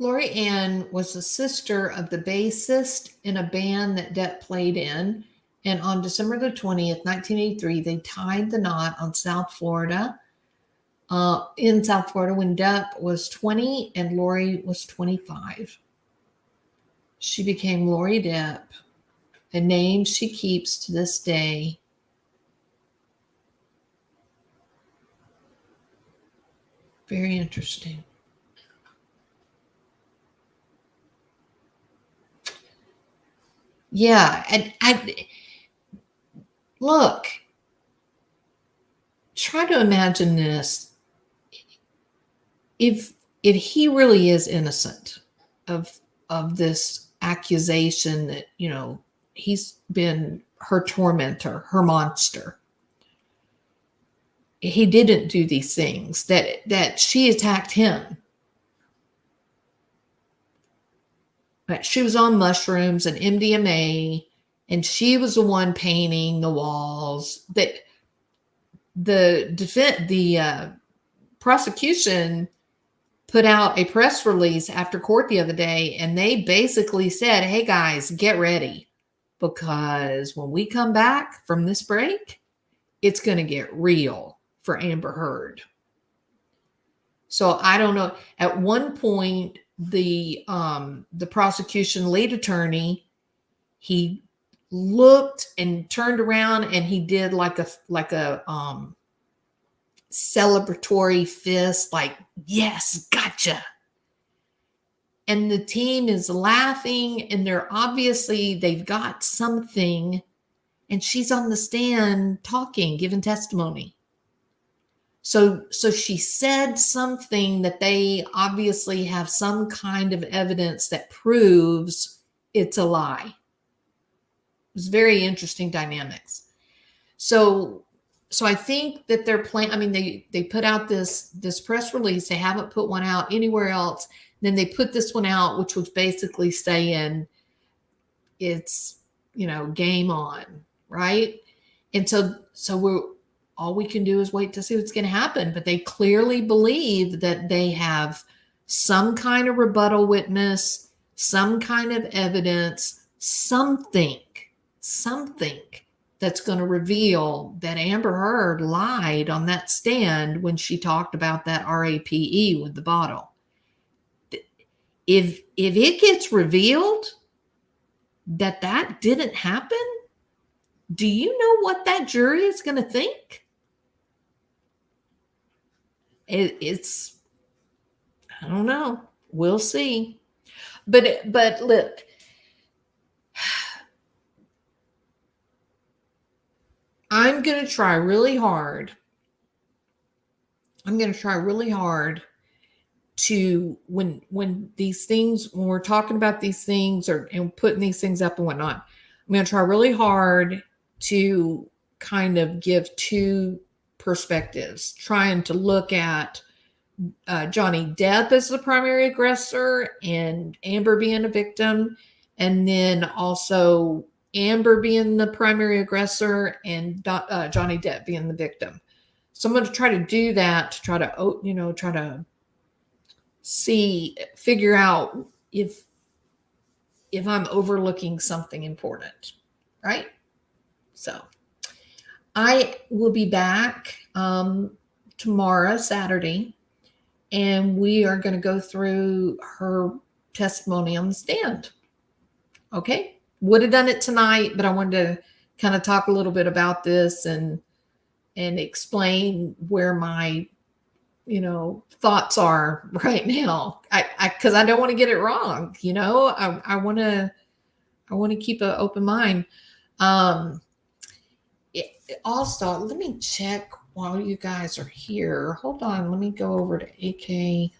Lori Ann was the sister of the bassist in a band that Depp played in. And on December the 20th, 1983, they tied the knot on South Florida, in South Florida, when Depp was 20 and Lori was 25. She became Lori Depp, a name she keeps to this day. Very interesting. Yeah, and I look, try to imagine this. If he really is innocent of this accusation that, he's been her tormentor, her monster. He didn't do these things, that she attacked him. But she was on mushrooms and MDMA, and she was the one painting the walls. That the prosecution put out a press release after court the other day, and they basically said, "Hey guys, get ready, because when we come back from this break, it's going to get real for Amber Heard." So I don't know. At one point, the prosecution lead attorney, he looked and turned around and he did like a celebratory fist, like, "Yes, gotcha." And the team is laughing, and they've got something, and she's on the stand talking, giving testimony. So she said something that they obviously have some kind of evidence that proves it's a lie. It was very interesting dynamics. So I think that they're playing. I mean, they put out this press release. They haven't put one out anywhere else. Then they put this one out, which was basically saying it's, game on, right? And so all we can do is wait to see what's going to happen. But they clearly believe that they have some kind of rebuttal witness, some kind of evidence, something that's going to reveal that Amber Heard lied on that stand when she talked about that RAPE with the bottle. If it gets revealed that didn't happen, do you know what that jury is going to think? It's, I don't know. We'll see. But look, I'm going to try really hard. to when these things, when we're talking about these things or and putting these things up and whatnot, I'm going to try really hard to kind of give two perspectives, trying to look at Johnny Depp as the primary aggressor and Amber being a victim, and then also Amber being the primary aggressor and Johnny Depp being the victim. So I'm going to try to do that to try to, try to figure out if I'm overlooking something important, right? So I will be back tomorrow, Saturday, and we are going to go through her testimony on the stand. Okay. Would have done it tonight, but I wanted to kind of talk a little bit about this and explain where my, thoughts are right now. Cause I don't want to get it wrong. I want to keep an open mind. Also, let me check while you guys are here. Hold on. Let me go over to AK.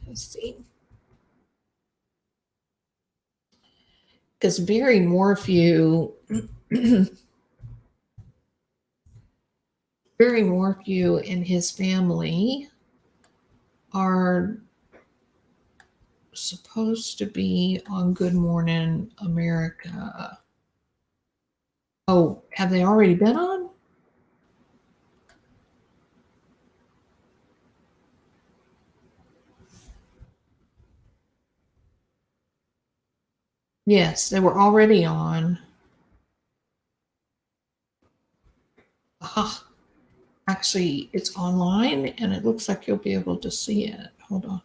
Let's see. Because Barry Morphew, Barry Morphew and his family are supposed to be on Good Morning America. Oh, have they already been on? Yes, they were already on. Actually, it's online and it looks like you'll be able to see it. Hold on.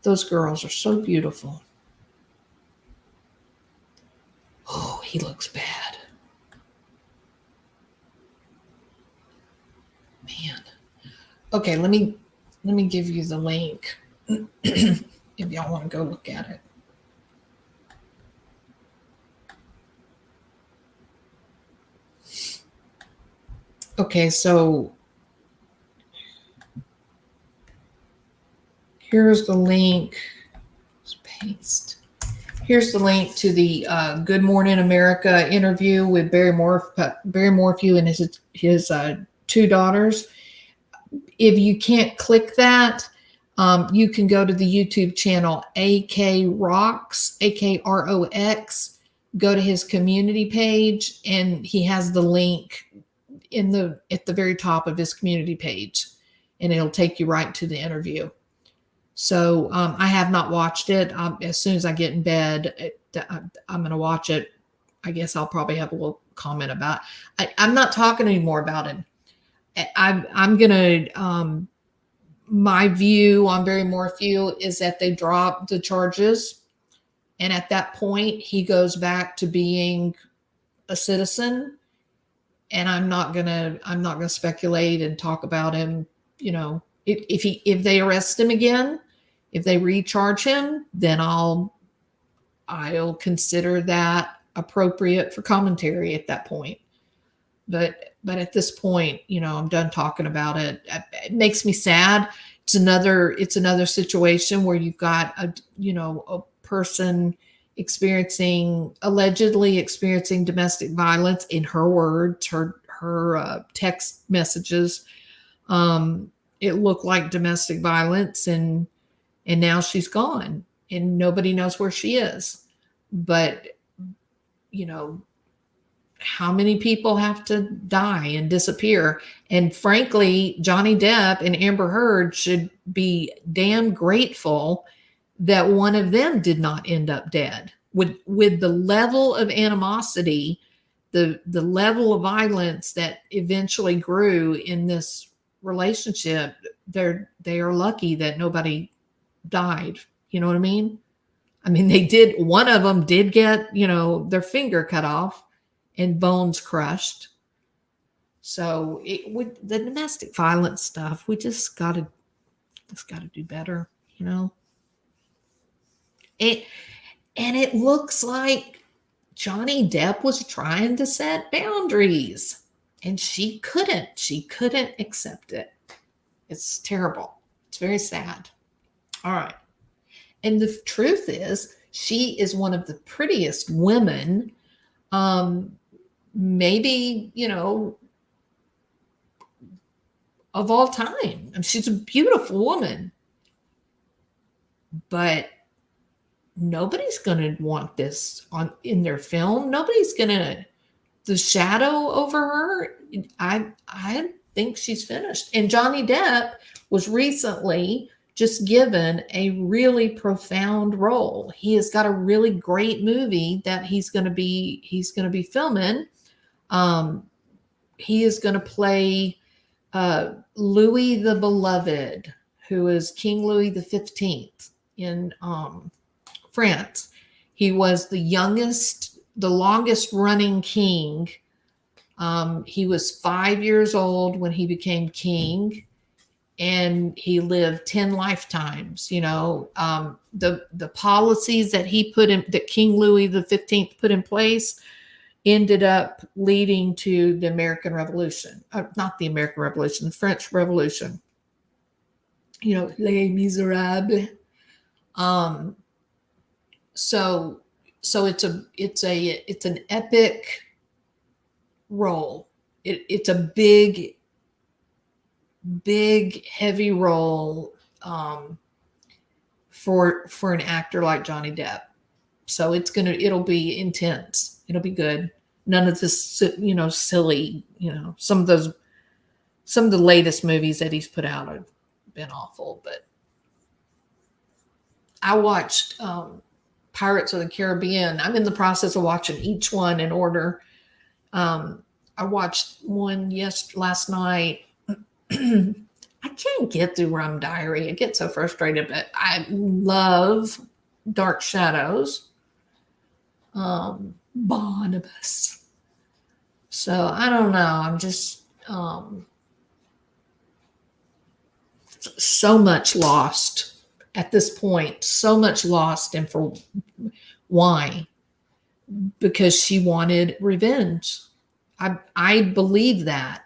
Those girls are so beautiful. Oh, he looks bad. Man. Okay, let me give you the link if y'all want to go look at it. Okay, so here's the link. Let's paste. Here's the link to the Good Morning America interview with Barry Morphew and his two daughters. If you can't click that, you can go to the YouTube channel AK Rocks, AKROX. Go to his community page, and he has the link at the very top of his community page, and it'll take you right to the interview. So I have not watched it. As soon as I get in bed, I'm going to watch it. I guess I'll probably have a little comment about it. I'm not talking anymore about it. I'm going to, my view on Barry Morphew is that they dropped the charges. And at that point, he goes back to being a citizen. And I'm not gonna speculate and talk about him. If they arrest him again, if they recharge him, then I'll consider that appropriate for commentary at that point. But at this point, I'm done talking about it. It makes me sad. It's another situation where you've got a person allegedly experiencing domestic violence, in her words, her text messages. It looked like domestic violence, and now she's gone and nobody knows where she is. But how many people have to die and disappear? And frankly, Johnny Depp and Amber Heard should be damn grateful that one of them did not end up dead. With the level of animosity, the level of violence that eventually grew in this relationship, they are lucky that nobody died. You know what I mean? One of them did get, their finger cut off and bones crushed. So with the domestic violence stuff, we just gotta do better, And it looks like Johnny Depp was trying to set boundaries, and she couldn't accept it. It's terrible. It's very sad. All right. And the truth is, she is one of the prettiest women, maybe, of all time. And she's a beautiful woman. But nobody's going to want this in their film. Nobody's going to the shadow over her. I think she's finished. And Johnny Depp was recently just given a really profound role. He has got a really great movie that he's going to be filming. He is going to play Louis the Beloved, who is King Louis the 15th in France. He was the longest running king. He was 5 years old when he became king, and he lived 10 lifetimes. The policies that that King Louis the 15th put in place ended up leading to the American Revolution. Not the American Revolution, the French Revolution. Les Miserables. So it's an epic role. It's a big heavy role for an actor like Johnny Depp. So it'll be intense. It'll be good. None of this silly, some of the latest movies that he's put out have been awful, but I watched Pirates of the Caribbean. I'm in the process of watching each one in order. I watched one last night. I can't get through Rum Diary. I get so frustrated, but I love Dark Shadows. Barnabas. So I don't know. I'm just so much lost at this point. So much lost, and for why? Because she wanted revenge. I believe that.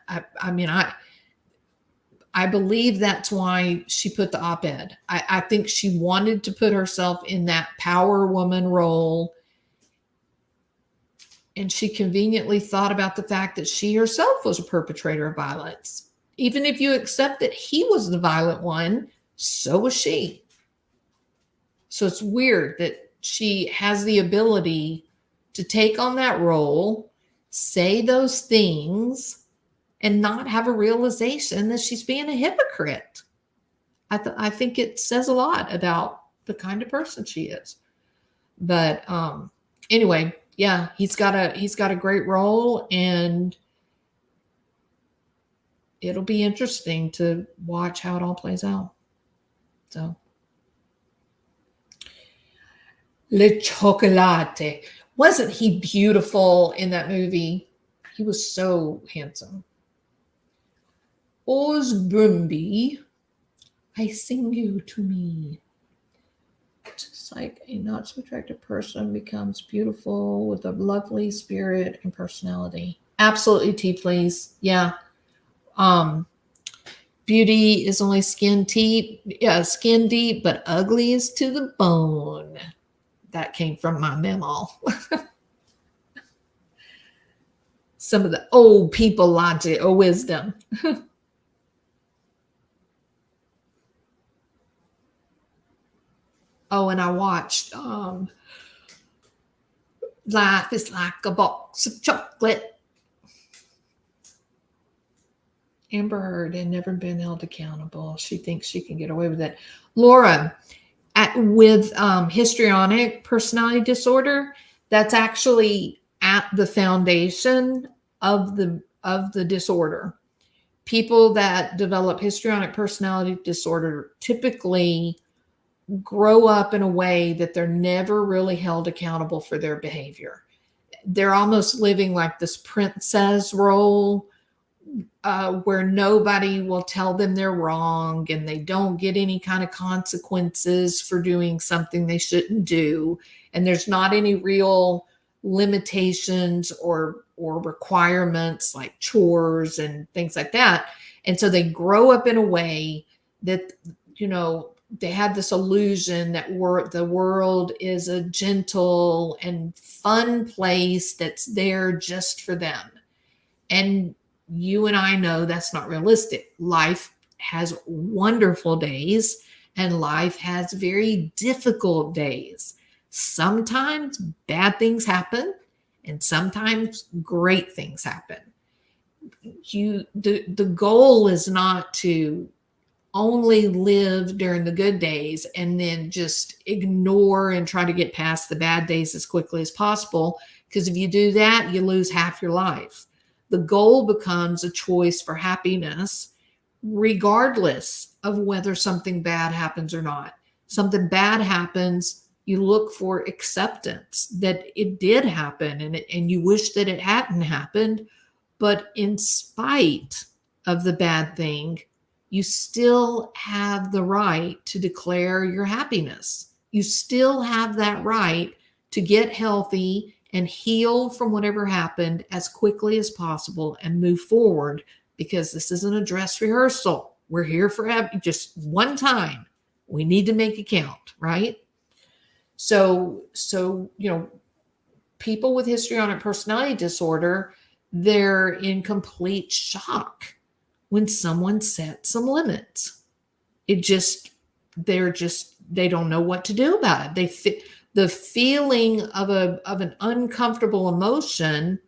I believe that's why she put the op-ed. I think she wanted to put herself in that power woman role. And she conveniently thought about the fact that she herself was a perpetrator of violence. Even if you accept that he was the violent one, so was she. So it's weird that she has the ability to take on that role, say those things, and not have a realization that she's being a hypocrite. I think it says a lot about the kind of person she is. But anyway, yeah, he's got a great role, and it'll be interesting to watch how it all plays out. So, Le Chocolate. Wasn't he beautiful in that movie? He was so handsome. Osbumby, I sing you to me. Just like a not so attractive person becomes beautiful with a lovely spirit and personality. Absolutely, T, please. Yeah. Beauty is only skin deep. Yeah, skin deep, but ugly is to the bone. That came from my memo. Some of the old people logic or wisdom. Oh, and I watched Life is Like a Box of Chocolate. Amber Heard had never been held accountable. She thinks she can get away with it. Laura, with histrionic personality disorder, that's actually at the foundation of the disorder. People that develop histrionic personality disorder typically grow up in a way that they're never really held accountable for their behavior. They're almost living like this princess role, where nobody will tell them they're wrong, and they don't get any kind of consequences for doing something they shouldn't do. And there's not any real limitations or requirements like chores and things like that. And so they grow up in a way that they had this illusion that the world is a gentle and fun place that's there just for them. And you and I know that's not realistic. Life has wonderful days and life has very difficult days. Sometimes bad things happen and sometimes great things happen. The goal is not to only live during the good days and then just ignore and try to get past the bad days as quickly as possible. Because if you do that, you lose half your life. The goal becomes a choice for happiness, regardless of whether something bad happens or not. Something bad happens, you look for acceptance that it did happen and you wish that it hadn't happened. But in spite of the bad thing, you still have the right to declare your happiness. You still have that right to get healthy and heal from whatever happened as quickly as possible and move forward, because this isn't a dress rehearsal. We're here for just one time. We need to make it count, right? So people with histrionic personality disorder, they're in complete shock when someone sets some limits. They don't know what to do about it. The feeling of an uncomfortable emotion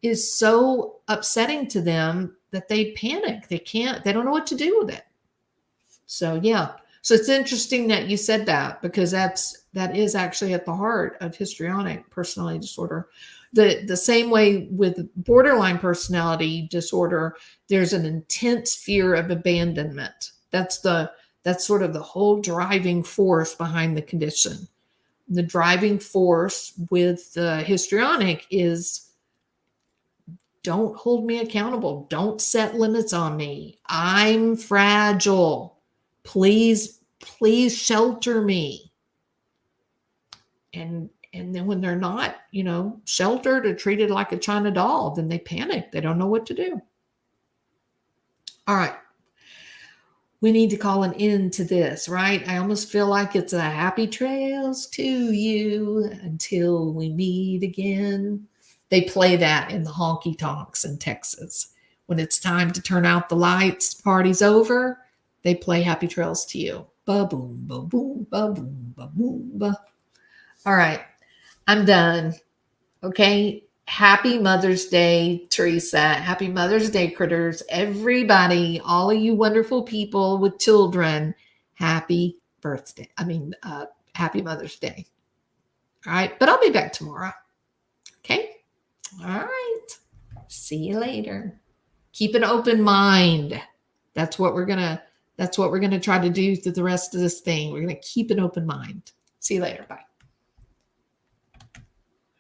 is so upsetting to them that they panic. They don't know what to do with it. So yeah. So it's interesting that you said that, because that is actually at the heart of histrionic personality disorder. The same way with borderline personality disorder, there's an intense fear of abandonment. That's sort of the whole driving force behind the condition. The driving force with the histrionic is, don't hold me accountable. Don't set limits on me. I'm fragile. Please shelter me. And then when they're not, sheltered or treated like a China doll, then they panic. They don't know what to do. All right. We need to call an end to this, right? I almost feel like it's a happy trails to you until we meet again. They play that in the honky tonks in Texas. When it's time to turn out the lights, party's over, they play happy trails to you. Ba-boom, ba-boom, ba-boom, ba-boom, ba. All right. I'm done. Okay. Happy Mother's Day, Teresa. Happy Mother's Day, critters. Everybody, all of you wonderful people with children, happy birthday. Happy Mother's Day. All right. But I'll be back tomorrow. Okay. All right. See you later. Keep an open mind. That's what we're going to try to do through the rest of this thing. We're going to keep an open mind. See you later. Bye.